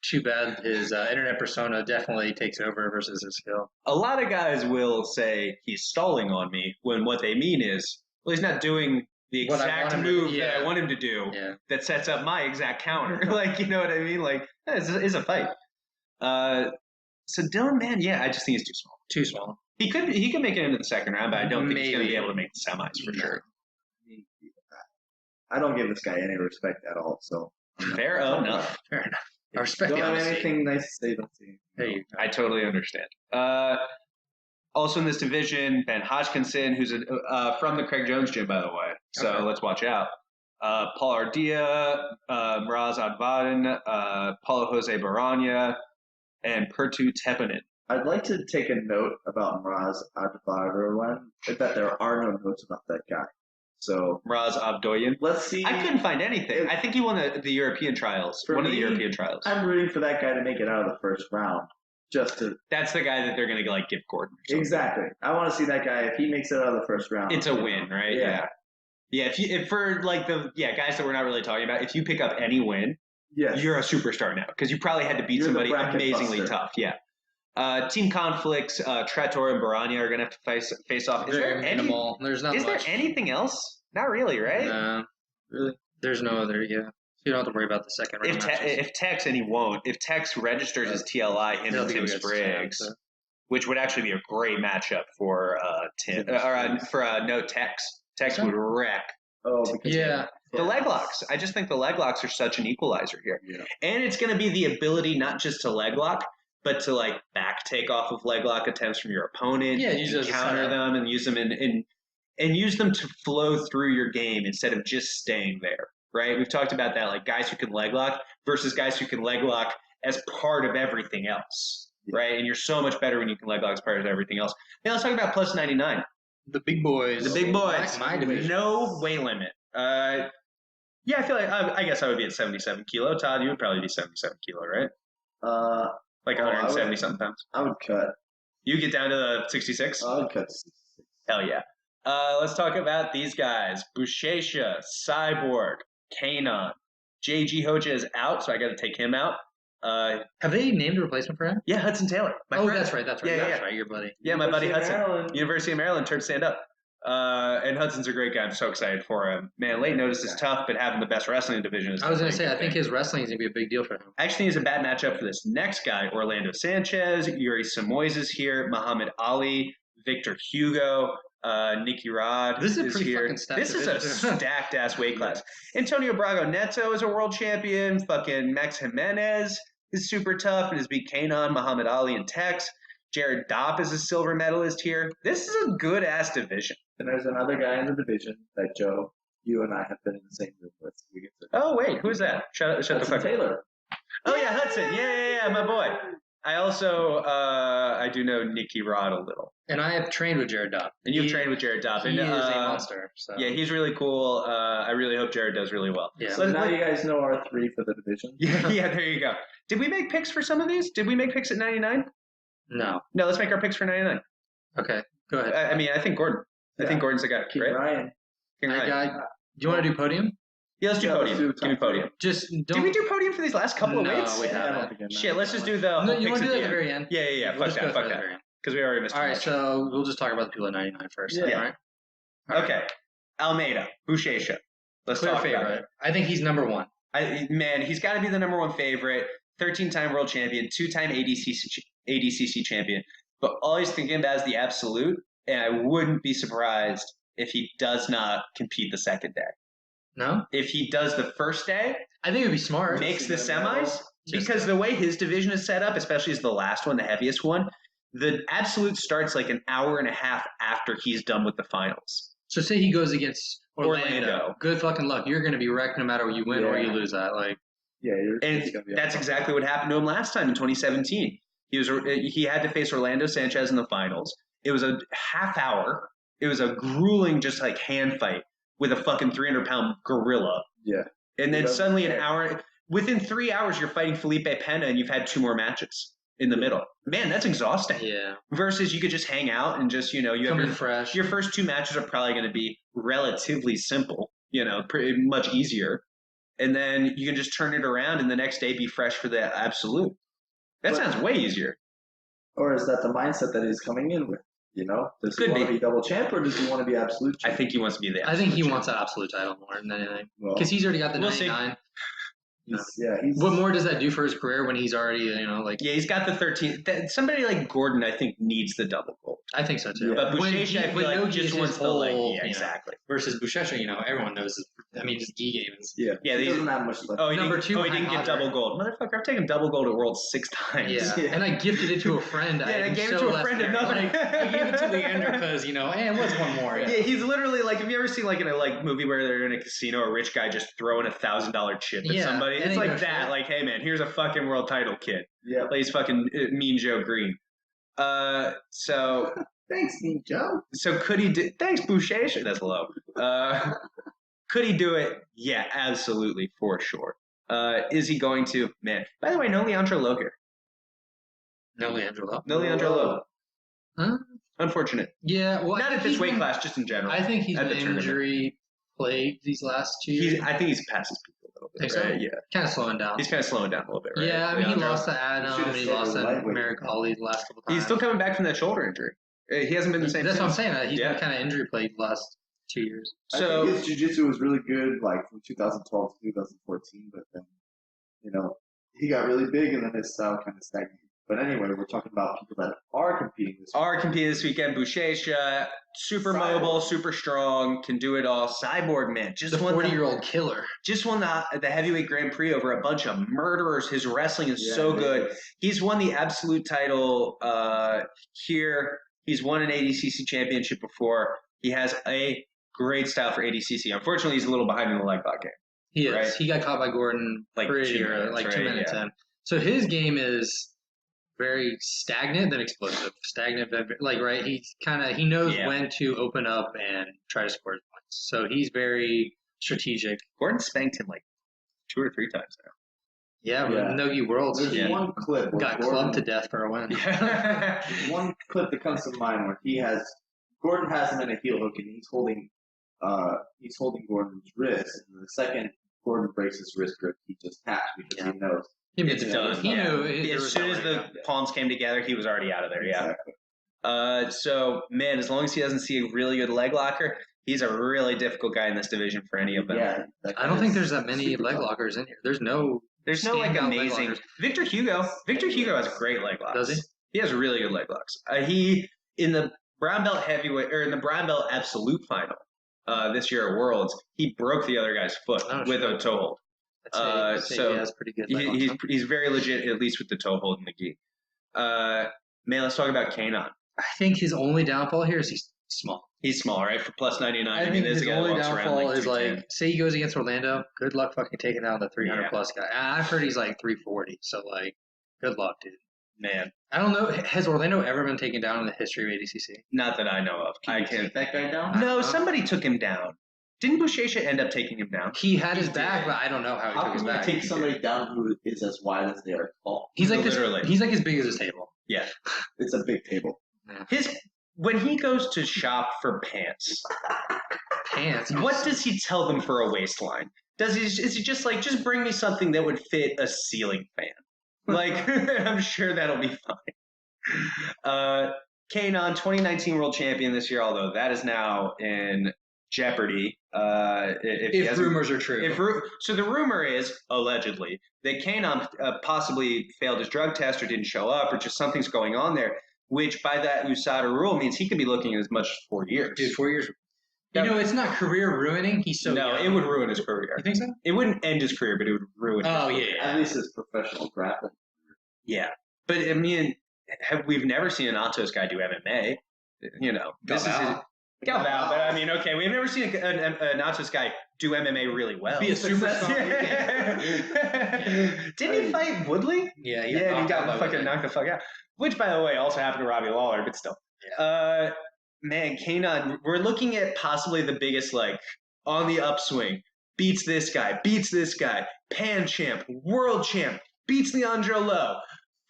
[SPEAKER 2] too bad his internet persona definitely takes over versus his skill.
[SPEAKER 4] A lot of guys will say he's stalling on me when what they mean is, well, he's not doing the exact move that I want him to do that sets up my exact counter. Like, you know what I mean? Like, it's a fight. So Dylan, man, I just think he's too small.
[SPEAKER 2] Too small.
[SPEAKER 4] He could make it into the second round, but I don't think he's going to be able to make the semis for sure.
[SPEAKER 3] I don't give this guy any respect at all. So
[SPEAKER 4] fair enough.
[SPEAKER 2] Fair enough. I respect
[SPEAKER 3] don't
[SPEAKER 2] the
[SPEAKER 3] have
[SPEAKER 2] honesty.
[SPEAKER 3] anything nice to say. Don't see.
[SPEAKER 2] Hey,
[SPEAKER 4] I totally understand. Also in this division, Ben Hodgkinson, who's from the Craig Jones gym, by the way. So let's watch out. Paul Ardea, Miraz Advadin, Paulo Jose Baranya, and Pertu Tepanen.
[SPEAKER 3] I'd like to take a note about Miraz Advadin. I bet there are no notes about that guy. So
[SPEAKER 4] Miraz Avdoyan.
[SPEAKER 3] Let's see.
[SPEAKER 4] I couldn't find anything. I think he won the European trials. Of the European trials.
[SPEAKER 3] I'm rooting for that guy to make it out of the first round.
[SPEAKER 4] That's the guy that they're going to give Gordon.
[SPEAKER 3] Exactly. I want to see that guy. If he makes it out of the first round,
[SPEAKER 4] it's a win, right? Yeah. If for like guys that we're not really talking about, if you pick up any win, you're a superstar now because you probably had to beat somebody amazingly tough. Yeah. Team conflicts, Tretor and Baranya are going to have to face off. Is there
[SPEAKER 2] minimal. There's not
[SPEAKER 4] Is
[SPEAKER 2] much.
[SPEAKER 4] there anything else? Not really, right?
[SPEAKER 2] No. Really? There's no other, You don't have to worry about the second round
[SPEAKER 4] if Tex, and he won't, if Tex registers as TLI, him and Tim Spriggs, which would actually be a great matchup for no Tex. Tex would wreck.
[SPEAKER 3] Oh,
[SPEAKER 4] the leg locks. I just think the leg locks are such an equalizer here. Yeah. And it's going to be the ability not just to leg lock, but to like back take off of leg lock attempts from your opponent, counter them and use them and use them to flow through your game instead of just staying there. Right? We've talked about that, like guys who can leg lock versus guys who can leg lock as part of everything else. Right? And you're so much better when you can leg lock as part of everything else. Now let's talk about plus 99.
[SPEAKER 2] The big boys.
[SPEAKER 4] The big boys.
[SPEAKER 2] My division.
[SPEAKER 4] No weight limit. I feel like I guess I would be at 77 kilo. Todd, you would probably be 77 kilo, right? Like 170 something pounds.
[SPEAKER 3] I would cut.
[SPEAKER 4] You get down to the 66?
[SPEAKER 3] I would cut to 66.
[SPEAKER 4] Hell yeah. Let's talk about these guys. Buchecha, Cyborg, Kanon. JG Hoja is out, so I got to take him out.
[SPEAKER 2] Have they named a replacement for him?
[SPEAKER 4] Yeah, Hudson Taylor.
[SPEAKER 2] That's right.
[SPEAKER 4] Yeah.
[SPEAKER 2] Right, your buddy.
[SPEAKER 4] Yeah, my buddy Hudson.
[SPEAKER 3] Maryland.
[SPEAKER 4] University of Maryland turned stand up. And Hudson's a great guy. I'm so excited for him. Man, late notice is tough, but having the best wrestling division is
[SPEAKER 2] I was going to say, I think his wrestling is going to be a big deal for him.
[SPEAKER 4] I actually think it's a bad matchup for this next guy. Orlando Sanchez, Yuri Samois is here, Muhammad Ali, Victor Hugo, Nicky Rod
[SPEAKER 2] this is
[SPEAKER 4] here.
[SPEAKER 2] Fucking stacked
[SPEAKER 4] This is a stacked ass weight class. Antonio Braga Neto is a world champion. Fucking Max Jimenez is super tough and has beat Kanon, Muhammad Ali, and Tex. Jared Dopp is a silver medalist here. This is a good ass division.
[SPEAKER 3] And there's another guy in the division that Joe you and I have been in the same room with. We get to
[SPEAKER 1] Oh wait, who's that? Shut the
[SPEAKER 3] Hudson
[SPEAKER 1] fuck up.
[SPEAKER 3] Taylor.
[SPEAKER 1] Oh yeah, Hudson. Yeah, my boy. I also I do know Nicky Rod a little,
[SPEAKER 2] And I have trained with Jared Dobb.
[SPEAKER 1] and you've trained with Jared Dobb.
[SPEAKER 2] He
[SPEAKER 1] and,
[SPEAKER 2] is a monster. So.
[SPEAKER 1] Yeah, he's really cool. I really hope Jared does really well.
[SPEAKER 2] Yeah.
[SPEAKER 3] So now you guys know our 3 for the division.
[SPEAKER 1] Yeah, there you go. Did we make picks for some of these? Did we make picks at 99?
[SPEAKER 2] No.
[SPEAKER 1] No, let's make our picks for 99.
[SPEAKER 2] Okay. Go ahead.
[SPEAKER 1] I mean, I think Gordon. I think Gordon's the guy,
[SPEAKER 3] King
[SPEAKER 1] right?
[SPEAKER 3] Ryan.
[SPEAKER 1] King Ryan.
[SPEAKER 2] Do you want to do podium?
[SPEAKER 1] Yeah, let's do Podium. Give me Podium.
[SPEAKER 2] Just don't.
[SPEAKER 1] Did we do Podium for these last couple of
[SPEAKER 2] No,
[SPEAKER 1] weeks?
[SPEAKER 2] we
[SPEAKER 3] I
[SPEAKER 2] haven't.
[SPEAKER 3] don't think I know.
[SPEAKER 1] Shit, let's just do the
[SPEAKER 2] No,
[SPEAKER 1] whole
[SPEAKER 2] you
[SPEAKER 1] picks
[SPEAKER 2] want to do that at the
[SPEAKER 1] end.
[SPEAKER 2] very end?
[SPEAKER 1] Yeah.
[SPEAKER 2] We'll
[SPEAKER 1] Fuck
[SPEAKER 2] just go
[SPEAKER 1] that.
[SPEAKER 2] through
[SPEAKER 1] Fuck
[SPEAKER 2] at the
[SPEAKER 1] that.
[SPEAKER 2] very end.
[SPEAKER 1] Because we already missed
[SPEAKER 2] All
[SPEAKER 1] too
[SPEAKER 2] right,
[SPEAKER 1] much.
[SPEAKER 2] so we'll just talk about the people at 99 first.
[SPEAKER 3] Yeah.
[SPEAKER 2] All right. All right.
[SPEAKER 1] Okay. Almeida. Boucher. Let's
[SPEAKER 2] Clear
[SPEAKER 1] talk
[SPEAKER 2] favorite.
[SPEAKER 1] about it.
[SPEAKER 2] I think he's number 1.
[SPEAKER 1] Man, he's got to be the number 1 favorite. 13-time world champion, 2-time ADCC champion. But all he's thinking about is the absolute, and I wouldn't be surprised if he does not compete the second day.
[SPEAKER 2] No?
[SPEAKER 1] If he does the first day,
[SPEAKER 2] I think it would be smart.
[SPEAKER 1] makes the semis,
[SPEAKER 2] Just-
[SPEAKER 1] because the way his division is set up, especially as the last one, the heaviest one, the absolute starts like an hour and a half after he's done with the finals.
[SPEAKER 2] So say he goes against Orlando.
[SPEAKER 1] Orlando.
[SPEAKER 2] Good fucking luck. You're going to be wrecked no matter what you win or you
[SPEAKER 3] Yeah.
[SPEAKER 2] lose that. Like,
[SPEAKER 3] Yeah,
[SPEAKER 1] And that's exactly what happened to him last time in 2017. He had to face Orlando Sanchez in the finals. It was a half hour. It was a grueling, just like hand fight with a fucking 300-pound gorilla.
[SPEAKER 3] Yeah.
[SPEAKER 1] And then
[SPEAKER 3] He
[SPEAKER 1] suddenly
[SPEAKER 3] doesn't
[SPEAKER 1] an hour, within 3 hours, you're fighting Felipe Pena and you've had 2 more matches in the middle. Man, that's exhausting.
[SPEAKER 2] yeah.
[SPEAKER 1] Versus you could just hang out and just, you have
[SPEAKER 2] Coming fresh.
[SPEAKER 1] your first 2 matches are probably going to be relatively simple, pretty much easier. And then you can just turn it around and the next day be fresh for the absolute. That sounds way easier.
[SPEAKER 3] Or is that the mindset that he's coming in with? Does he
[SPEAKER 1] Could
[SPEAKER 3] want to
[SPEAKER 1] be.
[SPEAKER 3] be double champ or does he want to be absolute
[SPEAKER 1] I
[SPEAKER 3] champ?
[SPEAKER 1] think he wants to be the
[SPEAKER 2] I think he
[SPEAKER 1] absolute
[SPEAKER 2] wants that absolute title more than anything.
[SPEAKER 3] Well,
[SPEAKER 2] Because he's already got the
[SPEAKER 1] We'll see.
[SPEAKER 2] 99.
[SPEAKER 3] he's
[SPEAKER 2] What more does that do for his career when he's already, like,
[SPEAKER 1] Yeah, he's got the 13. Somebody like Gordon, I think, needs the double gold.
[SPEAKER 2] I think so too.
[SPEAKER 3] Yeah.
[SPEAKER 1] But
[SPEAKER 2] When
[SPEAKER 1] Boucher, I feel like,
[SPEAKER 2] Nogi
[SPEAKER 1] just
[SPEAKER 2] is
[SPEAKER 1] wants
[SPEAKER 2] his
[SPEAKER 1] the like,
[SPEAKER 2] whole,
[SPEAKER 1] yeah, exactly.
[SPEAKER 2] Versus Boucher, everyone knows. His gi game is.
[SPEAKER 3] Yeah,
[SPEAKER 1] Yeah,
[SPEAKER 3] he
[SPEAKER 1] these-
[SPEAKER 3] doesn't have much left.
[SPEAKER 1] Oh, he
[SPEAKER 2] Number
[SPEAKER 1] didn't,
[SPEAKER 2] 2
[SPEAKER 1] oh, he didn't get
[SPEAKER 2] Hunter.
[SPEAKER 1] double gold. Motherfucker, I've taken double gold at Worlds 6 times.
[SPEAKER 2] Yeah.
[SPEAKER 3] Yeah.
[SPEAKER 2] And I gifted it to a friend.
[SPEAKER 1] Yeah, and I
[SPEAKER 2] am
[SPEAKER 1] gave it
[SPEAKER 2] so
[SPEAKER 1] to a friend
[SPEAKER 2] left
[SPEAKER 1] another.
[SPEAKER 2] there. Like, I gave it to Leander because, it was one more.
[SPEAKER 1] Yeah, he's literally like, have you ever seen like in a like movie where they're in a casino, a rich guy just throwing $1,000 chip at
[SPEAKER 2] Yeah,
[SPEAKER 1] somebody?
[SPEAKER 2] and
[SPEAKER 1] It's
[SPEAKER 2] he
[SPEAKER 1] like
[SPEAKER 2] goes,
[SPEAKER 1] that.
[SPEAKER 2] yeah.
[SPEAKER 1] Like, hey man, here's a fucking world title, kid.
[SPEAKER 3] Yeah.
[SPEAKER 1] Plays fucking Mean Joe Green. So
[SPEAKER 3] Thanks, Mean Joe.
[SPEAKER 1] could he do? Thanks, Boucher. That's low. Could he do it? Yeah, absolutely, for sure. Is he going to? Man. By the way, no Leandro Lowe here.
[SPEAKER 2] No, Leandro.
[SPEAKER 1] No Leandro Lowe.
[SPEAKER 2] Huh?
[SPEAKER 1] Unfortunate.
[SPEAKER 2] Yeah. Well,
[SPEAKER 1] Not
[SPEAKER 2] I
[SPEAKER 1] at
[SPEAKER 2] think
[SPEAKER 1] this
[SPEAKER 2] he's
[SPEAKER 1] weight
[SPEAKER 2] been-
[SPEAKER 1] class, just in general.
[SPEAKER 2] I think he's
[SPEAKER 1] at the
[SPEAKER 2] been
[SPEAKER 1] tournament.
[SPEAKER 2] injury plagued these last 2 years.
[SPEAKER 1] I think he's past his peak a little bit.
[SPEAKER 2] Think so?
[SPEAKER 1] Right? Yeah.
[SPEAKER 2] Kind of slowing down.
[SPEAKER 1] He's kind of slowing down a little bit, right?
[SPEAKER 2] Yeah, I mean, he
[SPEAKER 1] Leandro?
[SPEAKER 2] lost to Adam,
[SPEAKER 3] Should've
[SPEAKER 2] and he
[SPEAKER 3] stayed
[SPEAKER 2] lost
[SPEAKER 3] with
[SPEAKER 2] to
[SPEAKER 3] lightweight.
[SPEAKER 2] Merrick Hawley the last couple times.
[SPEAKER 1] He's still coming back from that shoulder injury. He hasn't been the same.
[SPEAKER 2] That's what I'm
[SPEAKER 1] since.
[SPEAKER 2] saying. He's
[SPEAKER 1] Yeah.
[SPEAKER 2] been kind of injury plagued the last 2 years.
[SPEAKER 3] I
[SPEAKER 1] So
[SPEAKER 3] think his jiu-jitsu was really good, like from 2012 to 2014, but then, he got really big and then his style kind of stagnated. But anyway, we're talking about people that are competing this
[SPEAKER 1] are competing this weekend. Boucher, super
[SPEAKER 3] Cyborg.
[SPEAKER 1] mobile, super strong, can do it all. Cyborg, man, just
[SPEAKER 2] The
[SPEAKER 1] won
[SPEAKER 2] 40-year-old killer.
[SPEAKER 1] just won the heavyweight Grand Prix over a bunch of murderers. His wrestling is so
[SPEAKER 3] Yeah,
[SPEAKER 1] good. He's won the absolute title here. He's won an ADCC championship before. He has a great style for ADCC. Unfortunately, he's a little behind in the leg lock game.
[SPEAKER 2] He is.
[SPEAKER 1] Right.
[SPEAKER 2] He got caught by Gordon
[SPEAKER 1] Like
[SPEAKER 2] pretty
[SPEAKER 1] 2
[SPEAKER 2] early,
[SPEAKER 1] minutes,
[SPEAKER 2] like
[SPEAKER 1] right?
[SPEAKER 2] 2 minutes
[SPEAKER 1] Yeah.
[SPEAKER 2] in. So his game is very stagnant then explosive. Stagnant, then right. He knows
[SPEAKER 1] Yeah.
[SPEAKER 2] when to open up and try to score his points. So he's very strategic.
[SPEAKER 1] Gordon spanked him like 2 or 3 times now.
[SPEAKER 2] Yeah, with
[SPEAKER 3] Yeah.
[SPEAKER 2] Nogi Worlds,
[SPEAKER 3] There's
[SPEAKER 2] he
[SPEAKER 3] one clip where
[SPEAKER 2] got clubbed to death for a win.
[SPEAKER 3] There's one clip that comes to mind where Gordon has him in a heel hook and he's holding Gordon's wrist, and the second Gordon breaks his wrist grip, he just taps because he knows.
[SPEAKER 2] He
[SPEAKER 1] It's
[SPEAKER 2] knew.
[SPEAKER 1] done.
[SPEAKER 2] He knew.
[SPEAKER 1] As soon as the palms came together, he was already out of there. Yeah.
[SPEAKER 3] Exactly.
[SPEAKER 1] So man, as long as he doesn't see a really good leg locker, he's a really difficult guy in this division for any of them.
[SPEAKER 3] Yeah,
[SPEAKER 2] I don't think there's that many leg lockers in here. There's no
[SPEAKER 1] There's no like
[SPEAKER 2] standout leg
[SPEAKER 1] amazing.
[SPEAKER 2] lockers.
[SPEAKER 1] Victor Hugo has great leg locks.
[SPEAKER 2] Does he?
[SPEAKER 1] He has really good leg locks. He in the brown belt heavyweight or in the brown belt absolute final this year at Worlds, he broke the other guy's foot
[SPEAKER 2] Oh,
[SPEAKER 1] with
[SPEAKER 2] shit.
[SPEAKER 1] a toe hold.
[SPEAKER 2] I'd say
[SPEAKER 1] so
[SPEAKER 2] he has pretty good leg locks, huh?
[SPEAKER 1] He's very legit, at least with the toe hold and the gi. Man, let's talk about Kanon.
[SPEAKER 2] I think his only downfall here is he's small.
[SPEAKER 4] He's small, right? For plus 99.
[SPEAKER 2] I think
[SPEAKER 4] there's
[SPEAKER 2] his
[SPEAKER 4] a guy that
[SPEAKER 2] only
[SPEAKER 4] walks around
[SPEAKER 2] downfall
[SPEAKER 4] like
[SPEAKER 2] is
[SPEAKER 4] 310.
[SPEAKER 2] like, say he goes against Orlando, good luck fucking taking down the 300 plus guy. I've heard he's like 340, so like, good luck, dude.
[SPEAKER 4] Man,
[SPEAKER 2] I don't know. Has Orlando ever been taken down in the history of ADCC?
[SPEAKER 4] not that I know of.
[SPEAKER 3] Can you take that guy down?
[SPEAKER 4] No, somebody took him down. Didn't Buchecha end up taking him down?
[SPEAKER 2] He had his
[SPEAKER 3] He
[SPEAKER 2] back,
[SPEAKER 3] did.
[SPEAKER 2] but I don't know how he
[SPEAKER 3] How
[SPEAKER 2] took his
[SPEAKER 3] can you
[SPEAKER 2] back.
[SPEAKER 3] take somebody down who is as wide as they are tall?
[SPEAKER 2] He's like
[SPEAKER 4] Literally.
[SPEAKER 2] this. He's like as big as this table.
[SPEAKER 4] Yeah.
[SPEAKER 3] It's a big table.
[SPEAKER 4] When he goes to shop for pants,
[SPEAKER 2] Pants.
[SPEAKER 4] what does he tell them for a waistline? Is he just like, just bring me something that would fit a ceiling fan? Like, I'm sure that'll be fine. Kanon, 2019 world champion this year, although that is now in jeopardy.
[SPEAKER 2] If rumors are true.
[SPEAKER 4] So the rumor is, allegedly, that Kanon possibly failed his drug test or didn't show up or just something's going on there, which by that USADA rule means he could be looking at as much as 4 years.
[SPEAKER 2] Dude, 4 years. It's not career ruining. He's so
[SPEAKER 4] No,
[SPEAKER 2] young.
[SPEAKER 4] it would ruin his career.
[SPEAKER 2] You think so?
[SPEAKER 4] It wouldn't end his career, but it would ruin his career.
[SPEAKER 3] At least his professional grappling.
[SPEAKER 4] Yeah. But, I mean, we've never seen an Atos guy do MMA. This is his... Galval, but I mean, okay, we've never seen an Atos guy do MMA really well.
[SPEAKER 3] Be a superstar.
[SPEAKER 4] Didn't he fight Woodley?
[SPEAKER 2] Yeah,
[SPEAKER 4] He got fucking knocked the fuck out. Which, by the way, also happened to Robbie Lawler, but still.
[SPEAKER 2] Yeah.
[SPEAKER 4] Man, Kanon, we're looking at possibly the biggest, like, on the upswing. Beats this guy, Pan champ, world champ, beats Leandro Lowe.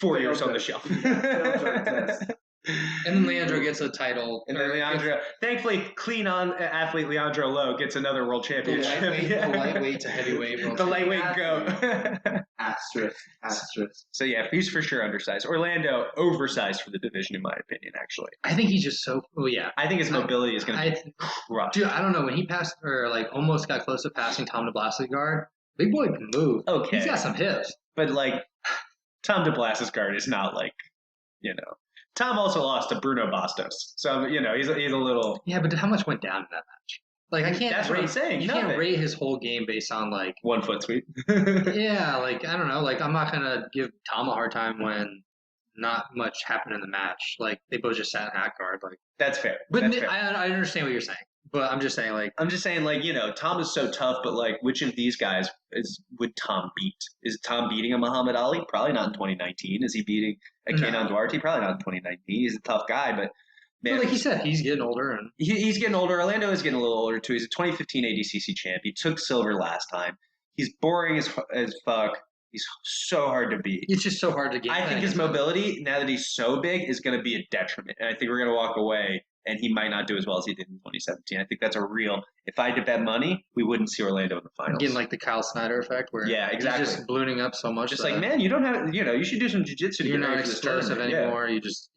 [SPEAKER 4] 4 years on the shelf.
[SPEAKER 2] And then Leandro gets a title.
[SPEAKER 4] And then Leandro, thankfully, clean on athlete Leandro Lowe gets another world championship.
[SPEAKER 2] The lightweight to heavyweight.
[SPEAKER 4] The lightweight go.
[SPEAKER 3] Asterisk.
[SPEAKER 4] So yeah, he's for sure undersized. Orlando, oversized for the division, in my opinion, actually.
[SPEAKER 2] I think he's just so. Oh yeah.
[SPEAKER 4] I think his mobility is going to be crushed.
[SPEAKER 2] Dude, I don't know. When he passed, or like almost got close to passing Tom DeBlass's guard, big boy can move.
[SPEAKER 4] Okay.
[SPEAKER 2] He's got some hips.
[SPEAKER 4] But like, Tom DeBlass's guard is not like, Tom also lost to Bruno Bastos. So, he's a little...
[SPEAKER 2] Yeah, but how much went down in that match? Like, I can't
[SPEAKER 4] That's what I'm saying.
[SPEAKER 2] You can't rate his whole game based on, like...
[SPEAKER 4] 1 foot sweep.
[SPEAKER 2] Yeah, like, I don't know. Like, I'm not going to give Tom a hard time when not much happened in the match. Like, they both just sat in half guard. Like,
[SPEAKER 4] That's fair.
[SPEAKER 2] But
[SPEAKER 4] That's fair.
[SPEAKER 2] I understand what you're saying. But I'm just saying, like...
[SPEAKER 4] Tom is so tough, but, like, which of these guys would Tom beat? Is Tom beating a Muhammad Ali? Probably not in 2019. Is he beating a Kenan Duarte? Probably not in 2019. He's a tough guy, but, man...
[SPEAKER 2] But like you said, he's getting older. And
[SPEAKER 4] he's getting older. Orlando is getting a little older, too. He's a 2015 ADCC champ. He took silver last time. He's boring as fuck. He's so hard to beat.
[SPEAKER 2] It's just so hard to get.
[SPEAKER 4] I think his mobility, now that he's so big, is going to be a detriment. And I think we're going to walk away, and he might not do as well as he did in 2017. I think that's a real... If I had to bet money, we wouldn't see Orlando in the finals.
[SPEAKER 2] Getting like the Kyle Snyder effect, where
[SPEAKER 4] exactly.
[SPEAKER 2] he's just ballooning up so much.
[SPEAKER 4] Just like, man, you don't have... you should do some jiu-jitsu to
[SPEAKER 2] You're
[SPEAKER 4] get
[SPEAKER 2] not
[SPEAKER 4] ready for this
[SPEAKER 2] explosive
[SPEAKER 4] tournament.
[SPEAKER 2] anymore. You just...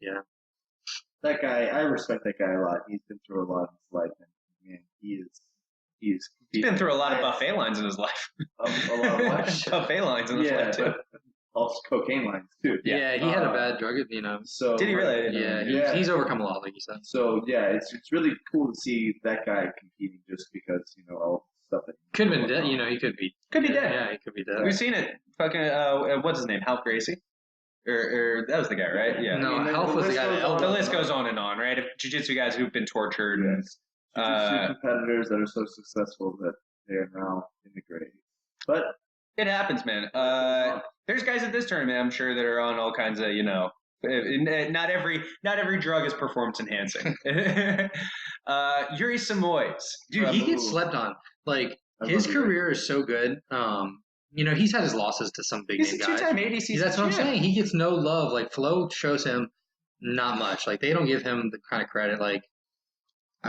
[SPEAKER 3] That guy, I respect that guy a lot. He's been through a lot in his life, and man, he's
[SPEAKER 4] been through a lot of buffet lines in his life.
[SPEAKER 3] A lot of what?
[SPEAKER 4] Buffet lines in his life, too.
[SPEAKER 3] But also cocaine lines, too.
[SPEAKER 2] Yeah, he had a bad drug,
[SPEAKER 3] So
[SPEAKER 4] Did he really?
[SPEAKER 2] Yeah, he's overcome a lot, like you said.
[SPEAKER 3] So, yeah, it's really cool to see that guy competing just because, all the stuff that
[SPEAKER 2] could have been dead. He could be.
[SPEAKER 4] Could be dead.
[SPEAKER 2] Yeah, he could be dead.
[SPEAKER 4] We've seen it. Fucking, what's his name? Hal Gracie? Or that was the guy, right? Yeah.
[SPEAKER 2] No, Health was the guy that
[SPEAKER 4] The list goes on and on, right? Of jiu-jitsu guys who've been tortured.
[SPEAKER 3] Yes. Jiu-jitsu competitors that are so successful that they are now in the grave. But
[SPEAKER 4] it happens, man. There's guys at this tournament, I'm sure, that are on all kinds of, not every drug is performance enhancing. Yuri Samoys.
[SPEAKER 2] Dude, he gets slept on. Like, his career is so good. He's had his losses to some big name guys.
[SPEAKER 4] He's a 2-time ADCC
[SPEAKER 2] That's what I'm saying. He gets no love. Like, Flo shows him not much. Like, they don't give him the kind of credit. Like,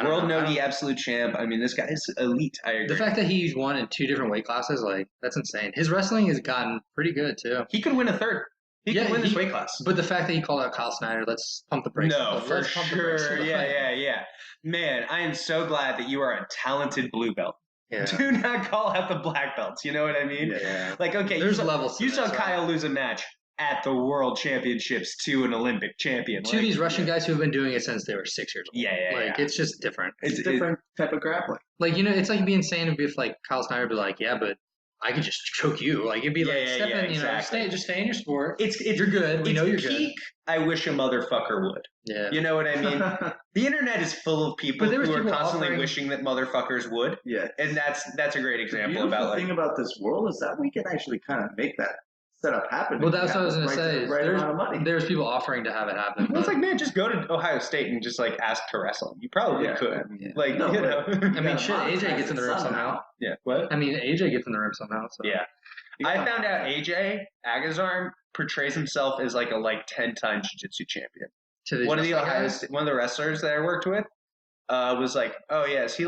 [SPEAKER 4] World Nogi absolute champ. I mean, this guy is elite. I agree.
[SPEAKER 2] The fact that he's won in 2 different weight classes, like, that's insane. His wrestling has gotten pretty good, too.
[SPEAKER 4] He could win a third. He could win this weight class.
[SPEAKER 2] But the fact that he called out Kyle Snyder, let's pump the brakes.
[SPEAKER 4] No, for sure. Yeah. Man, I am so glad that you are a talented blue belt.
[SPEAKER 2] Yeah.
[SPEAKER 4] Do not call out the black belts. You know what I mean?
[SPEAKER 3] Yeah.
[SPEAKER 4] Like, okay,
[SPEAKER 2] there's levels.
[SPEAKER 4] You saw Kyle lose a match at the World Championships to an Olympic champion.
[SPEAKER 2] To these Russian guys who have been doing it since they were 6 years old.
[SPEAKER 4] Yeah.
[SPEAKER 2] It's just different.
[SPEAKER 3] It's a different type of grappling.
[SPEAKER 2] Like, it's like being saying if like Kyle Snyder would be like, yeah, but I could just choke you. Like it'd be like step in,
[SPEAKER 4] exactly.
[SPEAKER 2] just stay in your sport.
[SPEAKER 4] You're
[SPEAKER 2] good. We know you're
[SPEAKER 4] peak, good. I wish a motherfucker would.
[SPEAKER 2] Yeah.
[SPEAKER 4] You know what I mean? The internet is full of people who are constantly wishing that motherfuckers would.
[SPEAKER 3] Yeah.
[SPEAKER 4] And that's a great example
[SPEAKER 3] the thing about this world is that we can actually kind of make that setup happen.
[SPEAKER 2] Well, that's what I was going to say.
[SPEAKER 3] Right amount of money.
[SPEAKER 2] There's people offering to have it happen.
[SPEAKER 4] Well, it's like, man, just go to Ohio State and just like ask to wrestle. You probably could. Yeah. Like,
[SPEAKER 2] I mean, shit, AJ gets in the room somehow.
[SPEAKER 4] Yeah. What?
[SPEAKER 2] I mean, AJ gets in the room somehow. So.
[SPEAKER 4] Yeah. I found out AJ Agazarm portrays himself as like a 10-time jiu-jitsu champion. One of the wrestlers that I worked with was like, oh yes, he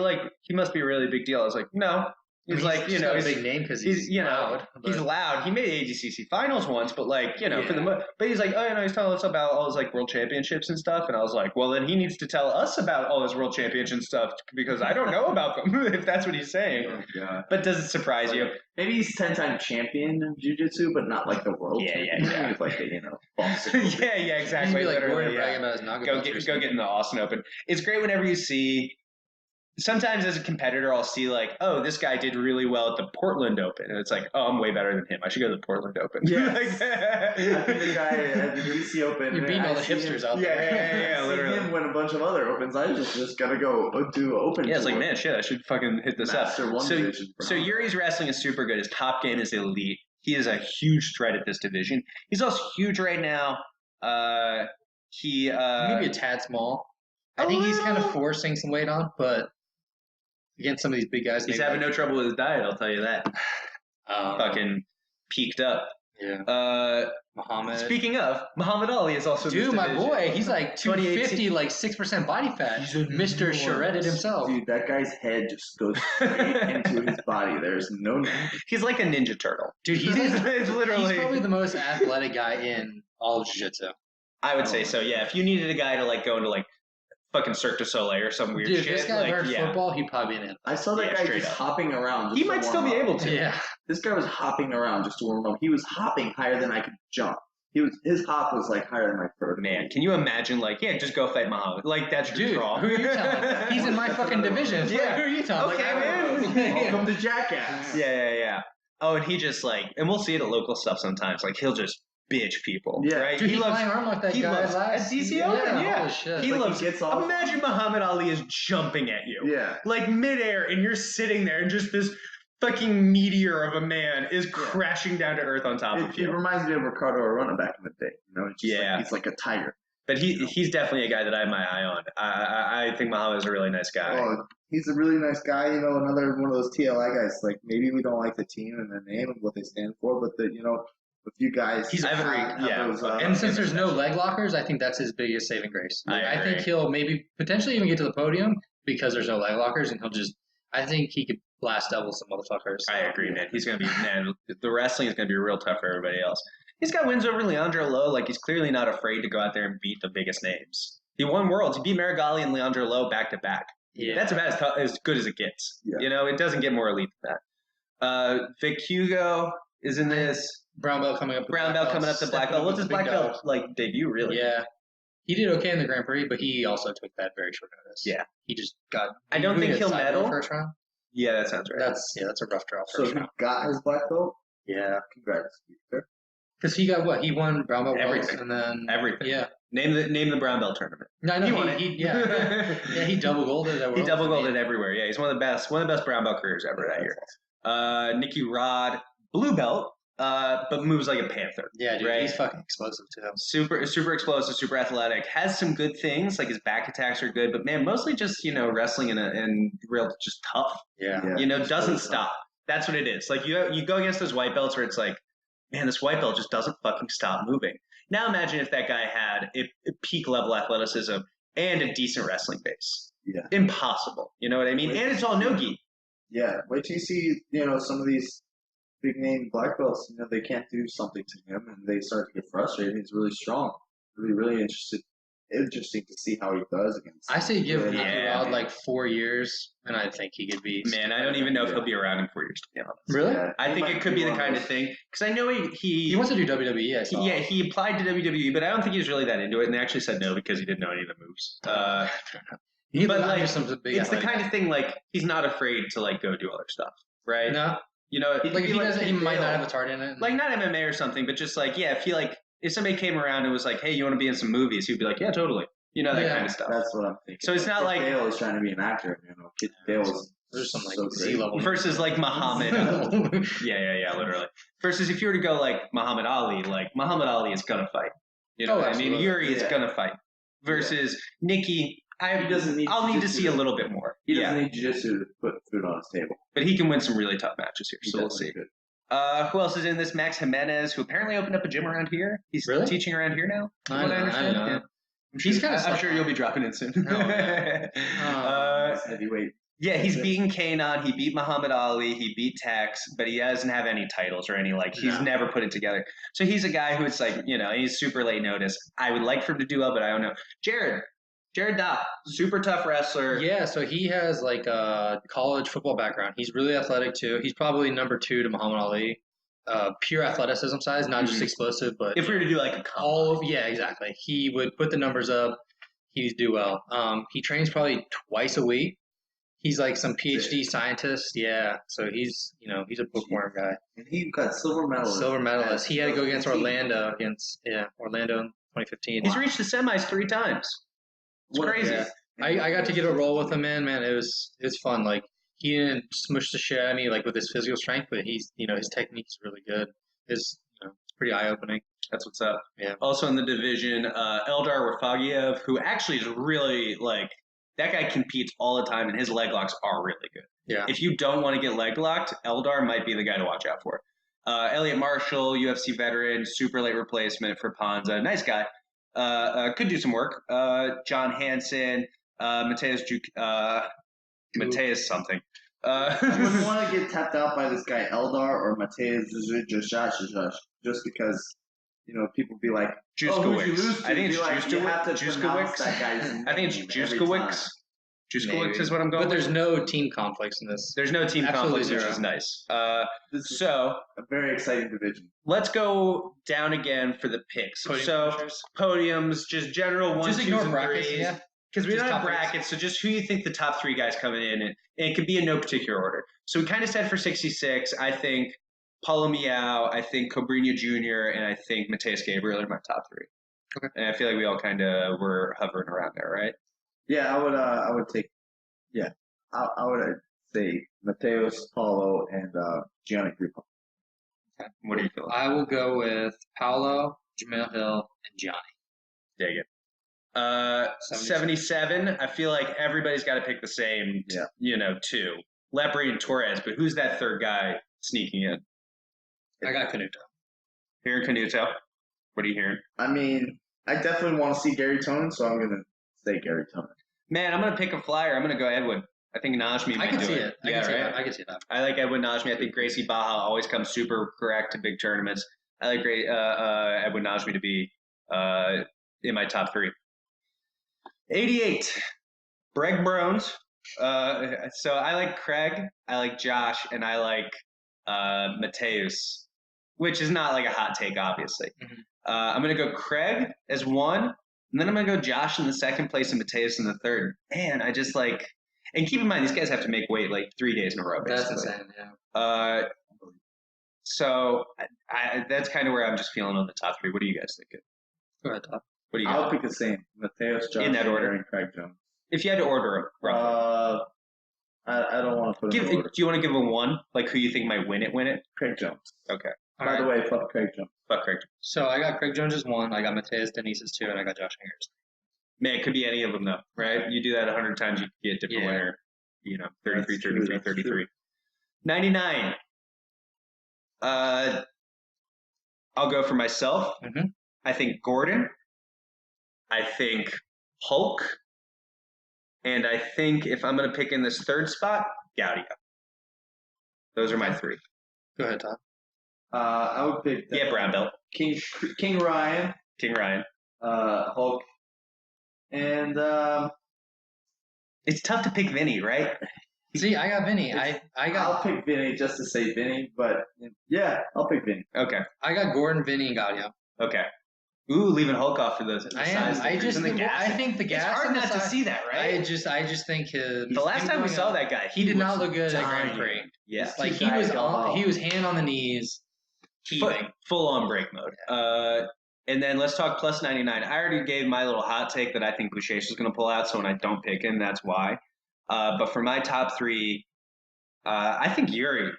[SPEAKER 4] must be a really big deal. I was like, no. He's he's
[SPEAKER 2] a big name because he's loud.
[SPEAKER 4] He's loud. He made ADCC finals once, but but he's like, oh, he's telling us about all his world championships and stuff. And I was like, well, then he needs to tell us about all his world championship stuff because I don't know about them. If that's what he's saying. Oh, but does it surprise you?
[SPEAKER 3] Maybe he's 10-time champion in jiu-jitsu, but not like the world champion.
[SPEAKER 4] Yeah.
[SPEAKER 3] Like
[SPEAKER 4] yeah, exactly.
[SPEAKER 2] He's
[SPEAKER 4] literally,
[SPEAKER 2] go
[SPEAKER 4] get in the Austin Open. It's great whenever you see. Sometimes as a competitor, I'll see oh, this guy did really well at the Portland Open. And it's like, oh, I'm way better than him. I should go to the Portland Open.
[SPEAKER 3] Yeah. I think the guy at the DC Open.
[SPEAKER 2] You're beating all the hipsters out there.
[SPEAKER 3] Yeah, literally. Him win a bunch of other Opens. I just got to go do Open.
[SPEAKER 4] Yeah, it's like, man, shit, I should fucking hit this
[SPEAKER 3] Master
[SPEAKER 4] up.
[SPEAKER 3] One division,
[SPEAKER 4] so Yuri's wrestling is super good. His top game is elite. He is a huge threat at this division. He's also huge right now. He
[SPEAKER 2] maybe a tad small. I think he's kind of forcing some weight on, but against some of these big guys,
[SPEAKER 4] he's having no trouble with his diet. I'll tell you that. Fucking peaked up.
[SPEAKER 2] Yeah. Muhammad.
[SPEAKER 4] Speaking of, Muhammad Ali is also.
[SPEAKER 2] Dude, my boy, he's 250, 6% body fat. He's Mr. Shredded himself.
[SPEAKER 3] Dude, that guy's head just goes straight into his body. There's no.
[SPEAKER 4] He's like a Ninja Turtle.
[SPEAKER 2] Dude, he's literally. He's probably the most athletic guy in all of jiu-jitsu.
[SPEAKER 4] I would say so. Yeah, if you needed a guy to go into fucking Cirque du Soleil or some weird shit.
[SPEAKER 2] Dude, this guy learned football, he'd probably be in it.
[SPEAKER 3] I saw that guy just hopping around.
[SPEAKER 4] He might still be able to.
[SPEAKER 2] Yeah.
[SPEAKER 3] This guy was hopping around just to warm up. He was hopping higher than I could jump. His hop was higher than my throat.
[SPEAKER 4] Man, can you imagine just go fight Muhammad? That's your draw.
[SPEAKER 2] Who are you telling? He's in my fucking division.
[SPEAKER 4] Yeah.
[SPEAKER 2] Who are you telling?
[SPEAKER 4] Okay, man.
[SPEAKER 3] Welcome to Jackass.
[SPEAKER 4] Yeah. Oh, and he just and we'll see it at local stuff sometimes. He'll just bitch people.
[SPEAKER 3] Yeah.
[SPEAKER 4] Right?
[SPEAKER 2] Dude, he loves arm like that guy
[SPEAKER 4] loves
[SPEAKER 2] at
[SPEAKER 4] DC Open. Yeah.
[SPEAKER 2] Holy shit.
[SPEAKER 4] He loves it. Imagine Muhammad Ali is jumping at you.
[SPEAKER 3] Yeah.
[SPEAKER 4] Midair, and you're sitting there, and just this fucking meteor of a man is crashing down to earth on top of you.
[SPEAKER 3] It reminds me of Ricardo Arona back in the day. It's just he's like a tiger.
[SPEAKER 4] But he's definitely a guy that I have my eye on. I think Muhammad is a really nice guy.
[SPEAKER 3] Oh, he's a really nice guy. Another one of those TLI guys. Maybe we don't like the team and the name and what they stand for, but a few guys.
[SPEAKER 2] He's a freak. And since there's no leg lockers, I think that's his biggest saving grace. I think he'll maybe potentially even get to the podium because there's no leg lockers, and I think he could blast double some motherfuckers.
[SPEAKER 4] I agree, man. He's going to be, the wrestling is going to be real tough for everybody else. He's got wins over Leandro Lowe. He's clearly not afraid to go out there and beat the biggest names. He won Worlds. He beat Marigali and Leandro Lowe back to back.
[SPEAKER 2] Yeah.
[SPEAKER 4] That's about as good as it gets.
[SPEAKER 3] Yeah.
[SPEAKER 4] It doesn't get more elite than that. Vic Hugo is in this.
[SPEAKER 2] Brown belt coming up.
[SPEAKER 4] Brown belt coming up to black belt. What's his black belt debut, really?
[SPEAKER 2] Yeah. He did okay in the Grand Prix, but he also took that very short notice.
[SPEAKER 4] Yeah.
[SPEAKER 2] He just got.
[SPEAKER 4] I don't think he'll medal
[SPEAKER 2] first round.
[SPEAKER 4] Yeah, that sounds right.
[SPEAKER 2] That's a rough draw.
[SPEAKER 3] So he got his black belt.
[SPEAKER 2] Yeah.
[SPEAKER 3] Congrats.
[SPEAKER 2] Because he got what? He won brown belt
[SPEAKER 4] everything,
[SPEAKER 2] and then
[SPEAKER 4] everything.
[SPEAKER 2] Yeah.
[SPEAKER 4] Name the brown belt tournament.
[SPEAKER 2] No,
[SPEAKER 4] he won it.
[SPEAKER 2] He double golded at Worlds.
[SPEAKER 4] He double golded everywhere. Yeah, he's one of the best brown belt careers ever that year. Nicky Rod, blue belt. But moves like a panther.
[SPEAKER 2] Yeah, dude,
[SPEAKER 4] right?
[SPEAKER 2] He's fucking explosive too.
[SPEAKER 4] Super explosive, super athletic. Has some good things, his back attacks are good, but man, mostly just wrestling and real just tough.
[SPEAKER 2] Yeah.
[SPEAKER 4] Doesn't stop. That's what it is. You go against those white belts where it's man, this white belt just doesn't fucking stop moving. Now imagine if that guy had a peak level athleticism and a decent wrestling base.
[SPEAKER 3] Yeah.
[SPEAKER 4] Impossible. You know what I mean? And it's all no-gi.
[SPEAKER 3] Yeah. Wait till you see some of these big name black belts, they can't do something to him, and they start to get frustrated. He's really strong. Really interesting to see how he does against.
[SPEAKER 2] I say give Rod 4 years, and I think he could be.
[SPEAKER 4] Man, I don't even know if he'll be around in 4 years, to be honest.
[SPEAKER 2] Really?
[SPEAKER 3] Yeah,
[SPEAKER 4] I think it could be the kind of thing because I know
[SPEAKER 2] he wants to do WWE.
[SPEAKER 4] He applied to WWE, but I don't think he was really that into it, and they actually said no because he didn't know any of the moves. It's the kind of thing he's not afraid to go do other stuff, right?
[SPEAKER 2] No.
[SPEAKER 4] You know,
[SPEAKER 3] He-
[SPEAKER 2] Like if he
[SPEAKER 3] like
[SPEAKER 2] doesn't, he
[SPEAKER 3] Nick
[SPEAKER 2] might not
[SPEAKER 3] Dale.
[SPEAKER 2] have a target in it.
[SPEAKER 4] like not MMA or something, but just like, yeah, if somebody came around and was like, hey, you want to be in some movies? He'd be like, yeah, totally. You know, that
[SPEAKER 2] Yeah.
[SPEAKER 4] kind of stuff.
[SPEAKER 3] That's what I'm thinking.
[SPEAKER 4] So it's not
[SPEAKER 3] Kid
[SPEAKER 4] like-
[SPEAKER 3] Dale is trying to be an actor. You know, Kid Dale is
[SPEAKER 2] There's some like
[SPEAKER 3] so
[SPEAKER 2] Z
[SPEAKER 3] great.
[SPEAKER 2] level
[SPEAKER 4] Versus like Muhammad. Yeah, literally. Versus if you were to go like Muhammad Ali is gonna fight. You know
[SPEAKER 2] Oh,
[SPEAKER 4] what I mean?
[SPEAKER 2] absolutely.
[SPEAKER 4] Yuri is
[SPEAKER 3] Yeah.
[SPEAKER 4] gonna fight. Versus Nikki,
[SPEAKER 3] He doesn't need
[SPEAKER 4] I'll need to
[SPEAKER 3] jiu-jitsu.
[SPEAKER 4] see a little bit more.
[SPEAKER 3] He
[SPEAKER 4] Yeah,
[SPEAKER 3] doesn't need jiu-jitsu to put food on his table.
[SPEAKER 4] but he can win some really tough matches here,
[SPEAKER 3] He
[SPEAKER 4] so we'll
[SPEAKER 3] definitely
[SPEAKER 4] see.
[SPEAKER 3] could.
[SPEAKER 4] Who else is in this? Max Jimenez, who apparently opened up a gym around here. He's
[SPEAKER 2] Really?
[SPEAKER 4] teaching around here now. from
[SPEAKER 2] I
[SPEAKER 4] what
[SPEAKER 2] know, I
[SPEAKER 4] understand.
[SPEAKER 2] know.
[SPEAKER 4] Yeah.
[SPEAKER 2] He's kinda
[SPEAKER 4] I'm
[SPEAKER 2] stuck
[SPEAKER 4] sure
[SPEAKER 2] on
[SPEAKER 4] you'll
[SPEAKER 2] it.
[SPEAKER 4] be dropping in soon.
[SPEAKER 2] Oh, man.
[SPEAKER 3] He's heavyweight.
[SPEAKER 4] Yeah, he's beaten Kanon. He beat Muhammad Ali. He beat Tex, but he doesn't have any titles or any he's
[SPEAKER 2] No.
[SPEAKER 4] never put it together. So he's a guy who it's like, he's super late notice. I would like for him to do well, but I don't know. Jared Dopp, super tough wrestler.
[SPEAKER 2] Yeah, so he has like a college football background. He's really athletic too. He's probably number 2 to Muhammad Ali. Pure athleticism size, not just
[SPEAKER 4] Mhm.
[SPEAKER 2] explosive, but
[SPEAKER 4] If we were to do like a combo.
[SPEAKER 2] yeah, exactly. He would put the numbers up. He'd do well. He trains probably twice a week. He's like some PhD scientist. Yeah, so he's he's a bookworm guy.
[SPEAKER 3] And he got silver medalist.
[SPEAKER 2] Silver medalist. He had to go against
[SPEAKER 3] 2015.
[SPEAKER 2] Orlando in 2015.
[SPEAKER 4] He's reached the semis 3 times. It's
[SPEAKER 3] What-
[SPEAKER 4] crazy.
[SPEAKER 2] Yeah. I got to get a roll with him, man. It was fun. Like he didn't smush the shit out of me like with his physical strength, but he's his technique is really good. It's pretty eye opening.
[SPEAKER 4] That's what's up.
[SPEAKER 2] Yeah.
[SPEAKER 4] Also in the division, Eldar Rafagiev, who actually is really that guy competes all the time, and his leg locks are really good.
[SPEAKER 2] Yeah.
[SPEAKER 4] If you don't want to get leg locked, Eldar might be the guy to watch out for. Elliot Marshall, UFC veteran, super late replacement for Panza. Nice guy. Could do some work. John Hansen, Mateus something.
[SPEAKER 3] I wouldn't want to get tapped out by this guy Eldar or Mateus just because people be like, oh, who'd you lose to?
[SPEAKER 4] I think it's
[SPEAKER 3] Be like, you have to pronounce that guy's
[SPEAKER 4] I think it's
[SPEAKER 3] name every
[SPEAKER 4] Juskowicz.
[SPEAKER 3] time.
[SPEAKER 4] Juskowicz is what I'm going
[SPEAKER 2] But there's
[SPEAKER 4] with.
[SPEAKER 2] no team conflicts in this.
[SPEAKER 4] There's no team
[SPEAKER 2] Absolutely
[SPEAKER 4] conflicts, which
[SPEAKER 2] zero.
[SPEAKER 4] is nice.
[SPEAKER 3] This is
[SPEAKER 4] So
[SPEAKER 3] a very exciting division.
[SPEAKER 4] let's go down again for the picks.
[SPEAKER 2] Podium
[SPEAKER 4] So
[SPEAKER 2] finishers.
[SPEAKER 4] podiums, just general ones,
[SPEAKER 2] Just
[SPEAKER 4] twos,
[SPEAKER 2] ignore
[SPEAKER 4] and
[SPEAKER 2] brackets.
[SPEAKER 4] threes.
[SPEAKER 2] Yeah.
[SPEAKER 4] Because we
[SPEAKER 2] Just
[SPEAKER 4] don't have
[SPEAKER 2] top picks.
[SPEAKER 4] brackets, so just who you think the top 3 guys coming in, and it could be in no particular order. So we kind of said for 66, I think Paulo Miao, I think Cobrinha Jr., and I think Mateus Gabriel are my top 3.
[SPEAKER 2] Okay.
[SPEAKER 4] And I feel like we all kind of were hovering around there, right?
[SPEAKER 3] Yeah, I would take. Yeah, I would say Mateus, Paulo, and Gianni Grupo.
[SPEAKER 4] What do you feel?
[SPEAKER 2] I will go with Paolo, Jamil Hill, and Johnny.
[SPEAKER 4] Dig it. 77, I feel like everybody's got to pick the same,
[SPEAKER 3] Yeah.
[SPEAKER 4] 2. Lepre and Torres, but who's that third guy sneaking in?
[SPEAKER 2] I got Canuto.
[SPEAKER 4] Hearing Canuto? What are you hearing?
[SPEAKER 3] I mean, I definitely want to see Gary Tonin, so I'm gonna say Gary Tonin.
[SPEAKER 4] Man, I'm going to pick a flyer. I'm going to go Edwin. I think Najmi
[SPEAKER 2] I
[SPEAKER 4] might
[SPEAKER 2] can
[SPEAKER 4] do
[SPEAKER 2] see
[SPEAKER 4] it.
[SPEAKER 2] it. I
[SPEAKER 4] Yeah,
[SPEAKER 2] can see
[SPEAKER 4] right?
[SPEAKER 2] that. I can see that.
[SPEAKER 4] I like Edwin Najmi. I think Gracie Baja always comes super correct to big tournaments. I like Edwin Najmi to be in my top 3. 88, Greg Brones. So I like Craig, I like Josh, and I like Mateus, which is not like a hot take, obviously.
[SPEAKER 2] Mhm.
[SPEAKER 4] I'm going to go Craig as 1, and then I'm going to go Josh in the 2nd place and Mateus in the 3rd. Man, I just and keep in mind, these guys have to make weight 3 days in a row,
[SPEAKER 2] That's
[SPEAKER 4] basically.
[SPEAKER 2] insane. Yeah.
[SPEAKER 4] So that's kind of where I'm just feeling on the top 3. What are you guys thinking?
[SPEAKER 2] Go ahead, Todd.
[SPEAKER 4] What do you
[SPEAKER 3] I'll
[SPEAKER 4] got?
[SPEAKER 3] pick the same: Mateus, Josh,
[SPEAKER 4] In that order.
[SPEAKER 3] and Craig Jones.
[SPEAKER 4] If you had to order them, roughly.
[SPEAKER 3] I don't want to put
[SPEAKER 4] Do
[SPEAKER 3] in order.
[SPEAKER 4] you want to give a 1? Who you think might win it?
[SPEAKER 3] Craig Jones.
[SPEAKER 4] Okay.
[SPEAKER 2] All
[SPEAKER 3] By
[SPEAKER 2] right.
[SPEAKER 3] the way, fuck Craig Jones.
[SPEAKER 4] Fuck Craig.
[SPEAKER 2] So I got Craig Jones as 1. I got Mateus Denise as 2, and I got Josh Hangers.
[SPEAKER 4] Man, it could be any of them, though, right? You do that 100 times, you get a different
[SPEAKER 2] Yeah.
[SPEAKER 4] winner. 33,
[SPEAKER 3] That's true,
[SPEAKER 4] 33,
[SPEAKER 3] that's
[SPEAKER 4] 33. 99. I'll go for myself.
[SPEAKER 2] Mhm.
[SPEAKER 4] I think Gordon. I think Hulk. And I think if I'm going to pick in this 3rd spot, Gaudio. Those are my 3.
[SPEAKER 2] Go ahead, Todd.
[SPEAKER 3] I would pick
[SPEAKER 4] Yeah, brown belt.
[SPEAKER 3] King Ryan,
[SPEAKER 4] King Ryan.
[SPEAKER 3] Hulk, and
[SPEAKER 4] It's tough to pick Vinny, right?
[SPEAKER 2] See, I got Vinny. I
[SPEAKER 3] I'll
[SPEAKER 2] got
[SPEAKER 3] pick Vinny just to say Vinny, but yeah, I'll pick Vinny.
[SPEAKER 4] Okay.
[SPEAKER 2] Gordon, Vinny, and Gaudio.
[SPEAKER 4] Okay. Ooh, leaving Hulk off for the
[SPEAKER 2] I
[SPEAKER 4] size
[SPEAKER 2] am. I
[SPEAKER 4] difference
[SPEAKER 2] just
[SPEAKER 4] and the
[SPEAKER 2] think.
[SPEAKER 4] gas.
[SPEAKER 2] I think the gas.
[SPEAKER 4] It's hard
[SPEAKER 2] and the
[SPEAKER 4] not to
[SPEAKER 2] size-
[SPEAKER 4] see that, right?
[SPEAKER 2] I just think his.
[SPEAKER 4] The last
[SPEAKER 2] him
[SPEAKER 4] time we
[SPEAKER 2] going
[SPEAKER 4] saw
[SPEAKER 2] up-
[SPEAKER 4] that guy,
[SPEAKER 2] he did not
[SPEAKER 4] was
[SPEAKER 2] look good at Grand
[SPEAKER 4] dying.
[SPEAKER 2] Prix.
[SPEAKER 4] Yeah,
[SPEAKER 3] He's
[SPEAKER 2] Like
[SPEAKER 3] too
[SPEAKER 2] he
[SPEAKER 3] giant
[SPEAKER 2] was
[SPEAKER 3] to go
[SPEAKER 2] on.
[SPEAKER 3] out.
[SPEAKER 2] He was hand on the knees, heaving.
[SPEAKER 4] full on break mode. And then let's talk plus 99. I already gave my little hot take that I think Boucher is going to pull out. So when I don't pick him, that's why. But for my top three, I think Yuri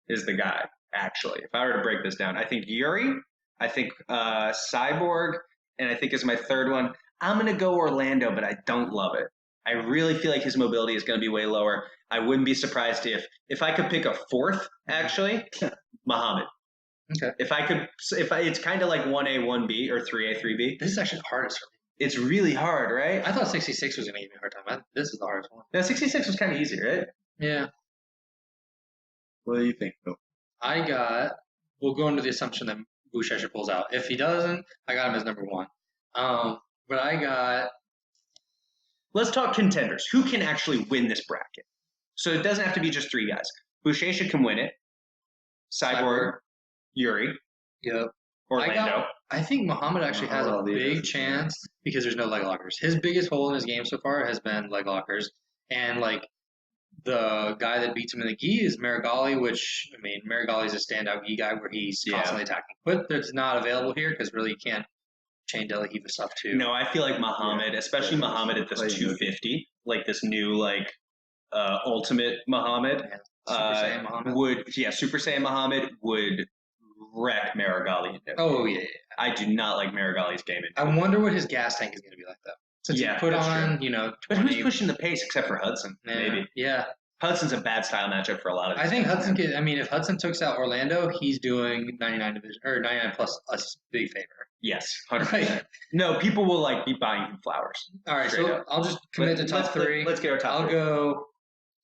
[SPEAKER 4] is the guy. Actually, if I were to break this down, I think Yuri. I think Cyborg, and I think as my third one, I'm going to go Orlando, but I don't love it. I really feel like his mobility is going to be way lower. I wouldn't be surprised if I could pick a fourth, actually, Muhammad.
[SPEAKER 2] Okay.
[SPEAKER 4] It's kind of like 1A, 1B, or 3A, 3B.
[SPEAKER 2] This is actually the hardest for me.
[SPEAKER 4] It's really hard, right?
[SPEAKER 2] I thought 66 was going to give me a hard time. This is the hardest one.
[SPEAKER 4] Now, 66 was kind of easy, right?
[SPEAKER 2] Yeah.
[SPEAKER 3] What do you think, Phil?
[SPEAKER 2] We'll go into the assumption that Boucher pulls out. If he doesn't, I got him as number one. But I got.
[SPEAKER 4] Let's talk contenders. Who can actually win this bracket? So it doesn't have to be just three guys. Boucher can win it. Cyborg. Yuri.
[SPEAKER 2] Yep.
[SPEAKER 4] Orlando.
[SPEAKER 2] I think Muhammad actually has a big chance because there's no leg lockers. His biggest hole in his game so far has been leg lockers. And, like, the guy that beats him in the gi is Marigali, which, I mean, Marigali is a standout gi guy where he's constantly attacking. But that's not available here because really you can't chain Delahiva stuff too.
[SPEAKER 4] No, I feel like Muhammad, especially Muhammad at this 250, like this new, like, ultimate Muhammad,
[SPEAKER 2] Super Saiyan Muhammad.
[SPEAKER 4] Super Saiyan Muhammad would wreck Marigali.
[SPEAKER 2] Oh, yeah.
[SPEAKER 4] I do not like Marigali's game.
[SPEAKER 2] I wonder what his gas tank is going to be like, though. Since he put on,
[SPEAKER 4] true.
[SPEAKER 2] 20.
[SPEAKER 4] But who's pushing the pace except for Hudson?
[SPEAKER 2] Yeah.
[SPEAKER 4] Maybe.
[SPEAKER 2] Yeah.
[SPEAKER 4] Hudson's a bad style matchup for a lot of these
[SPEAKER 2] I think
[SPEAKER 4] guys.
[SPEAKER 2] Hudson could. I mean, if Hudson takes out Orlando, he's doing 99 division or 99 plus us big favor.
[SPEAKER 4] Yes, 100%. No, people will like be buying him flowers.
[SPEAKER 2] All right,
[SPEAKER 4] Straight
[SPEAKER 2] so
[SPEAKER 4] up.
[SPEAKER 2] I'll just commit to top three.
[SPEAKER 4] Let's get our top
[SPEAKER 2] I'll
[SPEAKER 4] three.
[SPEAKER 2] go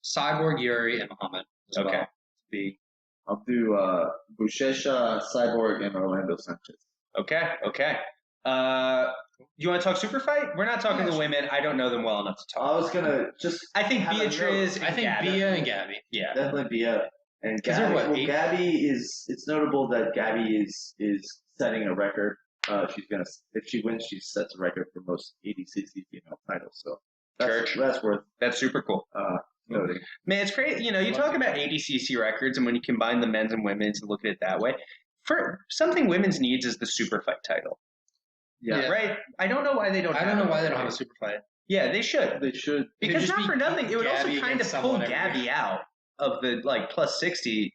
[SPEAKER 2] Cyborg, Yuri, and Muhammad. As
[SPEAKER 4] Okay.
[SPEAKER 2] well. B.
[SPEAKER 3] I'll do Boucher, Cyborg, and Orlando Sanchez.
[SPEAKER 4] Okay. You want to talk super fight? We're not talking the women. I don't know them well enough to talk.
[SPEAKER 3] I was gonna just.
[SPEAKER 4] I think
[SPEAKER 3] have a
[SPEAKER 4] Beatriz.
[SPEAKER 3] note.
[SPEAKER 2] I think
[SPEAKER 4] Gabby.
[SPEAKER 2] Bia and Gabby.
[SPEAKER 4] Yeah.
[SPEAKER 3] Definitely Bia and
[SPEAKER 2] Is there,
[SPEAKER 3] Gabby.
[SPEAKER 2] what, 8?
[SPEAKER 3] Gabby is. It's notable that Gabby is setting a record. She's gonna, if she wins, she sets a record for most ADCC female titles. So that's worth
[SPEAKER 4] That's super cool.
[SPEAKER 3] noting.
[SPEAKER 4] Man, it's great. You know, you talk about ADCC records, and when you combine the men's and women's and look at it that way, for something women's needs is the super fight title.
[SPEAKER 3] Yeah.
[SPEAKER 4] Right? I don't know why they don't.
[SPEAKER 2] I don't
[SPEAKER 4] have
[SPEAKER 2] know why
[SPEAKER 4] it.
[SPEAKER 2] they don't have a super fight.
[SPEAKER 4] Yeah, they should.
[SPEAKER 3] They should.
[SPEAKER 4] Because
[SPEAKER 2] just
[SPEAKER 4] not
[SPEAKER 2] be
[SPEAKER 4] for nothing, it would also
[SPEAKER 2] Gabby
[SPEAKER 4] kind of
[SPEAKER 2] against
[SPEAKER 4] pull
[SPEAKER 2] someone every
[SPEAKER 4] Gabby out of the like plus 60.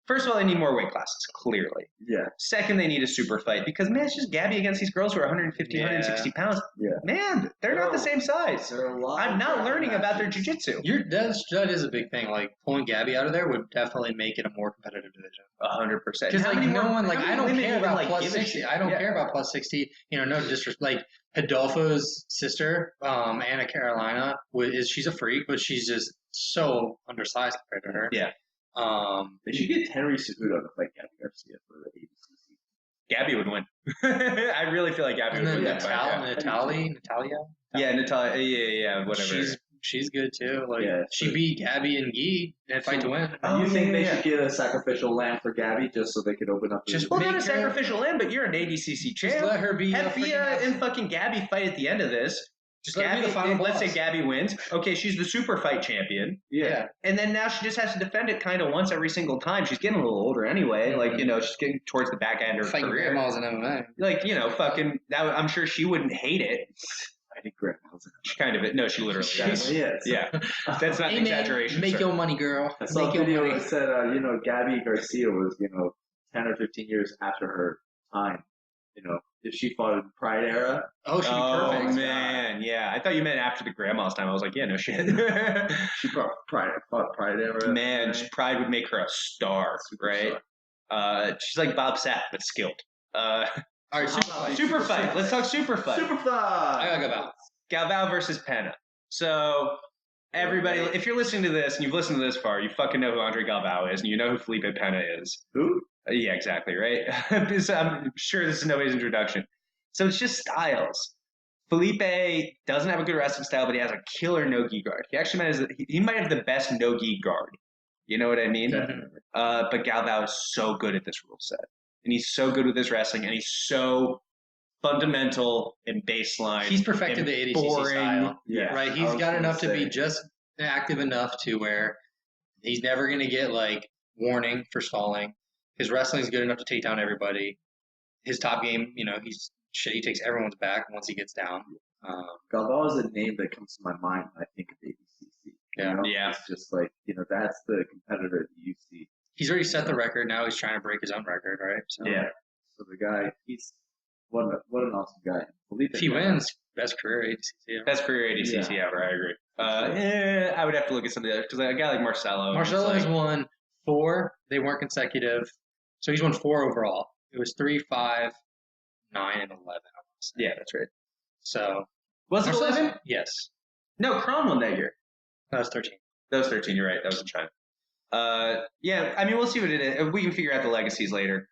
[SPEAKER 4] First of all, they need more weight classes, clearly.
[SPEAKER 3] Yeah.
[SPEAKER 4] Second, they need a super fight because, man, it's just Gabby against these girls who are 150, 160 pounds.
[SPEAKER 3] Yeah.
[SPEAKER 4] Man, they're not the same size.
[SPEAKER 3] There are a lot.
[SPEAKER 4] I'm not
[SPEAKER 3] of
[SPEAKER 4] learning about their
[SPEAKER 3] matches.
[SPEAKER 4] jiu-jitsu.
[SPEAKER 2] That is a big thing. Like pulling Gabby out of there would definitely make it a more competitive division.
[SPEAKER 4] 100%.
[SPEAKER 2] Because like no one, like I don't care about plus
[SPEAKER 4] give a
[SPEAKER 2] 60.
[SPEAKER 4] shit?
[SPEAKER 2] I don't
[SPEAKER 4] Yeah.
[SPEAKER 2] care about plus 60. You know, no disrespect. Like Adolfo's sister, Anna Carolina, she's a freak, but she's just so undersized compared to her.
[SPEAKER 4] Yeah.
[SPEAKER 3] They should get Henry Cejudo to fight Gabby Garcia for the ADCC.
[SPEAKER 4] Gabby would win. I really feel like Gabby
[SPEAKER 2] And
[SPEAKER 4] would
[SPEAKER 2] then
[SPEAKER 4] win that fight.
[SPEAKER 2] Natalia.
[SPEAKER 4] Yeah, Natalia. Yeah, whatever.
[SPEAKER 2] She's good too. Like
[SPEAKER 3] Yeah,
[SPEAKER 2] she beat Gabby and Gi in a fight to win.
[SPEAKER 4] Oh,
[SPEAKER 3] you think
[SPEAKER 4] yeah,
[SPEAKER 3] they
[SPEAKER 4] yeah.
[SPEAKER 3] should get a sacrificial lamb for Gabby just so they could open up?
[SPEAKER 2] Just
[SPEAKER 4] Well,
[SPEAKER 2] make
[SPEAKER 4] not a
[SPEAKER 2] her-
[SPEAKER 4] sacrificial lamb, but you're an ADCC champ.
[SPEAKER 2] Just let her be.
[SPEAKER 4] Have
[SPEAKER 2] a freaking
[SPEAKER 4] Bia
[SPEAKER 2] ass-
[SPEAKER 4] and fucking Gabby fight at the end of this.
[SPEAKER 2] Just let her be the final
[SPEAKER 4] let's say
[SPEAKER 2] boss.
[SPEAKER 4] Gabby wins. Okay, she's the super fight champion.
[SPEAKER 3] Yeah.
[SPEAKER 4] And then now she just has to defend it kind of once every single time. She's getting a little older anyway. Like, you know, she's getting towards the back end of her
[SPEAKER 2] Fighting
[SPEAKER 4] career.
[SPEAKER 2] grandmas in MMA.
[SPEAKER 4] Like, you know, fucking, I'm sure she wouldn't hate it.
[SPEAKER 3] I think grandma's.
[SPEAKER 4] She kind of, no, she literally is.
[SPEAKER 3] Yes.
[SPEAKER 4] Yeah, that's not
[SPEAKER 2] Hey,
[SPEAKER 4] an
[SPEAKER 2] man,
[SPEAKER 4] exaggeration.
[SPEAKER 2] make
[SPEAKER 4] sir.
[SPEAKER 2] your money, girl.
[SPEAKER 3] I saw
[SPEAKER 2] Make
[SPEAKER 3] a
[SPEAKER 2] your
[SPEAKER 3] video
[SPEAKER 2] money.
[SPEAKER 3] that said, Gabby Garcia was, 10 or 15 years after her time. If she fought in Pride era,
[SPEAKER 2] Oh, she'd be perfect.
[SPEAKER 4] Man, yeah. I thought you meant after the grandma's time. I was like, yeah, no shit.
[SPEAKER 3] she fought Pride era.
[SPEAKER 4] Man, Pride would make her a star, right? She's like Bob Sapp, but skilled.
[SPEAKER 2] All right, super fight.
[SPEAKER 4] Super fight. Let's talk super fight.
[SPEAKER 3] Super fight.
[SPEAKER 2] I gotta go back.
[SPEAKER 4] Galvao versus Pena. So everybody, if you're listening to this and you've listened to this far, you fucking know who Andre Galvao is, and you know who Felipe Pena is.
[SPEAKER 3] Who?
[SPEAKER 4] Yeah, exactly, right? So I'm sure this is nobody's introduction. So it's just styles. Felipe doesn't have a good wrestling style, but he has a killer no-gi guard. He might have the best no-gi guard. You know what I mean?
[SPEAKER 3] Definitely.
[SPEAKER 4] But Galvao is so good at this rule set. And he's so good with his wrestling, and he's so fundamental and baseline.
[SPEAKER 2] He's perfected
[SPEAKER 4] and
[SPEAKER 2] the ADCC
[SPEAKER 4] boring.
[SPEAKER 2] style,
[SPEAKER 3] Yeah,
[SPEAKER 2] right?
[SPEAKER 3] I
[SPEAKER 2] He's
[SPEAKER 3] was
[SPEAKER 2] got
[SPEAKER 3] gonna
[SPEAKER 2] enough to be
[SPEAKER 3] say.
[SPEAKER 2] just active enough to where he's never going to get like warning for stalling. His wrestling is good enough to take down everybody. His top game, he takes everyone's back once he gets down.
[SPEAKER 3] Galval is a name that comes to my mind when I think of ADCC.
[SPEAKER 4] Yeah.
[SPEAKER 3] It's just like, that's the competitor that you see.
[SPEAKER 2] He's already set the record. Now he's trying to break his own record, right? So
[SPEAKER 3] So the guy, he's what an awesome guy.
[SPEAKER 2] if he wins, best career ADCC ever.
[SPEAKER 4] Best career ADCC ever. I agree. I would have to look at some of the other because a guy like Marcelo.
[SPEAKER 2] Marcelo has won 4. They weren't consecutive, so he's won 4 overall. It was 3, 5, 9, and 11.
[SPEAKER 4] Yeah, that's right.
[SPEAKER 2] So
[SPEAKER 4] was it
[SPEAKER 2] Marcelo's-
[SPEAKER 4] 11?
[SPEAKER 2] Yes,
[SPEAKER 4] No, Kron won that year.
[SPEAKER 2] that was 13.
[SPEAKER 4] That was 13. You're right. That was in China. Yeah, I mean, we'll see what it is. We can figure out the legacies later.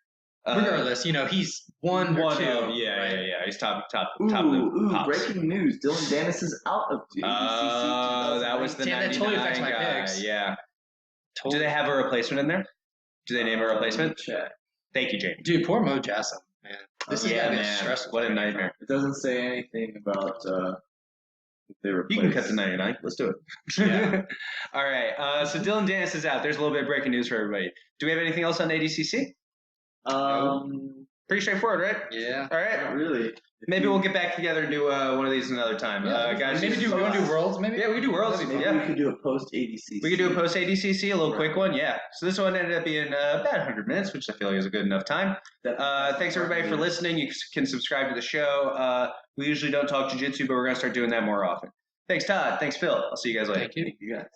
[SPEAKER 2] Regardless, he's one or 2.
[SPEAKER 4] Yeah. He's top
[SPEAKER 3] Ooh,
[SPEAKER 4] of the pops.
[SPEAKER 3] breaking news. Dylan Dennis is out of the ADCC.
[SPEAKER 4] That was the
[SPEAKER 2] Damn, that
[SPEAKER 4] 99
[SPEAKER 2] totally affects my
[SPEAKER 4] guy.
[SPEAKER 2] picks.
[SPEAKER 4] Yeah.
[SPEAKER 2] Totally.
[SPEAKER 4] Do they have a replacement in there? Do they name a replacement?
[SPEAKER 3] Check.
[SPEAKER 4] Thank you, Jamie.
[SPEAKER 2] Dude, poor Mo Jassim, man. This is
[SPEAKER 4] Yeah,
[SPEAKER 2] gotta be
[SPEAKER 4] man.
[SPEAKER 2] stressful.
[SPEAKER 4] What a nightmare.
[SPEAKER 3] It doesn't say anything about if they were.
[SPEAKER 4] You can cut to 99. Let's do it.
[SPEAKER 2] Yeah.
[SPEAKER 4] All right. So Dylan Dennis is out. There's a little bit of breaking news for everybody. Do we have anything else on ADCC? Pretty straightforward, right?
[SPEAKER 2] Yeah.
[SPEAKER 4] All right.
[SPEAKER 3] Not really.
[SPEAKER 4] Maybe we'll get back together and do one of these another time. Guys,
[SPEAKER 2] Maybe we want to do Worlds, maybe?
[SPEAKER 4] Yeah, we do Worlds.
[SPEAKER 3] Maybe
[SPEAKER 4] Yeah.
[SPEAKER 3] we could do a post ADCC.
[SPEAKER 4] We could do a post ADCC, a little quick one. Yeah. So this one ended up being about 100 minutes, which I feel like is a good enough time. Thanks everybody for listening. You can subscribe to the show. We usually don't talk jiu-jitsu, but we're going to start doing that more often. Thanks, Todd. Thanks, Phil. I'll see you guys later.
[SPEAKER 2] Thank you.
[SPEAKER 3] Thank you guys.